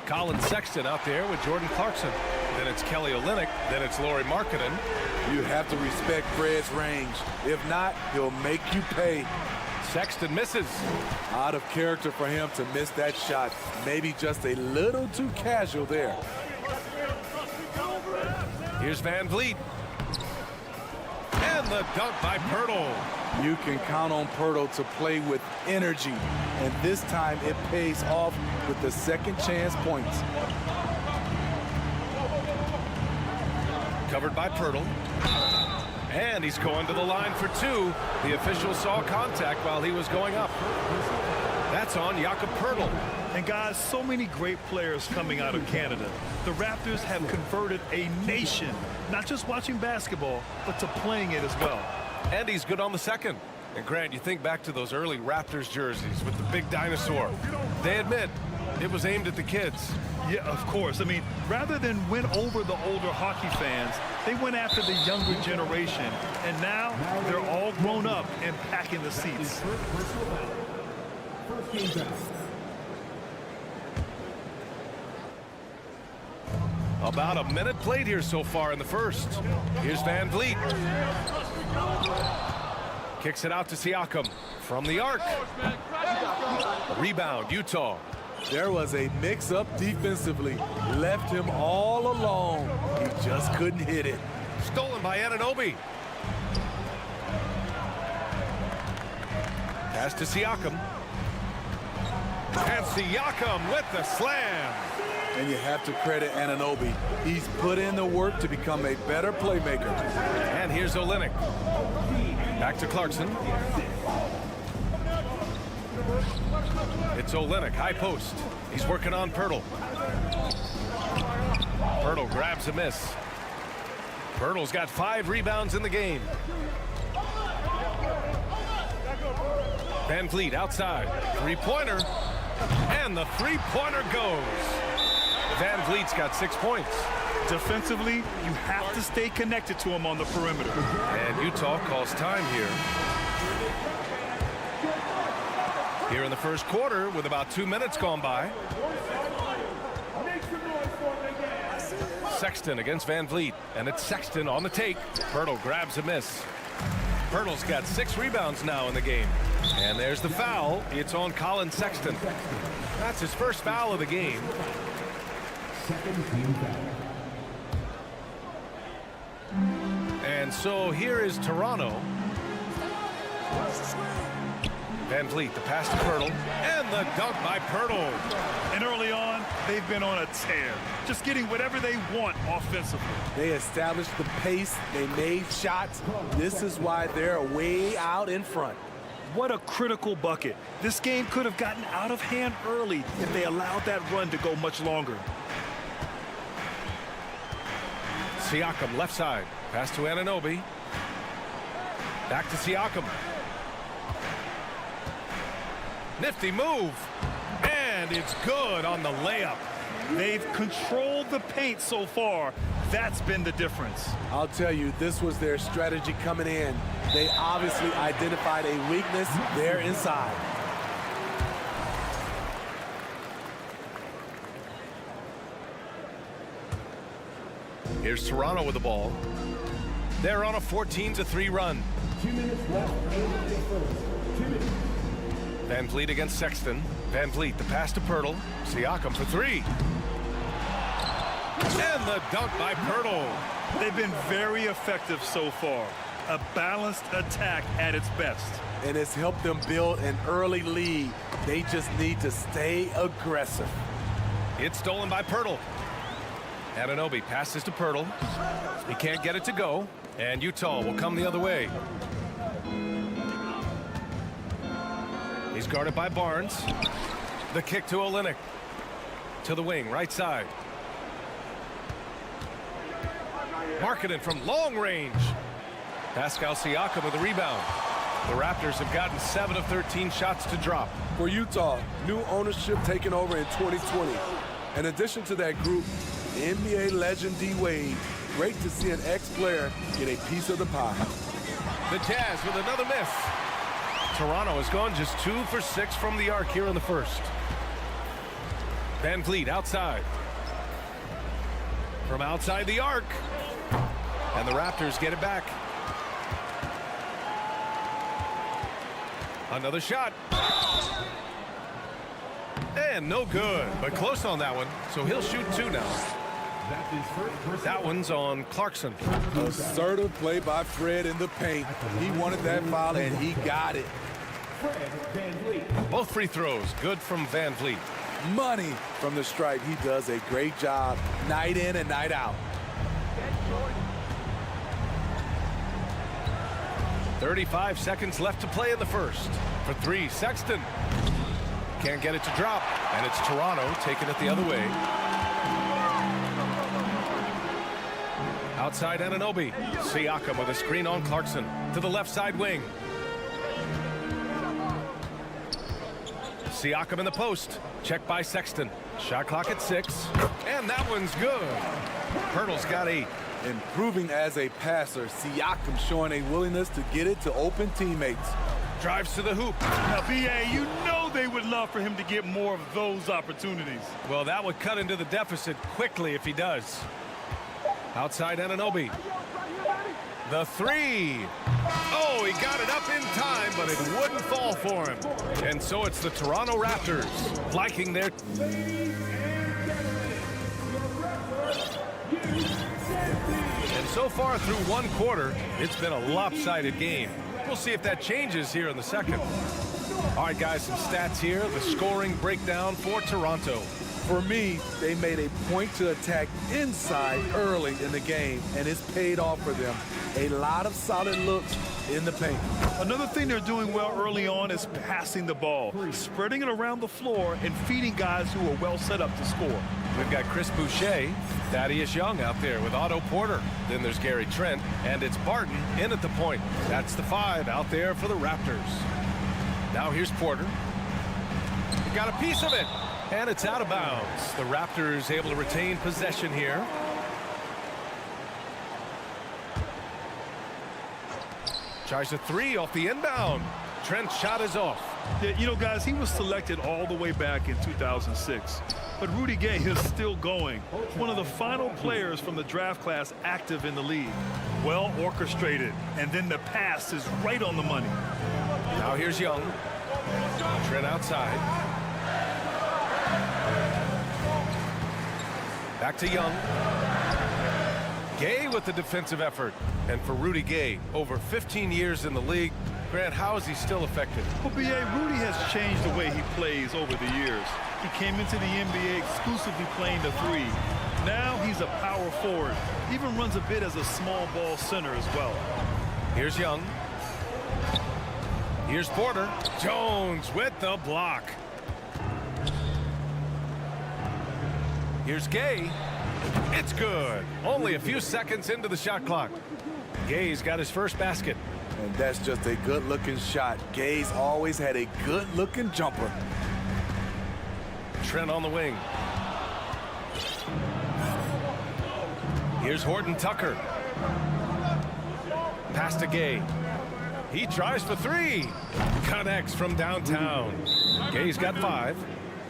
Colin Sexton out there with Jordan Clarkson. Then it's Kelly Olynyk. Then it's Lauri Markkanen. You have to respect Fred's range. If not, he'll make you pay. Sexton misses. Out of character for him to miss that shot. Maybe just a little too casual there. Here's Van Vliet. And the dunk by Pirtle. You can count on Pirtle to play with energy. And this time it pays off with the second chance points. Covered by Pirtle. And he's going to the line for two. The official saw contact while he was going up. That's on Jakob Pirtle. And guys, so many great players coming out of Canada. The Raptors have converted a nation, not just watching basketball, but to playing it as well. And he's good on the second. And Grant, you think back to those early Raptors jerseys with the big dinosaur. They admit it was aimed at the kids. Yeah, of course. I mean, rather than win over the older hockey fans, they went after the younger generation. And now they're all grown up and packing the seats. About a minute played here so far in the first. Here's Van Vliet. Kicks it out to Siakam from the arc. Rebound, Utah. There was a mix-up defensively. Left him all alone. He just couldn't hit it. Stolen by Anunoby. Pass to Siakam. And Siakam with the slam. And you have to credit Anunoby. He's put in the work to become a better playmaker. And here's Olynyk. Back to Clarkson. It's Olynyk, high post. He's working on Pirtle. Pirtle grabs a miss. Pirtle's got 5 rebounds in the game. Van Vliet outside. Three-pointer. And the three-pointer goes. Van Vliet's got 6 points. Defensively, you have to stay connected to him on the perimeter. And Utah calls time here. Here in the first quarter with about 2 minutes gone by. Sexton against Van Vliet. And it's Sexton on the take. Pirtle grabs a miss. Pirtle's got 6 rebounds now in the game. And there's the foul. It's on Colin Sexton. That's his first foul of the game. And so here is Toronto. Van Vliet, the pass to Pirtle, and the dunk by Pirtle. And early on, they've been on a tear, just getting whatever they want offensively. They established the pace, they made shots. This is why they're way out in front. What a critical bucket. This game could have gotten out of hand early if they allowed that run to go much longer. Siakam left side, pass to Anunoby. Back to Siakam. Nifty move, and it's good on the layup. They've controlled the paint so far. That's been the difference. I'll tell you, this was their strategy coming in. They obviously identified a weakness there inside. Here's Toronto with the ball. They're on a 14-3 run. 2 minutes left. 2 minutes. Van Vliet against Sexton. Van Vliet, the pass to Pirtle. Siakam for 3. And the dunk by Pirtle. They've been very effective so far. A balanced attack at its best. And it's helped them build an early lead. They just need to stay aggressive. It's stolen by Pirtle. Anunoby passes to Pirtle. He can't get it to go. And Utah will come the other way. He's guarded by Barnes. The kick to Olynyk. To the wing, right side. Markkanen from long range. Pascal Siakam with the rebound. The Raptors have gotten 7 of 13 shots to drop. For Utah, new ownership taking over in 2020. In addition to that group, NBA legend D-Wade, great to see an ex-player get a piece of the pie. The Jazz with another miss. Toronto has gone just 2 for 6 from the arc here in the first. Van Vliet outside. From outside the arc. And the Raptors get it back. Another shot. And no good, but close on that one. So he'll shoot 2 now. That one's on Clarkson. Assertive play by Fred in the paint. He wanted that foul, and he got it. Both free throws good from Van Vliet. Money from the stripe. He does a great job night in and night out. 35 seconds left to play in the first. For 3, Sexton. Can't get it to drop, and it's Toronto taking it the other way. Outside Anunoby. Siakam with a screen on Clarkson to the left side wing. Siakam in the post. Check by Sexton. Shot clock at 6. And that one's good. Pirtle's got 8. Improving as a passer, Siakam showing a willingness to get it to open teammates. Drives to the hoop. Now, B.A., you know they would love for him to get more of those opportunities. Well, that would cut into the deficit quickly if he does. Outside Anunoby. The 3. Oh, he got it up in time, but it wouldn't fall for him. And so it's the Toronto Raptors liking their... And so far through one quarter, it's been a lopsided game. We'll see if that changes here in the second. All right, guys, some stats here. The scoring breakdown for Toronto. For me, they made a point to attack inside early in the game, and it's paid off for them. A lot of solid looks in the paint. Another thing they're doing well early on is passing the ball, spreading it around the floor and feeding guys who are well set up to score. We've got Chris Boucher, Thaddeus Young out there with Otto Porter. Then there's Gary Trent, and it's Barton in at the point. That's the 5 out there for the Raptors. Now here's Porter. He got a piece of it, and it's out of bounds. The Raptors able to retain possession here. Tries a 3 off the inbound. Trent's shot is off. Yeah, you know, guys, he was selected all the way back in 2006. But Rudy Gay is still going. One of the final players from the draft class active in the league. Well orchestrated. And then the pass is right on the money. Now here's Young. Trent outside. Back to Young. Gay with the defensive effort. And for Rudy Gay, over 15 years in the league, Grant, how is he still effective? Well, B.A., Rudy has changed the way he plays over the years. He came into the NBA exclusively playing the 3. Now he's a power forward. Even runs a bit as a small ball center as well. Here's Young. Here's Porter. Jones with the block. Here's Gay. It's good. Only a few seconds into the shot clock. Gay's got his first basket. And that's just a good-looking shot. Gay's always had a good-looking jumper. Trent on the wing. Here's Horton Tucker. Pass to Gay. He tries for 3. Connects from downtown. Gay's got 5.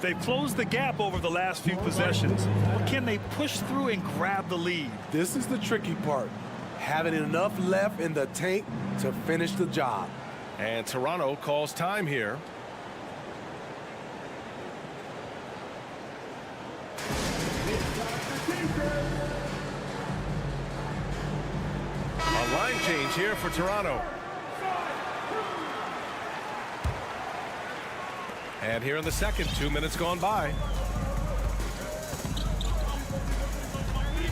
They've closed the gap over the last few possessions. But can they push through and grab the lead? This is the tricky part. Having enough left in the tank to finish the job. And Toronto calls time here. A line change here for Toronto. And here in the second, 2 minutes gone by.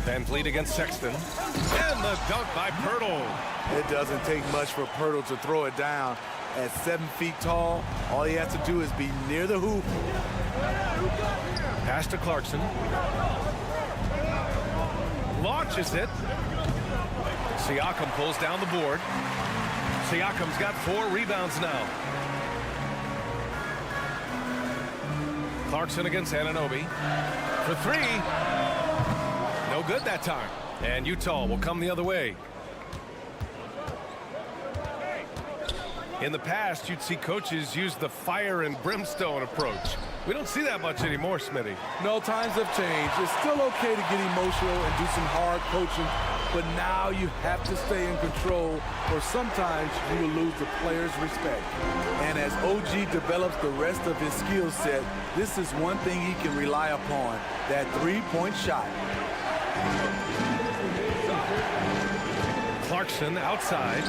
Van Vliet against Sexton. And the dunk by Pirtle. It doesn't take much for Pirtle to throw it down. At 7 feet tall, all he has to do is be near the hoop. Pass to Clarkson. Launches it. Siakam pulls down the board. Siakam's got 4 rebounds now. Clarkson against Anunoby. for three. No good that time. And Utah will come the other way. In the past, you'd see coaches use the fire and brimstone approach. We don't see that much anymore, Smitty. No, times have changed. It's still okay to get emotional and do some hard coaching, but now you have to stay in control, or sometimes you will lose the player's respect. And as OG develops the rest of his skill set, this is one thing he can rely upon, that three-point shot. Clarkson outside.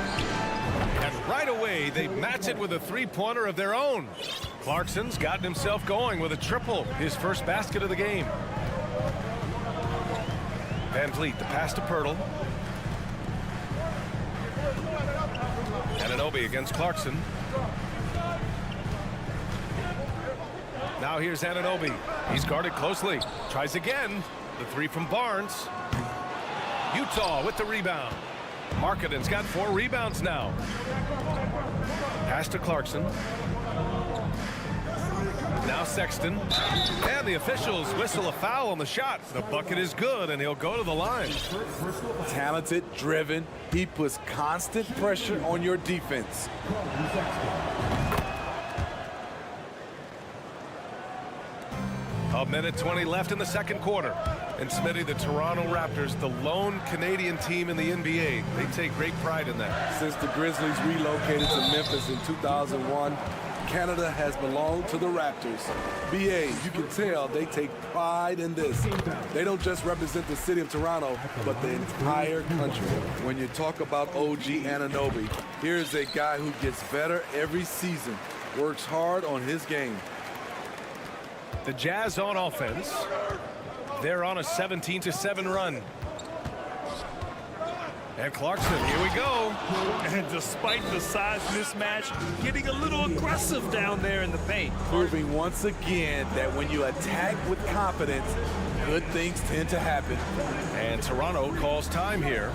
And right away, they match it with a three-pointer of their own. Clarkson's gotten himself going with a triple, his first basket of the game. Van Vliet, the pass to Pirtle. Anunoby against Clarkson. Now here's Anunoby. He's guarded closely. Tries again. The three from Barnes. Utah with the rebound. Markkanen's got 4 rebounds now. Pass to Clarkson. Now Sexton. And the officials whistle a foul on the shot. The bucket is good, and he'll go to the line. Talented, driven. He puts constant pressure on your defense. A minute 20 left in the second quarter. And Smitty, the Toronto Raptors, the lone Canadian team in the NBA. They take great pride in that. Since the Grizzlies relocated to Memphis in 2001, Canada has belonged to the Raptors. BA, you can tell they take pride in this. They don't just represent the city of Toronto, but the entire country. When you talk about OG Anunoby, here's a guy who gets better every season, works hard on his game. The Jazz on offense. They're on a 17-7 run. And Clarkson, here we go. And despite the size mismatch, getting a little aggressive down there in the paint. Proving once again that when you attack with confidence, good things tend to happen. And Toronto calls time here.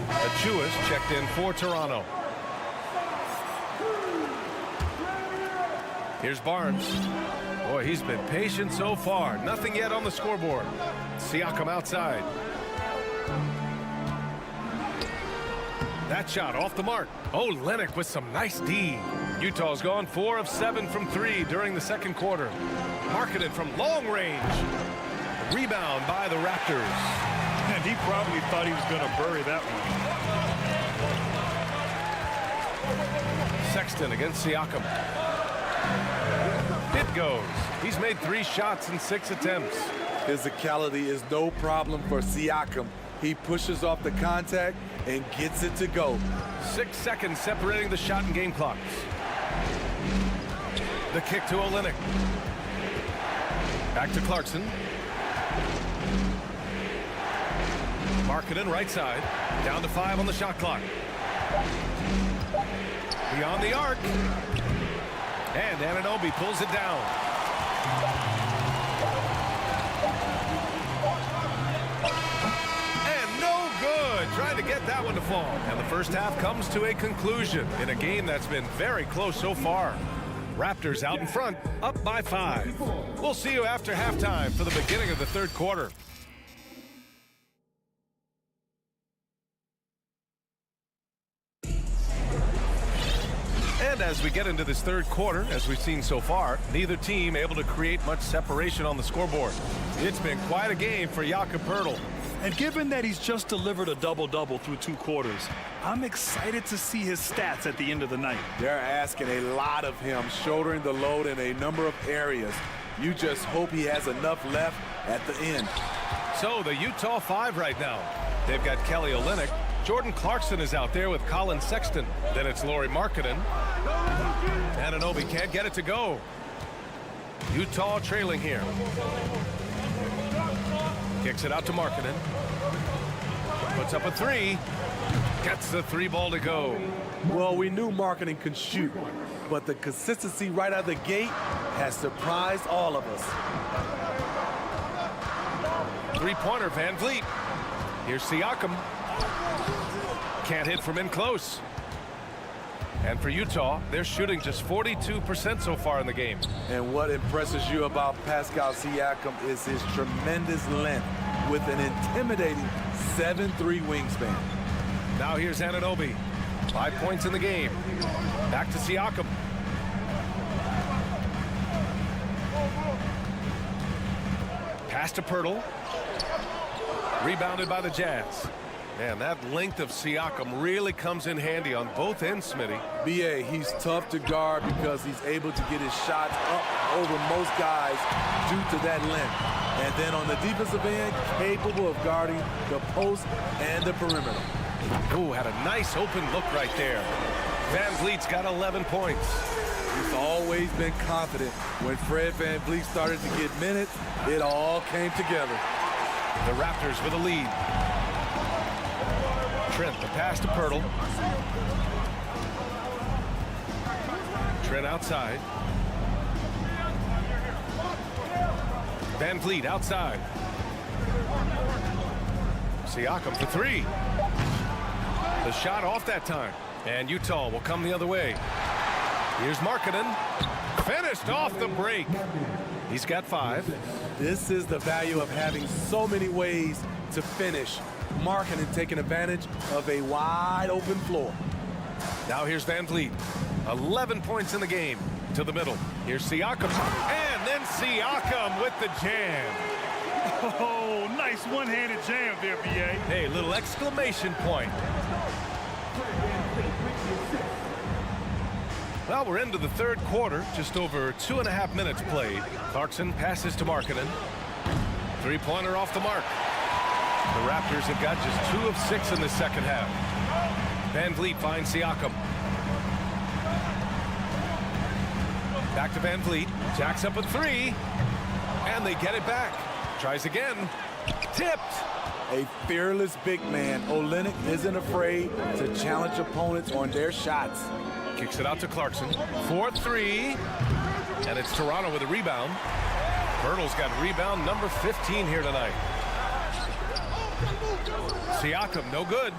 Achuas checked in for Toronto. Here's Barnes. Boy, he's been patient so far. Nothing yet on the scoreboard. Siakam outside. That shot off the mark. Oh, Olynyk with some nice D. Utah's gone 4 of 7 from 3 during the second quarter. Markkanen from long range. Rebound by the Raptors. And he probably thought he was going to bury that one. Sexton against Siakam. It goes. He's made 3 shots in 6 attempts. Physicality is no problem for Siakam. He pushes off the contact and gets it to go. 6 seconds separating the shot and game clocks. The kick to Olynyk. Back to Clarkson. Markkanen right side. Down to 5 on the shot clock. Beyond the arc. And Anunoby pulls it down. And no good. Trying to get that one to fall. And the first half comes to a conclusion in a game that's been very close so far. Raptors out in front, up by 5. We'll see you after halftime for the beginning of the third quarter. And as we get into this third quarter, as we've seen so far, neither team able to create much separation on the scoreboard. It's been quite a game for Jakob Poeltl. And given that he's just delivered a double-double through 2 quarters, I'm excited to see his stats at the end of the night. They're asking a lot of him, shouldering the load in a number of areas. You just hope he has enough left at the end. So the Utah 5 right now. They've got Kelly Olynyk. Jordan Clarkson is out there with Colin Sexton. Then it's Lauri Markkanen. Anunoby can't get it to go. Utah trailing here. Kicks it out to Markkanen. Puts up a 3. Gets the 3 ball to go. Well, we knew Markkanen could shoot, but the consistency right out of the gate has surprised all of us. 3-pointer Van Vliet. Here's Siakam. Can't hit from in close. And for Utah, they're shooting just 42% so far in the game. And what impresses you about Pascal Siakam is his tremendous length with an intimidating 7'3" wingspan. Now here's Anunoby. 5 points in the game. Back to Siakam. Pass to Pirtle. Rebounded by the Jazz. Man, that length of Siakam really comes in handy on both ends, Smitty. B.A., he's tough to guard because he's able to get his shots up over most guys due to that length. And then on the defensive end, capable of guarding the post and the perimeter. Ooh, had a nice open look right there. Van Vliet's got 11 points. He's always been confident. When Fred Van Vliet started to get minutes, it all came together. The Raptors with a lead. Trent, the pass to Pirtle. Trent outside. Van Vliet outside. Siakam for three. The shot off that time. And Utah will come the other way. Here's Markkanen. Finished off the break. He's got 5. This is the value of having so many ways to finish. Markkanen taking advantage of a wide open floor. Now here's Van Vliet. 11 points in the game. To the middle. Here's Siakam. And then Siakam with the jam. Oh, nice one-handed jam there, B.A. Hey, little exclamation point. Well, we're into the third quarter. Just over 2.5 minutes played. Clarkson passes to Markkanen. Three-pointer off the mark. The Raptors have got just 2 of 6 in the second half. Van Vliet finds Siakam. Back to Van Vliet. Jacks up a 3. And they get it back. Tries again. Tipped. A fearless big man. Olynyk isn't afraid to challenge opponents on their shots. Kicks it out to Clarkson. 4-3. And it's Toronto with a rebound. Pirtle's got rebound number 15 here tonight. Siakam, no good.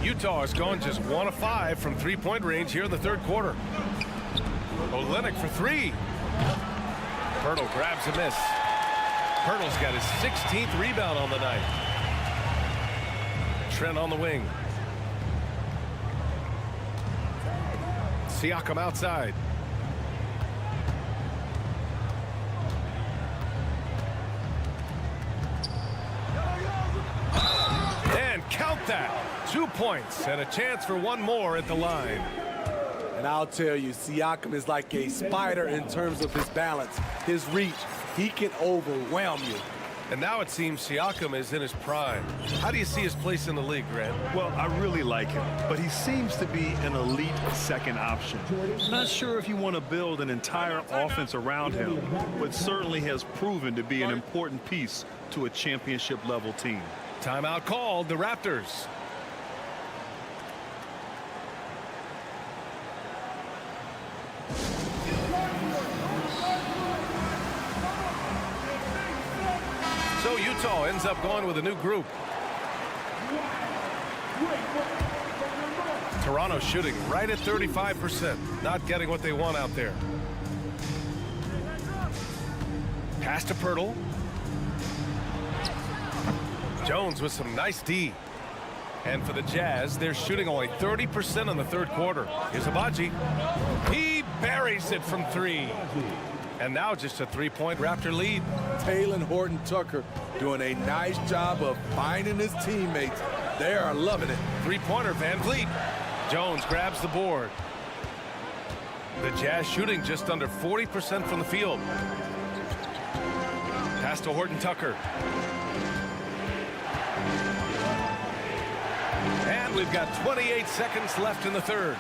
Utah is going just 1 of 5 from three-point range here in the third quarter. Olynyk for 3. Pirtle grabs a miss. Pirtle's got his 16th rebound on the night. Trent on the wing. Siakam outside. And count that. 2 points and a chance for one more at the line. And I'll tell you, Siakam is like a spider in terms of his balance, his reach. He can overwhelm you. And now it seems Siakam is in his prime. How do you see his place in the league, Grant? Well, I really like him, but he seems to be an elite second option. Not sure if you want to build an entire offense around him, but certainly has proven to be an important piece to a championship-level team. Timeout called, the Raptors. So Utah ends up going with a new group. Toronto shooting right at 35%. Not getting what they want out there. Pass to Pirtle. Jones with some nice D. And for the Jazz, they're shooting only 30% in the third quarter. Here's Abaji. He buries it from 3. And now just a 3-point Raptor lead. Taylor Horton-Tucker doing a nice job of finding his teammates. They are loving it. Three-pointer, Van Vliet. Jones grabs the board. The Jazz shooting just under 40% from the field. Pass to Horton-Tucker. And we've got 28 seconds left in the third.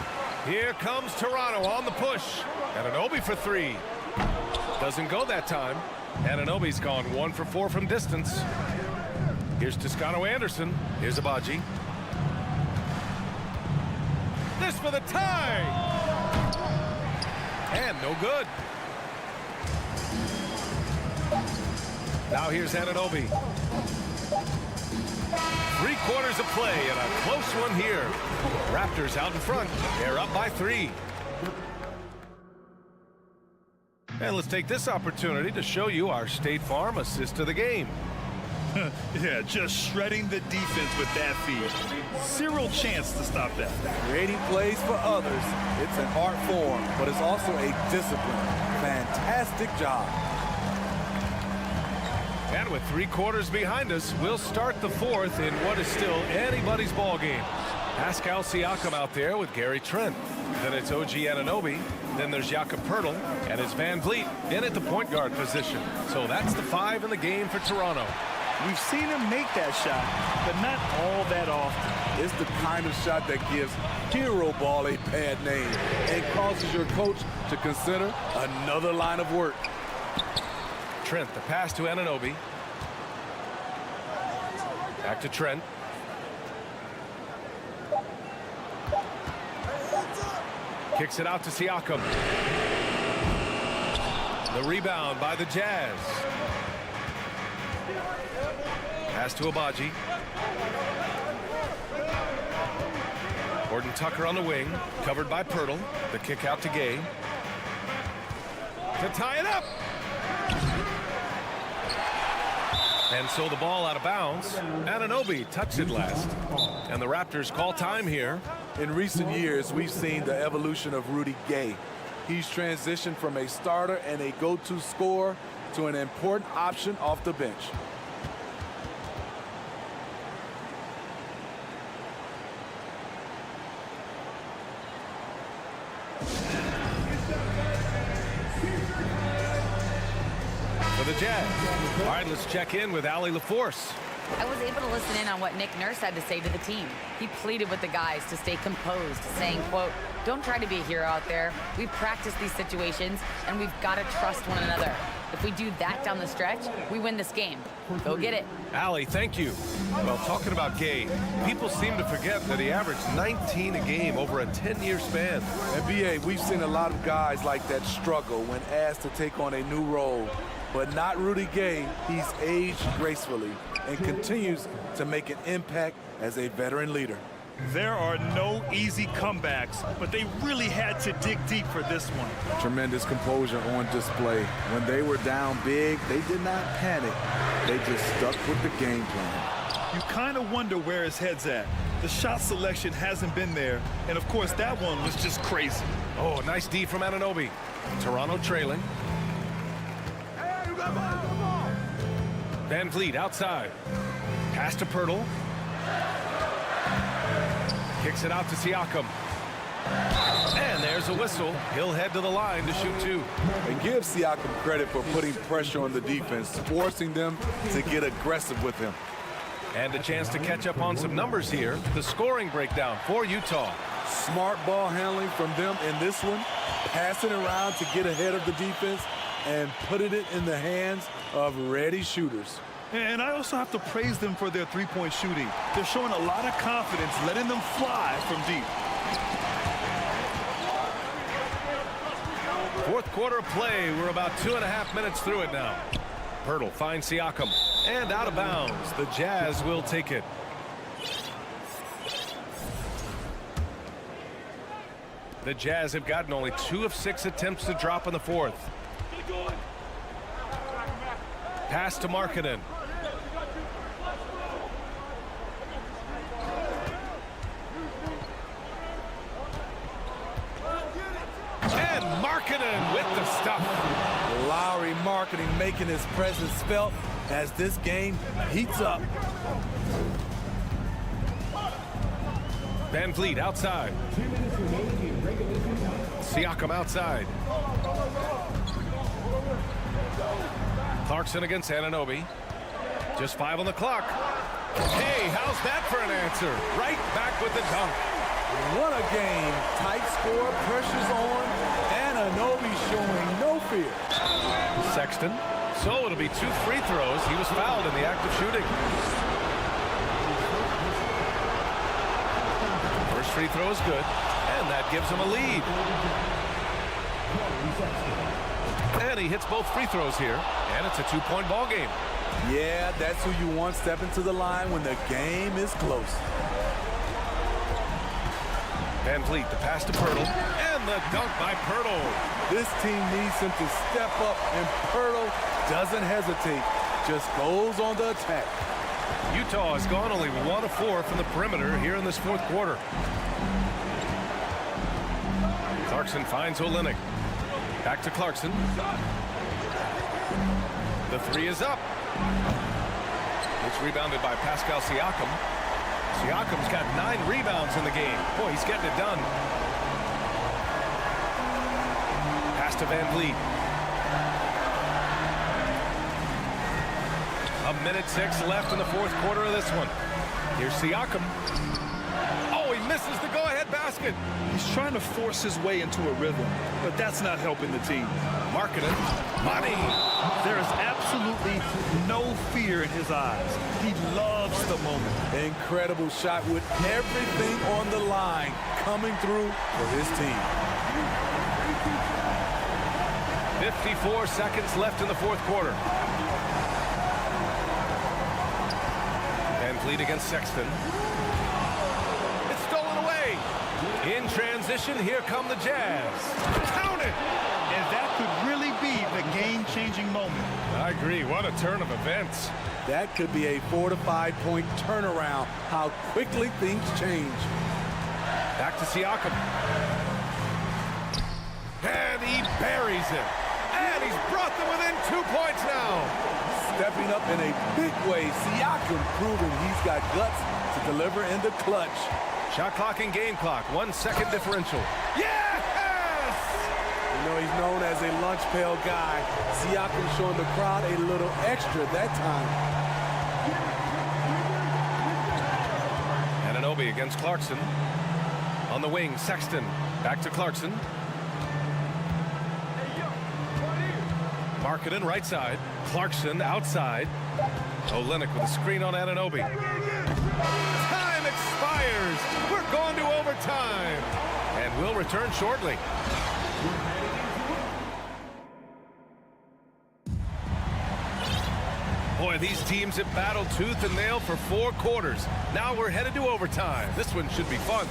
Here comes Toronto on the push. Anunoby for 3. Doesn't go that time. Anunoby's gone 1 for 4 from distance. Here's Toscano Anderson. Here's Abaji. This for the tie. And no good. Now here's Anunoby. 3/4 of play and a close one here. Raptors out in front. They're up by 3. And let's take this opportunity to show you our State Farm assist of the game. Yeah, just shredding the defense with that feed. Zero chance to stop that. Creating plays for others, it's an art form, but it's also a discipline. Fantastic job. And with 3/4 behind us, we'll start the 4th in what is still anybody's ball game. Pascal Siakam out there with Gary Trent. Then it's OG Anunoby. Then there's Jakob Poeltl, and it's Van Vliet in at the point guard position. So that's the 5 in the game for Toronto. We've seen him make that shot, but not all that often. It's the kind of shot that gives hero ball a bad name and causes your coach to consider another line of work. Trent, the pass to Anunoby. Back to Trent. Kicks it out to Siakam. The rebound by the Jazz. Pass to Abaji. Gordon Tucker on the wing, covered by Poeltl. The kick out to Gay. To tie it up. And so the ball out of bounds. Anunoby touched it last. And the Raptors call time here. In recent years, we've seen the evolution of Rudy Gay. He's transitioned from a starter and a go-to scorer to an important option off the bench. For the Jazz. All right, let's check in with Allie LaForce. I was able to listen in on what Nick Nurse had to say to the team. He pleaded with the guys to stay composed, saying, quote, "Don't try to be a hero out there. We've practiced these situations, and we've got to trust one another. If we do that down the stretch, we win this game. Go get it." Allie, thank you. Well, talking about Gay, people seem to forget that he averaged 19 a game over a 10-year span. NBA, we've seen a lot of guys like that struggle when asked to take on a new role. But not Rudy Gay. He's aged gracefully and continues to make an impact as a veteran leader. There are no easy comebacks, but they really had to dig deep for this one. Tremendous composure on display. When they were down big, they did not panic. They just stuck with the game plan. You kind of wonder where his head's at. The shot selection hasn't been there, and of course that one was just crazy. Oh, nice D from Anunoby. Toronto trailing. Van Vliet outside. Pass to Poeltl. Kicks it out to Siakam. And there's a whistle. He'll head to the line to shoot 2. And give Siakam credit for putting pressure on the defense, forcing them to get aggressive with him. And a chance to catch up on some numbers here. The scoring breakdown for Utah. Smart ball handling from them in this one. Passing around to get ahead of the defense and putting it in the hands of ready shooters. And I also have to praise them for their three-point shooting. They're showing a lot of confidence, letting them fly from deep. Fourth quarter of play. We're about 2.5 minutes through it now. Poeltl finds Siakam. And out of bounds. The Jazz will take it. The Jazz have gotten only 2 of 6 attempts to drop in the 4th. Pass to Markkanen. And Markkanen with the stuff. Lowry Markkanen making his presence felt as this game heats up. Van Vliet outside. Siakam outside. Clarkson against Anunoby. Just 5 on the clock. Hey, how's that for an answer? Right back with the dunk. What a game. Tight score, pressure's on. Anunoby showing no fear. Sexton. So it'll be 2 free throws. He was fouled in the act of shooting. First free throw is good. And that gives him a lead. And he hits both free throws here. And it's a 2-point ball game. Yeah, that's who you want stepping to the line when the game is close. Van Vliet, the pass to Pirtle, and the dunk by Pirtle. This team needs him to step up, and Pirtle doesn't hesitate, just goes on the attack. Utah has gone only 1 of 4 from the perimeter here in this fourth quarter. Clarkson finds Olynyk. Back to Clarkson. The 3 is up. It's rebounded by Pascal Siakam. Siakam's got 9 rebounds in the game. Boy, he's getting it done. Pass to Van Vliet. 1:06 left in the fourth quarter of this one. Here's Siakam. Oh, he misses the go-ahead basket. He's trying to force his way into a rhythm, but that's not helping the team. Marketing. Money. There is absolutely no fear in his eyes. He loves the moment. Incredible shot with everything on the line coming through for his team. 54 seconds left in the fourth quarter. Van Vliet against Sexton. It's stolen away. In transition, here come the Jazz. Count it! And that could really be the game-changing moment. I agree. What a turn of events. That could be a 4 to 5 point turnaround. How quickly things change. Back to Siakam. And he buries it. And he's brought them within 2 points now. Stepping up in a big way, Siakam proving he's got guts to deliver in the clutch. Shot clock and game clock. 1 second differential. Yes! You know, he's known as a lunch pail guy. Siakam showing the crowd a little extra that time. Anunoby against Clarkson. On the wing, Sexton. Back to Clarkson. Markkanen right side. Clarkson outside. Olynyk with a screen on Anunoby. Time expires. We're going to overtime. And we'll return shortly. Boy, these teams have battled tooth and nail for 4 quarters. Now we're headed to overtime. This one should be fun.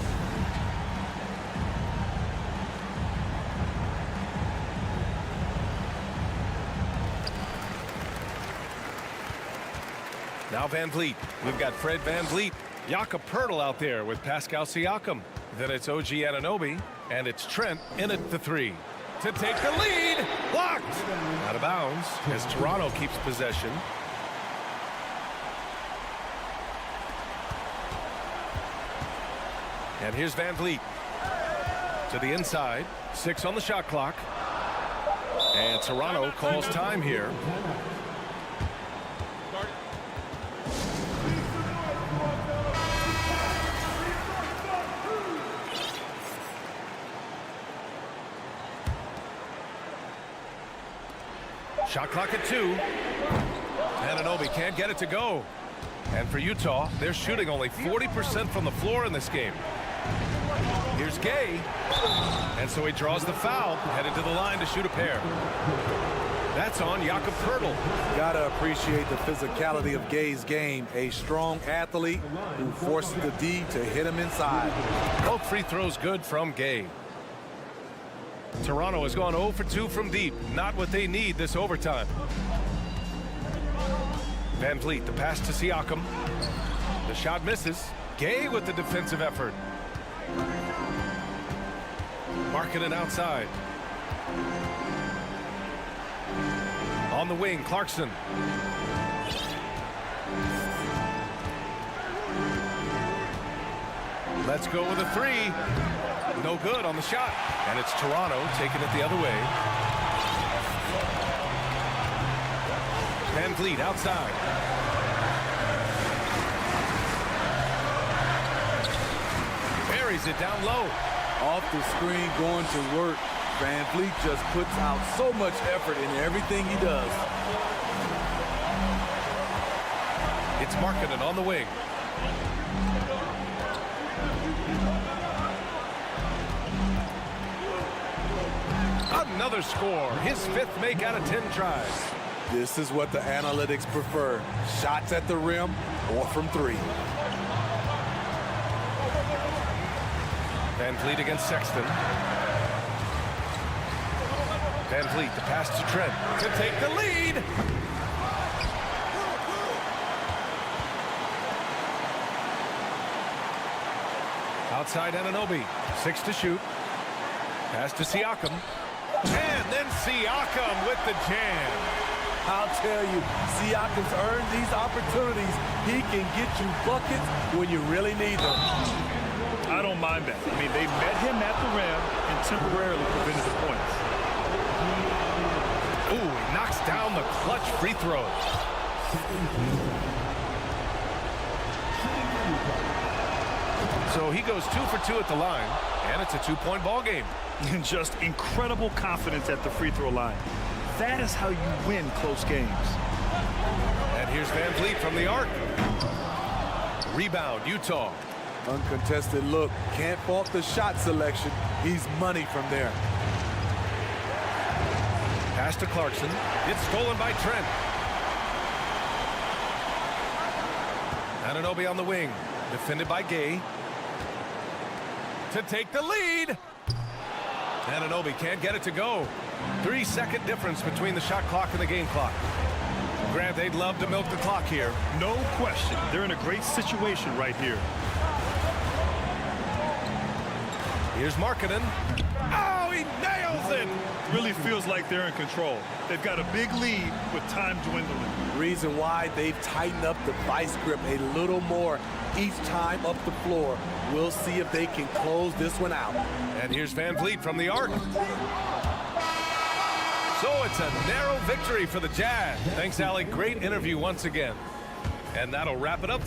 Now Van Vliet. We've got Fred Van Vliet. Jakob Poeltl out there with Pascal Siakam. Then it's OG Anunoby. And it's Trent in at the 3. To take the lead. Blocked. Out of bounds as Toronto keeps possession. And here's Van Vliet. To the inside. 6 on the shot clock. And Toronto calls time here. Shot clock at 2. Anunoby can't get it to go. And for Utah, they're shooting only 40% from the floor in this game. Here's Gay. And so he draws the foul, headed to the line to shoot a pair. That's on Jakob Poeltl. Gotta appreciate the physicality of Gay's game. A strong athlete who forces the D to hit him inside. Both free throws good from Gay. Toronto has gone 0 for 2 from deep. Not what they need this overtime. Van Vliet, the pass to Siakam. The shot misses. Gay with the defensive effort. Markkanen outside. On the wing, Clarkson. Let's go with a 3. No good on the shot. And it's Toronto taking it the other way. Van Vliet outside. Buries it down low. Off the screen, going to work. Van Vliet just puts out so much effort in everything he does. It's Markkanen on the wing. Another score. His 5th make out of 10 tries. This is what the analytics prefer. Shots at the rim or from 3. Van Vliet against Sexton. Van Vliet, the pass to Trent to take the lead. Outside Anunoby, 6 to shoot. Pass to Siakam. And then Siakam with the jam. I'll tell you, Siakam's earned these opportunities. He can get you buckets when you really need them. I don't mind that. I mean, they met him at the rim and temporarily prevented the points. Ooh, he knocks down the clutch free throw. So he goes 2 for 2 at the line, and it's a 2-point ball game. And just incredible confidence at the free throw line. That is how you win close games. And here's Van Vliet from the arc. Rebound, Utah. Uncontested look. Can't fault the shot selection. He's money from there. Pass to Clarkson. It's stolen by Trent. Anunoby on the wing. Defended by Gay. To take the lead. Anunoby can't get it to go. 3-second difference between the shot clock and the game clock. Grant, they'd love to milk the clock here. No question. They're in a great situation right here. Here's Markkanen. Oh, he nails it! Really feels like they're in control. They've got a big lead with time dwindling. Reason why they've tightened up the vice grip a little more each time up the floor. We'll see if they can close this one out. And here's Van Vliet from the arc. So it's a narrow victory for the Jazz. Thanks, Allie. Great interview once again. And that'll wrap it up.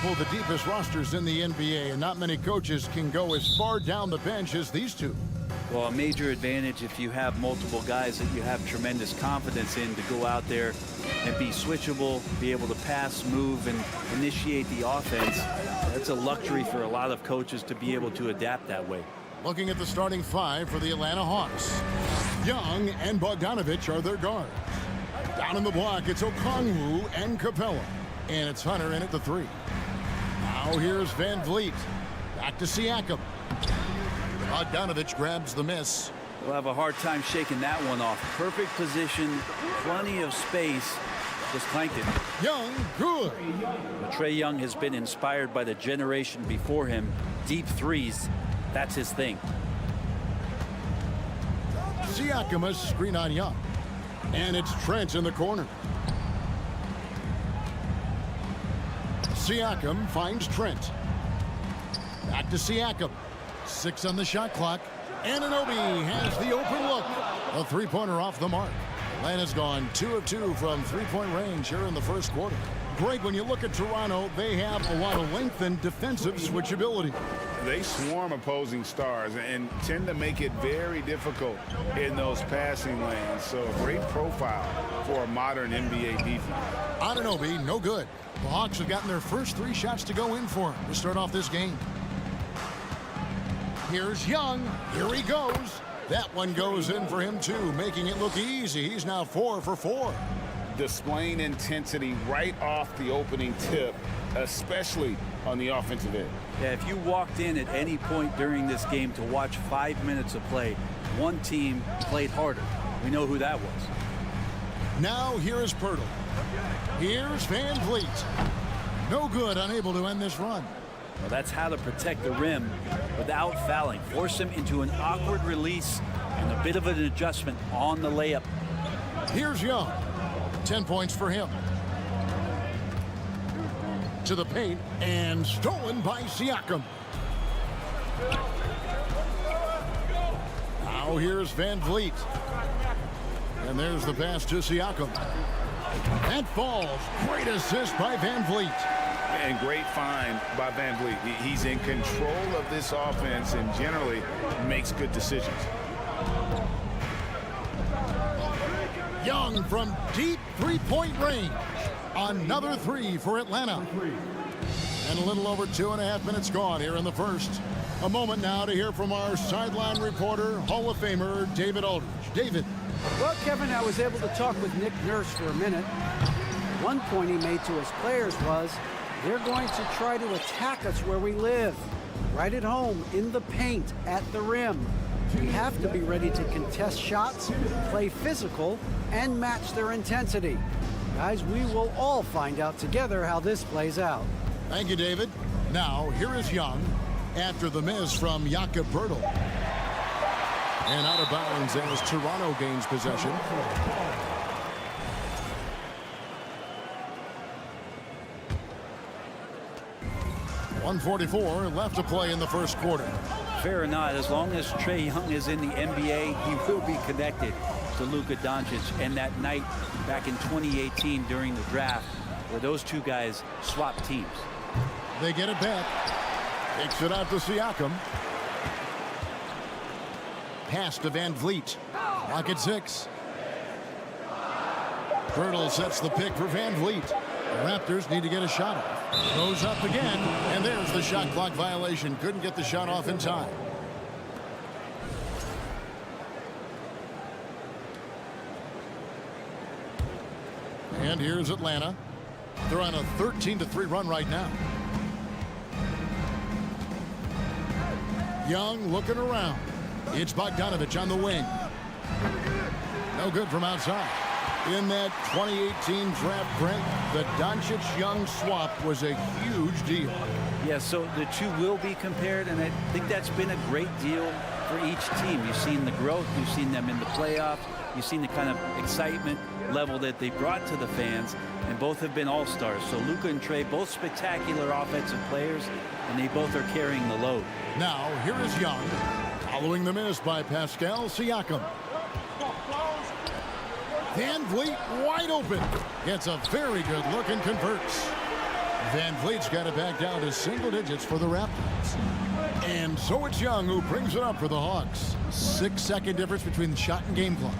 couple of the deepest rosters in the NBA, and not many coaches can go as far down the bench as these two. Well, a major advantage if you have multiple guys that you have tremendous confidence in to go out there and be switchable, be able to pass, move, and initiate the offense. That's a luxury for a lot of coaches to be able to adapt that way. Looking at the starting five for the Atlanta Hawks. Young and Bogdanovich are their guards. Down in the block, it's Okongwu and Capella. And it's Hunter in at the three. Now here's Van Vliet. Back to Siakam. Bogdanovich grabs the miss. We'll have a hard time shaking that one off. Perfect position, plenty of space. Just clanked it. Young, good. Trae Young has been inspired by the generation before him. Deep threes, that's his thing. Siakam a screen on Young. And it's Trent in the corner. Siakam finds Trent. Back to Siakam. 6 on the shot clock. Anunoby has the open look. A three-pointer off the mark. Atlanta's gone 2 of 2 from three-point range here in the first quarter. Greg, when you look at Toronto, they have a lot of length and defensive switchability. They swarm opposing stars and tend to make it very difficult in those passing lanes. So a great profile for a modern NBA defense. Anunoby, no good. The Hawks have gotten their first 3 shots to go in for him to start off this game. Here's Young. Here he goes. That one goes in for him, too, making it look easy. He's now 4 for 4. Displaying intensity right off the opening tip, especially on the offensive end. Yeah, if you walked in at any point during this game to watch 5 minutes of play, one team played harder. We know who that was. Now here is Pirtle. Here's Van Vliet. No good, unable to end this run. Well, that's how to protect the rim without fouling. Force him into an awkward release and a bit of an adjustment on the layup. Here's Young. 10 points for him. To the paint and stolen by Siakam. Now here's Van Vliet. And there's the pass to Siakam. That falls. Great assist by Van Vliet. And great find by Van Vliet. He's in control of this offense and generally makes good decisions. Young from deep three-point range. Another 3 for Atlanta. And a little over 2.5 minutes gone here in the first. A moment now to hear from our sideline reporter, Hall of Famer David Aldridge. David. Well, Kevin, I was able to talk with Nick Nurse for a minute. One point he made to his players was, they're going to try to attack us where we live. Right at home, in the paint, at the rim. We have to be ready to contest shots, play physical, and match their intensity. Guys, we will all find out together how this plays out. Thank you, David. Now, here is Young after the miss from Jakob Poeltl. And out of bounds as Toronto gains possession. .144 left to play in the first quarter. Fair or not, as long as Trae Young is in the NBA, he will be connected to Luka Doncic. And that night back in 2018 during the draft where those two guys swapped teams. They get it back. Kicks it out to Siakam. Pass to Van Vliet. Lock at 6. Poeltl sets the pick for Van Vliet. The Raptors need to get a shot off. Goes up again, and there's the shot clock violation. Couldn't get the shot off in time. And here's Atlanta. They're on a 13-3 run right now. Young looking around. It's Bogdanovich on the wing. No good from outside. In that 2018 draft, Greg, the Doncic-Young swap was a huge deal. Yeah, so the two will be compared, and I think that's been a great deal for each team. You've seen the growth, you've seen them in the playoffs, you've seen the kind of excitement level that they brought to the fans, and both have been all-stars. So Luka and Trae, both spectacular offensive players, and they both are carrying the load. Now, here is Young, following the miss by Pascal Siakam. Van Vliet wide open. Gets a very good look and converts. Van Vliet's got it back down to single digits for the Raptors. And so it's Young who brings it up for the Hawks. 6-second difference between the shot and game clock.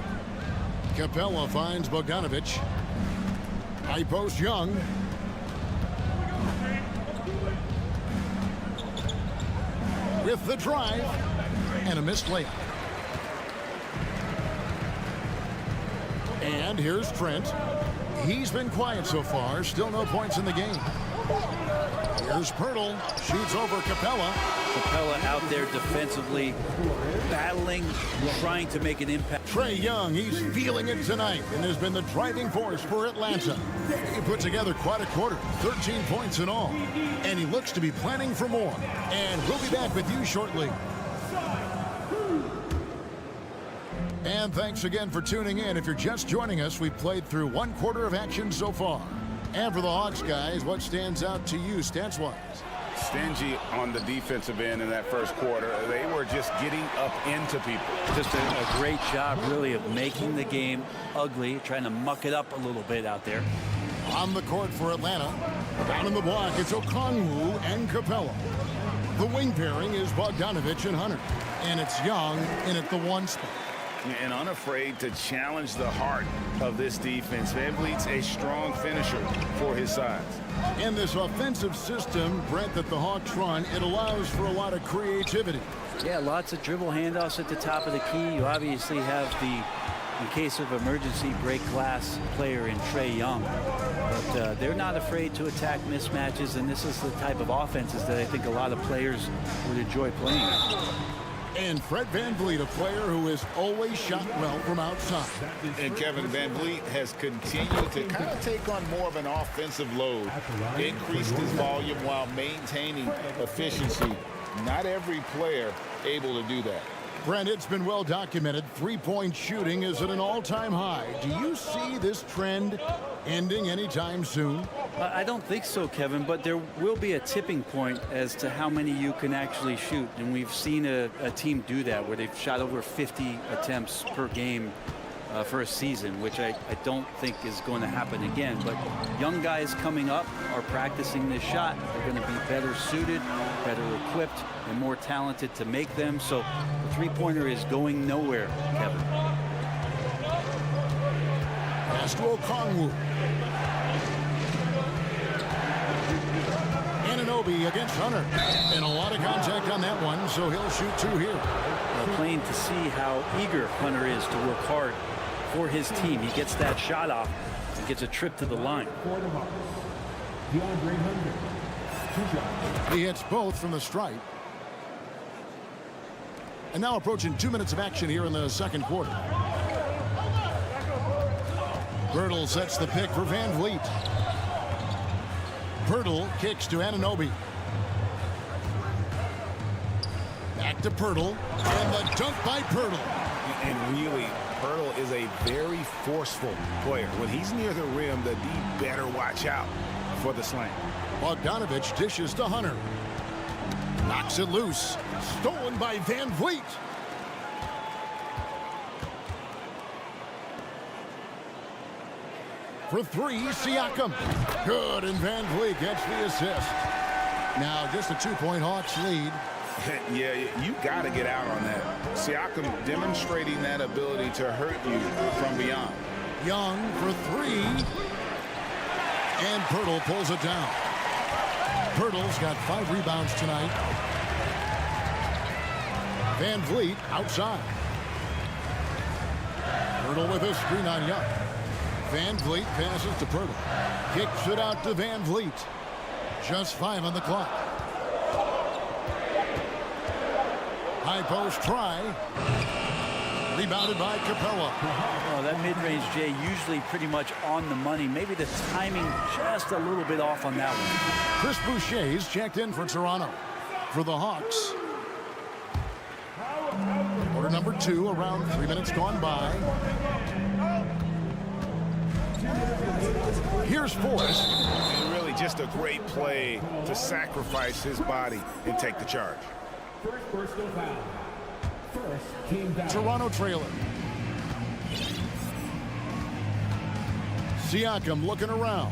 Capella finds Bogdanovic. High post Young. With the drive and a missed layup. And here's Trent. He's been quiet so far. Still no points in the game. Here's Pirtle. Shoots over Capella. Capella out there defensively, battling, trying to make an impact. Trae Young, he's feeling it tonight and has been the driving force for Atlanta. He put together quite a quarter, 13 points in all. And he looks to be planning for more. And we'll be back with you shortly. And thanks again for tuning in. If you're just joining us, we've played through 1 quarter of action so far. And for the Hawks guys, what stands out to you stats-wise? Stingy on the defensive end in that first quarter. They were just getting up into people. Just a great job, really, of making the game ugly, trying to muck it up a little bit out there. On the court for Atlanta. Down in the block, it's Okongwu and Capella. The wing pairing is Bogdanovic and Hunter. And it's Young in at the 1 spot. And unafraid to challenge the heart of this defense. Van Vliet's a strong finisher for his size. In this offensive system, Brent, that the Hawks run, it allows for a lot of creativity. Yeah, lots of dribble handoffs at the top of the key. You obviously have the, in case of emergency, break glass player in Trae Young. But they're not afraid to attack mismatches, and this is the type of offenses that I think a lot of players would enjoy playing. And Fred VanVleet, a player who has always shot well from outside. And Kevin, Van Vliet has continued to kind of take on more of an offensive load. Increased his volume while maintaining efficiency. Not every player able to do that. Brent, it's been well documented. Three-point shooting is at an all-time high. Do you see this trend ending anytime soon? I don't think so, Kevin, but there will be a tipping point as to how many you can actually shoot. And we've seen a team do that where they've shot over 50 attempts per game for a season, which I don't think is going to happen again. But young guys coming up are practicing this shot. They're going to be better suited, better equipped, and more talented to make them. So the three-pointer is going nowhere, Kevin. Pass to Okongwu. Anunoby against Hunter. And a lot of contact on that one, so he'll shoot 2 here. Plain to see how eager Hunter is to work hard for his team. He gets that shot off and gets a trip to the line. He hits both from the stripe. And now approaching 2 minutes of action here in the second quarter. Pirtle sets the pick for Van Vliet. Pirtle kicks to Anunoby. Back to Pirtle. And the dunk by Pirtle. And really, Pirtle is a very forceful player. When he's near the rim, the D better watch out for the slam. Bogdanovic dishes to Hunter. Knocks it loose. Stolen by Van Vliet. For 3, Siakam. Good, and Van Vliet gets the assist. Now just a 2-point Hawks lead. Yeah, you got to get out on that. Siakam demonstrating that ability to hurt you from beyond. Young for 3. And Pirtle pulls it down. Pirtle's got 5 rebounds tonight. Van Vliet outside. Pirtle with a screen on Young. Van Vliet passes to Pirtle. Kicks it out to Van Vliet. Just 5 on the clock. High post try. Rebounded by Capella. Oh, that mid-range, Jay, usually pretty much on the money. Maybe the timing just a little bit off on that one. Chris Boucher's checked in for Toronto. For the Hawks. Quarter number 2, around 3 minutes gone by. Here's Forrest. And really just a great play to sacrifice his body and take the charge. Toronto trailer. Siakam looking around.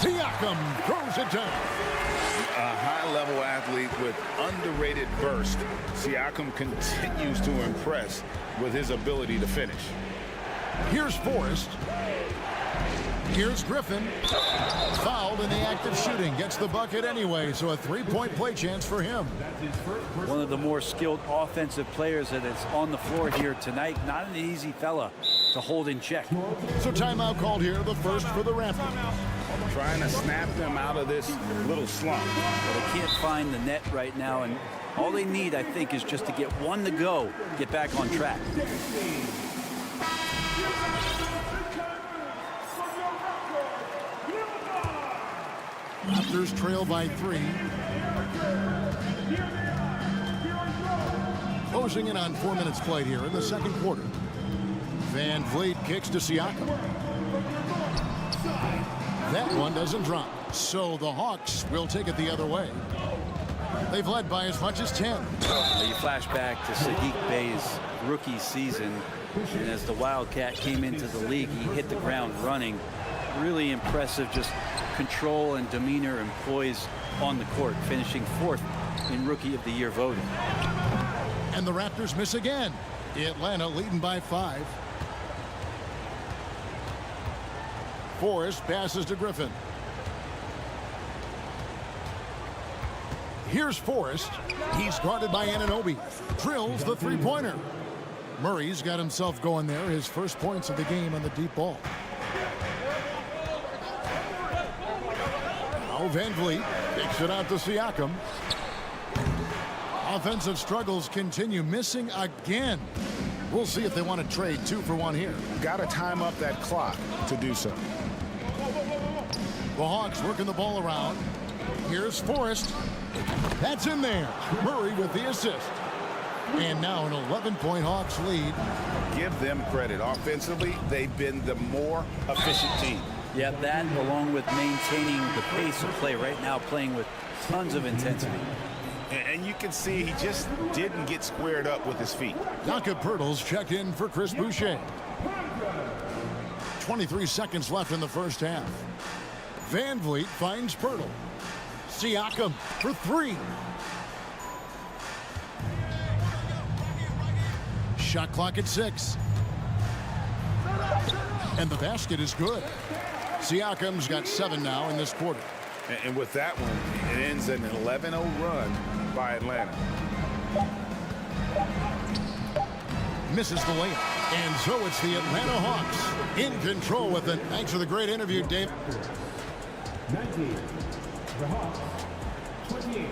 Siakam throws it down. A high-level athlete with underrated burst. Siakam continues to impress with his ability to finish. Here's Forrest. Here's Griffin. Fouled in the act of shooting. Gets the bucket anyway, so a three-point play chance for him. One of the more skilled offensive players that is on the floor here tonight. Not an easy fella to hold in check. So timeout called here, the first for the Raptors. Trying to snap them out of this little slump. Well, they can't find the net right now, and all they need, I think, is just to get one to go, get back on track. Raptors trail by 3. Closing in on 4 minutes played here in the second quarter. Van Vliet kicks to Siakam. That one doesn't drop. So the Hawks will take it the other way. They've led by as much as 10. You flash back to Sadiq Bey's rookie season. And as the Wildcat came into the league, he hit the ground running. Really impressive, just control and demeanor and poise on the court, finishing 4th in Rookie of the Year voting. And the Raptors miss again. Atlanta leading by 5. Forrest passes to Griffin. Here's Forrest. He's guarded by Anunoby. Drills the three-pointer. Murray's got himself going there. His first points of the game on the deep ball. Now Van Vliet kicks it out to Siakam. Offensive struggles continue, missing again. We'll see if they want to trade 2 for 1 here. Got to time up that clock to do so. The Hawks working the ball around. Here's Forrest. That's in there. Murray with the assist. And now an 11-point Hawks lead. Give them credit. Offensively, they've been the more efficient team. Yeah, that along with maintaining the pace of play right now, playing with tons of intensity. And you can see he just didn't get squared up with his feet. Jakob Poeltl's checked in for Chris Boucher. 23 seconds left in the first half. Van Vliet finds Poeltl. Siakam for 3. Shot clock at 6. And the basket is good. Siakam's got 7 now in this quarter. And with that one, it ends an 11-0 run by Atlanta. Misses the layup. And so it's the Atlanta Hawks in control with it. Thanks for the great interview, Dave. 19. The Hawks. 28.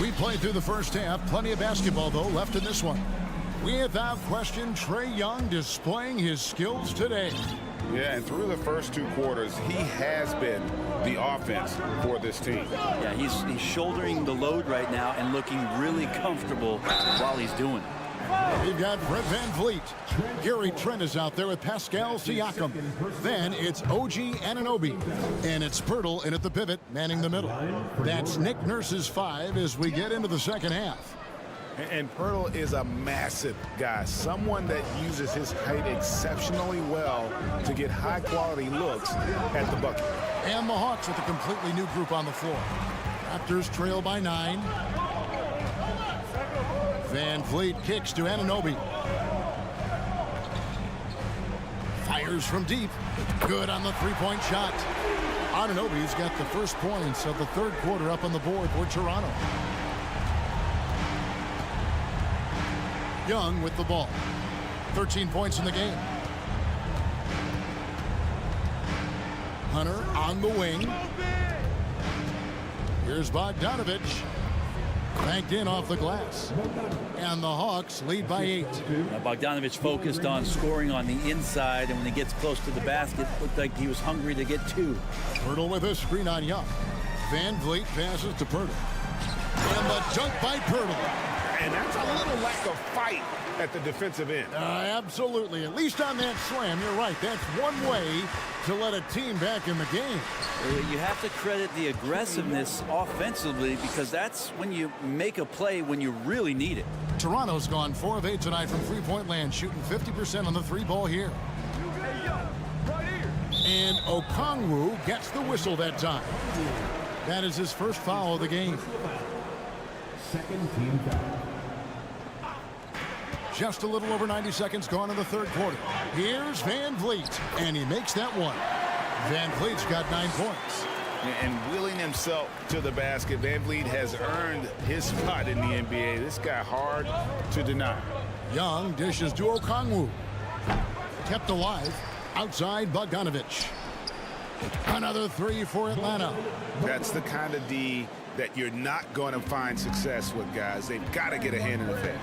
We played through the first half. Plenty of basketball, though, left in this one. Without question, Trae Young displaying his skills today. Yeah, and through the first 2 quarters, he has been the offense for this team. Yeah, he's shouldering the load right now and looking really comfortable while he's doing it. We've got Fred Van Vliet. Gary Trent is out there with Pascal Siakam. Then it's OG Anunoby. And it's Poeltl in at the pivot, manning the middle. That's Nick Nurse's 5 as we get into the second half. And Poeltl is a massive guy, someone that uses his height exceptionally well to get high-quality looks at the bucket. And the Hawks with a completely new group on the floor. Raptors trail by 9. Van Vliet kicks to Anunoby. Fires from deep. Good on the three-point shot. Anunoby's got the first points of the third quarter up on the board for Toronto. Young with the ball. 13 points in the game. Hunter on the wing. Here's Bogdanovich. Banked in off the glass. And the Hawks lead by 8. Now Bogdanovich focused on scoring on the inside, and when he gets close to the basket, looked like he was hungry to get 2. Poeltl with a screen on Young. Van Vliet passes to Poeltl. And the dunk by Poeltl. And that's a little lack of fight at the defensive end. Absolutely. At least on that slam, you're right. That's one way to let a team back in the game. You have to credit the aggressiveness offensively, because that's when you make a play when you really need it. Toronto's gone 4 of 8 tonight from three-point land, shooting 50% on the three ball here. And Okongwu gets the whistle that time. That is his first foul of the game. Second team foul. Just a little over 90 seconds gone in the third quarter. Here's Van Vliet, and he makes that one. Van Vliet's got 9 points. And wheeling himself to the basket, Van Vliet has earned his spot in the NBA. This guy hard to deny. Young dishes to Okongwu. Kept alive outside Bogdanovich. Another three for Atlanta. That's the kind of D that you're not going to find success with, guys. They've got to get a hand in the face.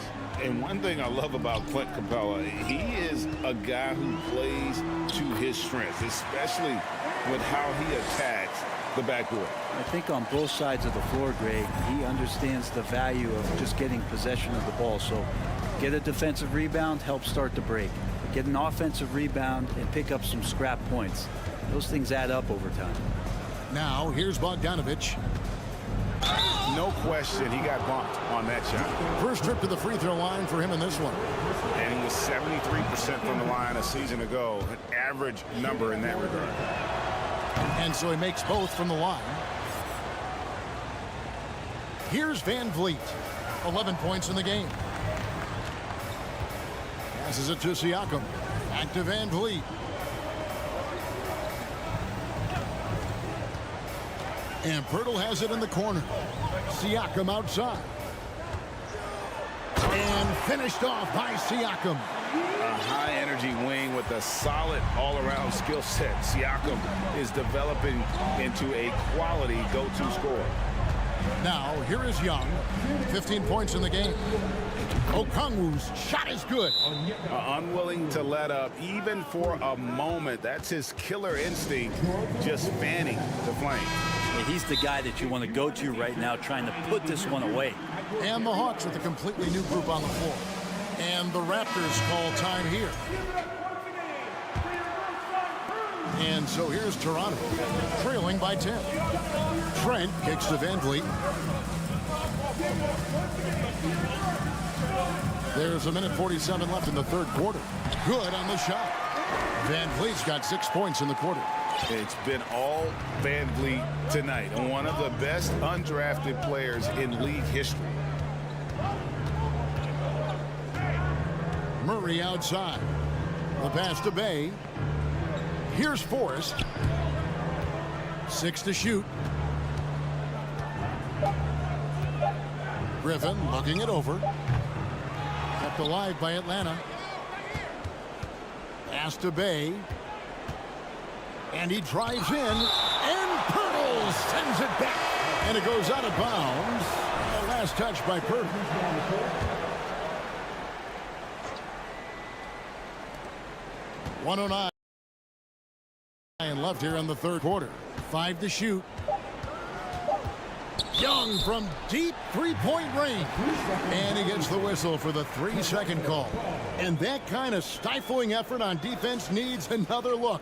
And one thing I love about Clint Capella, he is a guy who plays to his strengths, especially with how he attacks the backboard. I think on both sides of the floor, Greg, he understands the value of just getting possession of the ball. So get a defensive rebound, help start the break. Get an offensive rebound and pick up some scrap points. Those things add up over time. Now here's Bogdanovich. No question, he got bumped on that shot. First trip to the free throw line for him in this one. And he was 73% from the line a season ago, an average number in that regard. And so he makes both from the line. Here's Van Vliet, 11 points in the game. Passes it to Siakam. Back to Van Vliet. And Pirtle has it in the corner. Siakam outside. And finished off by Siakam. A high-energy wing with a solid all-around skill set. Siakam is developing into a quality go-to scorer. Now, here is Young. 15 points in the game. Okongwu's shot is good. Unwilling to let up, even for a moment. That's his killer instinct, just fanning the flame. Yeah, he's the guy that you want to go to right now, trying to put this one away. And the Hawks with a completely new group on the floor. And the Raptors call time here. And so here's Toronto, trailing by 10. Trent kicks to Van Vliet. There's a minute 47 left in the third quarter. Good on the shot. Van Vliet's got 6 points in the quarter. It's been all Van Vliet tonight, and one of the best undrafted players in league history. Murray outside. The pass to Bay. Here's Forrest. 6 to shoot. Griffin looking it over. Kept alive by Atlanta. Pass to Bay. And he drives in. And Pirtle sends it back. And it goes out of bounds. The last touch by Pirtle. .109 left here in the third quarter. 5 to shoot. Young from deep three-point range. And he gets the whistle for the 3-second call. And that kind of stifling effort on defense needs another look.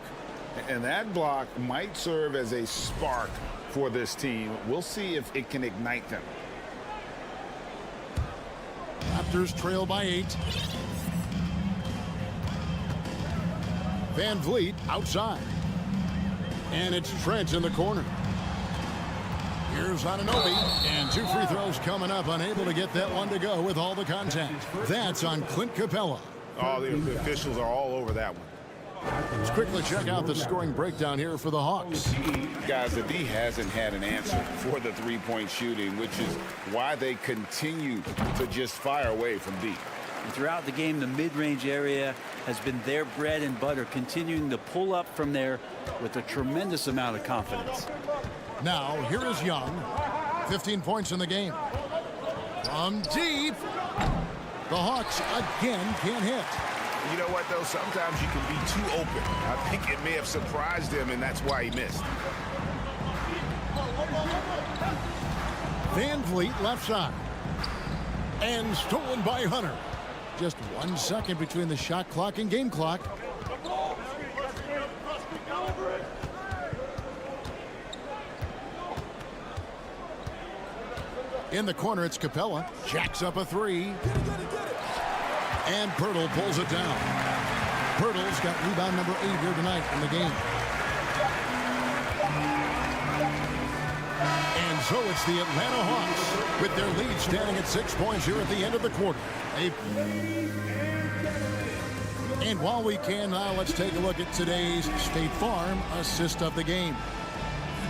And that block might serve as a spark for this team. We'll see if it can ignite them. Raptors trail by 8. Van Vliet outside. And it's Trent in the corner. Here's Anunoby, and 2 free throws coming up, unable to get that one to go with all the contact. That's on Clint Capella. Oh, the officials are all over that one. Let's quickly check out the scoring breakdown here for the Hawks. Guys, the D hasn't had an answer for the three-point shooting, which is why they continue to just fire away from deep. And throughout the game, the mid-range area has been their bread and butter, continuing to pull up from there with a tremendous amount of confidence. Now, here is Young. 15 points in the game. From deep. The Hawks again can't hit. You know what, though? Sometimes you can be too open. I think it may have surprised him, and that's why he missed. Van Vliet left side. And stolen by Hunter. Just 1 second between the shot clock and game clock. In the corner, it's Capella. Jacks up a three. And Pirtle pulls it down. Pirtle's got rebound number 8 here tonight in the game. And so it's the Atlanta Hawks with their lead standing at 6 points here at the end of the quarter. And while we can now, let's take a look at today's State Farm assist of the game.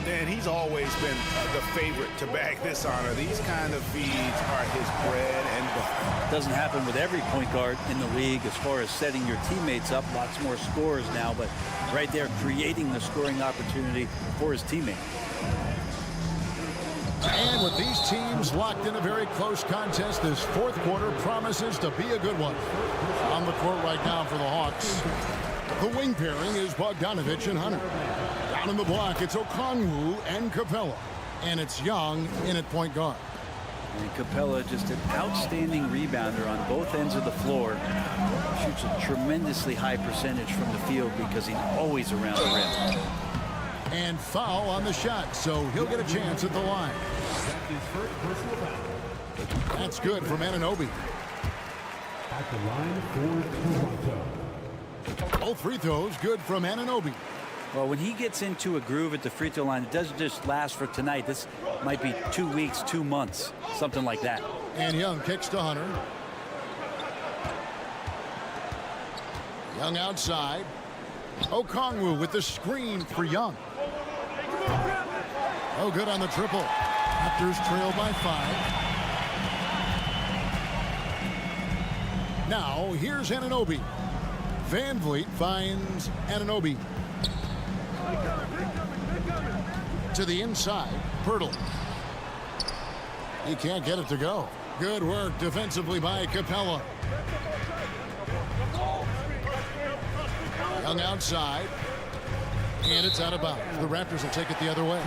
And he's always been the favorite to bag this honor. These kind of feeds are his bread and butter. Doesn't happen with every point guard in the league as far as setting your teammates up. Lots more scores now, but right there creating the scoring opportunity for his teammate. And with these teams locked in a very close contest, this fourth quarter promises to be a good one. On the court right now for the Hawks, the wing pairing is Bogdanovich and Hunter. Down in the block, it's Okongwu and Capella. And it's Young in at point guard. And Capella, just an outstanding rebounder on both ends of the floor. Shoots a tremendously high percentage from the field because he's always around the rim. And foul on the shot, so he'll get a chance at the line. That's good from Anunoby. At the line for Toronto. Both free throws good from Anunoby. Well, when he gets into a groove at the free throw line, it doesn't just last for tonight. This might be 2 weeks, 2 months, something like that. And Young kicks to Hunter. Young outside. Okongwu with the screen for Young. Oh, good on the triple. Raptors trail by 5. Now, here's Anunoby. Van Vliet finds Anunoby. To the inside, Pirtle. He can't get it to go. Good work defensively by Capella. Young outside. And it's out of bounds. The Raptors will take it the other way.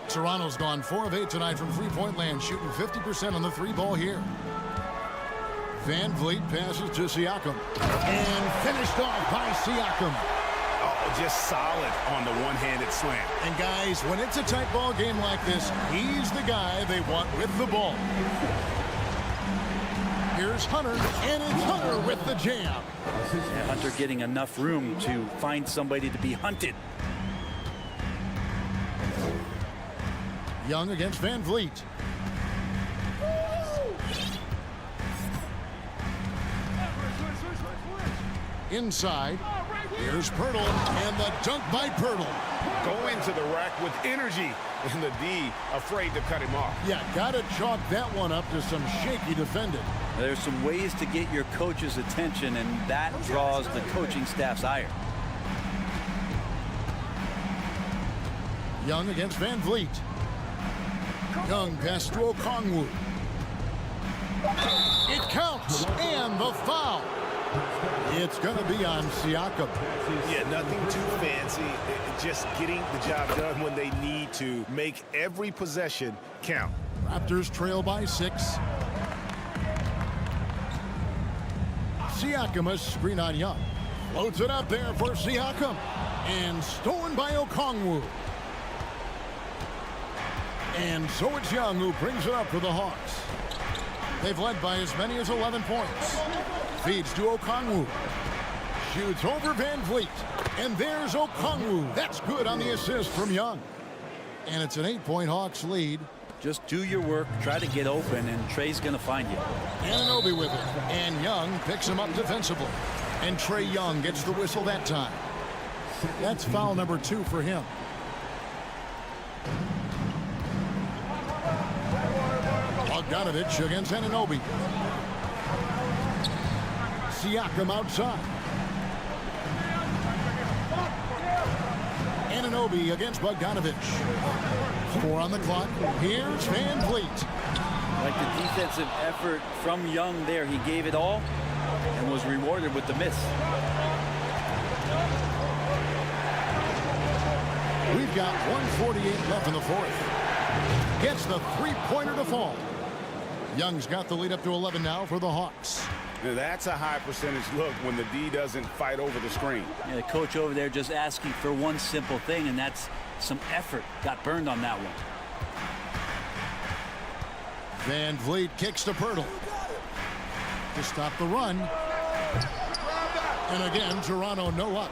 Toronto's gone 4 of 8 tonight from three-point land, shooting 50% on the 3-ball here. Van Vliet passes to Siakam. And finished off by Siakam. Oh, just solid on the one-handed slam. And guys, when it's a tight ball game like this, he's the guy they want with the ball. Here's Hunter, and it's Hunter with the jam. Yeah, Hunter getting enough room to find somebody to be hunted. Young against Van Vliet. Inside, here's Pirtle, and the dunk by Pirtle. Go into the rack with energy, and the D afraid to cut him off. Yeah, gotta chalk that one up to some shaky defending. There's some ways to get your coach's attention, and that draws the coaching staff's ire. Young against Van Vliet. Young pass to Okongwu. It counts, and the foul. It's going to be on Siakam. Yeah, nothing too fancy. Just getting the job done when they need to. Make every possession count. Raptors trail by 6. Siakam, a screen on Young. Loads it up there for Siakam. And stolen by Okongwu. And so it's Young who brings it up for the Hawks. They've led by as many as 11 points. Feeds to Okongwu. Shoots over Van Vliet. And there's Okongwu. That's good on the assist from Young. And it's an 8-point Hawks lead. Just do your work, try to get open, and Trey's going to find you. Anunoby with it. And Young picks him up defensively. And Trae Young gets the whistle that time. That's foul number 2 for him. Bogdanovich against Anunoby. Siakam outside. Anunoby against Bogdanovich. 4 on the clock. Here's Van Vliet. Like the defensive effort from Young there. He gave it all and was rewarded with the miss. We've got 1:48 left in the fourth. Gets the three-pointer to fall. Young's got the lead up to 11 now for the Hawks. Now that's a high percentage look when the D doesn't fight over the screen. Yeah, the coach over there just asking for one simple thing, and that's some effort. Got burned on that one. Van Vliet kicks to Pirtle to stop the run. And again, Toronto no luck.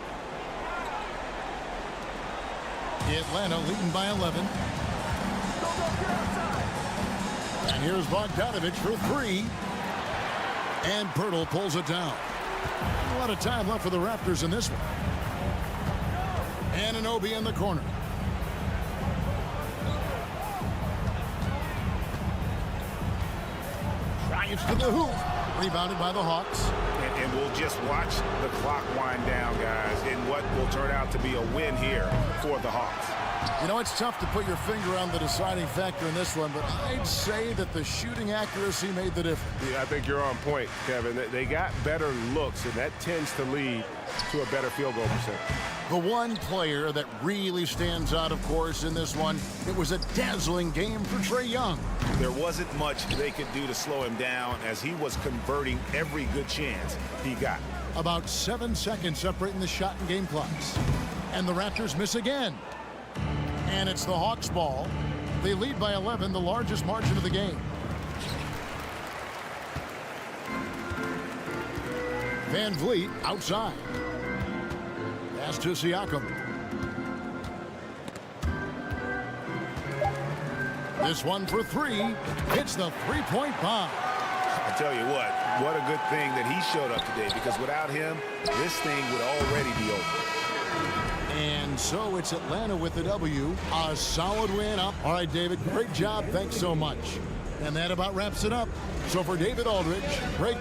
Atlanta leading by 11. And here's Bogdanovich for three. And Pirtle pulls it down. A lot of time left for the Raptors in this one. Anunoby in the corner. Drives to the hoop. Rebounded by the Hawks. And we'll just watch the clock wind down, guys, in what will turn out to be a win here for the Hawks. You know, it's tough to put your finger on the deciding factor in this one, but I'd say that the shooting accuracy made the difference. Yeah, I think you're on point, Kevin. They got better looks, and that tends to lead to a better field goal percentage. The one player that really stands out, of course, in this one, it was a dazzling game for Trae Young. There wasn't much they could do to slow him down as he was converting every good chance he got. About 7 seconds separating the shot and game clocks. And the Raptors miss again. And it's the Hawks' ball. They lead by 11, the largest margin of the game. Van Vliet outside. Pass to Siakam. This one for three. Hits the three-point bomb. I tell you what a good thing that he showed up today, because without him, this thing would already be over. And so it's Atlanta with the W. A solid win up. All right, David, great job. Thanks so much. And that about wraps it up. So for David Aldridge, great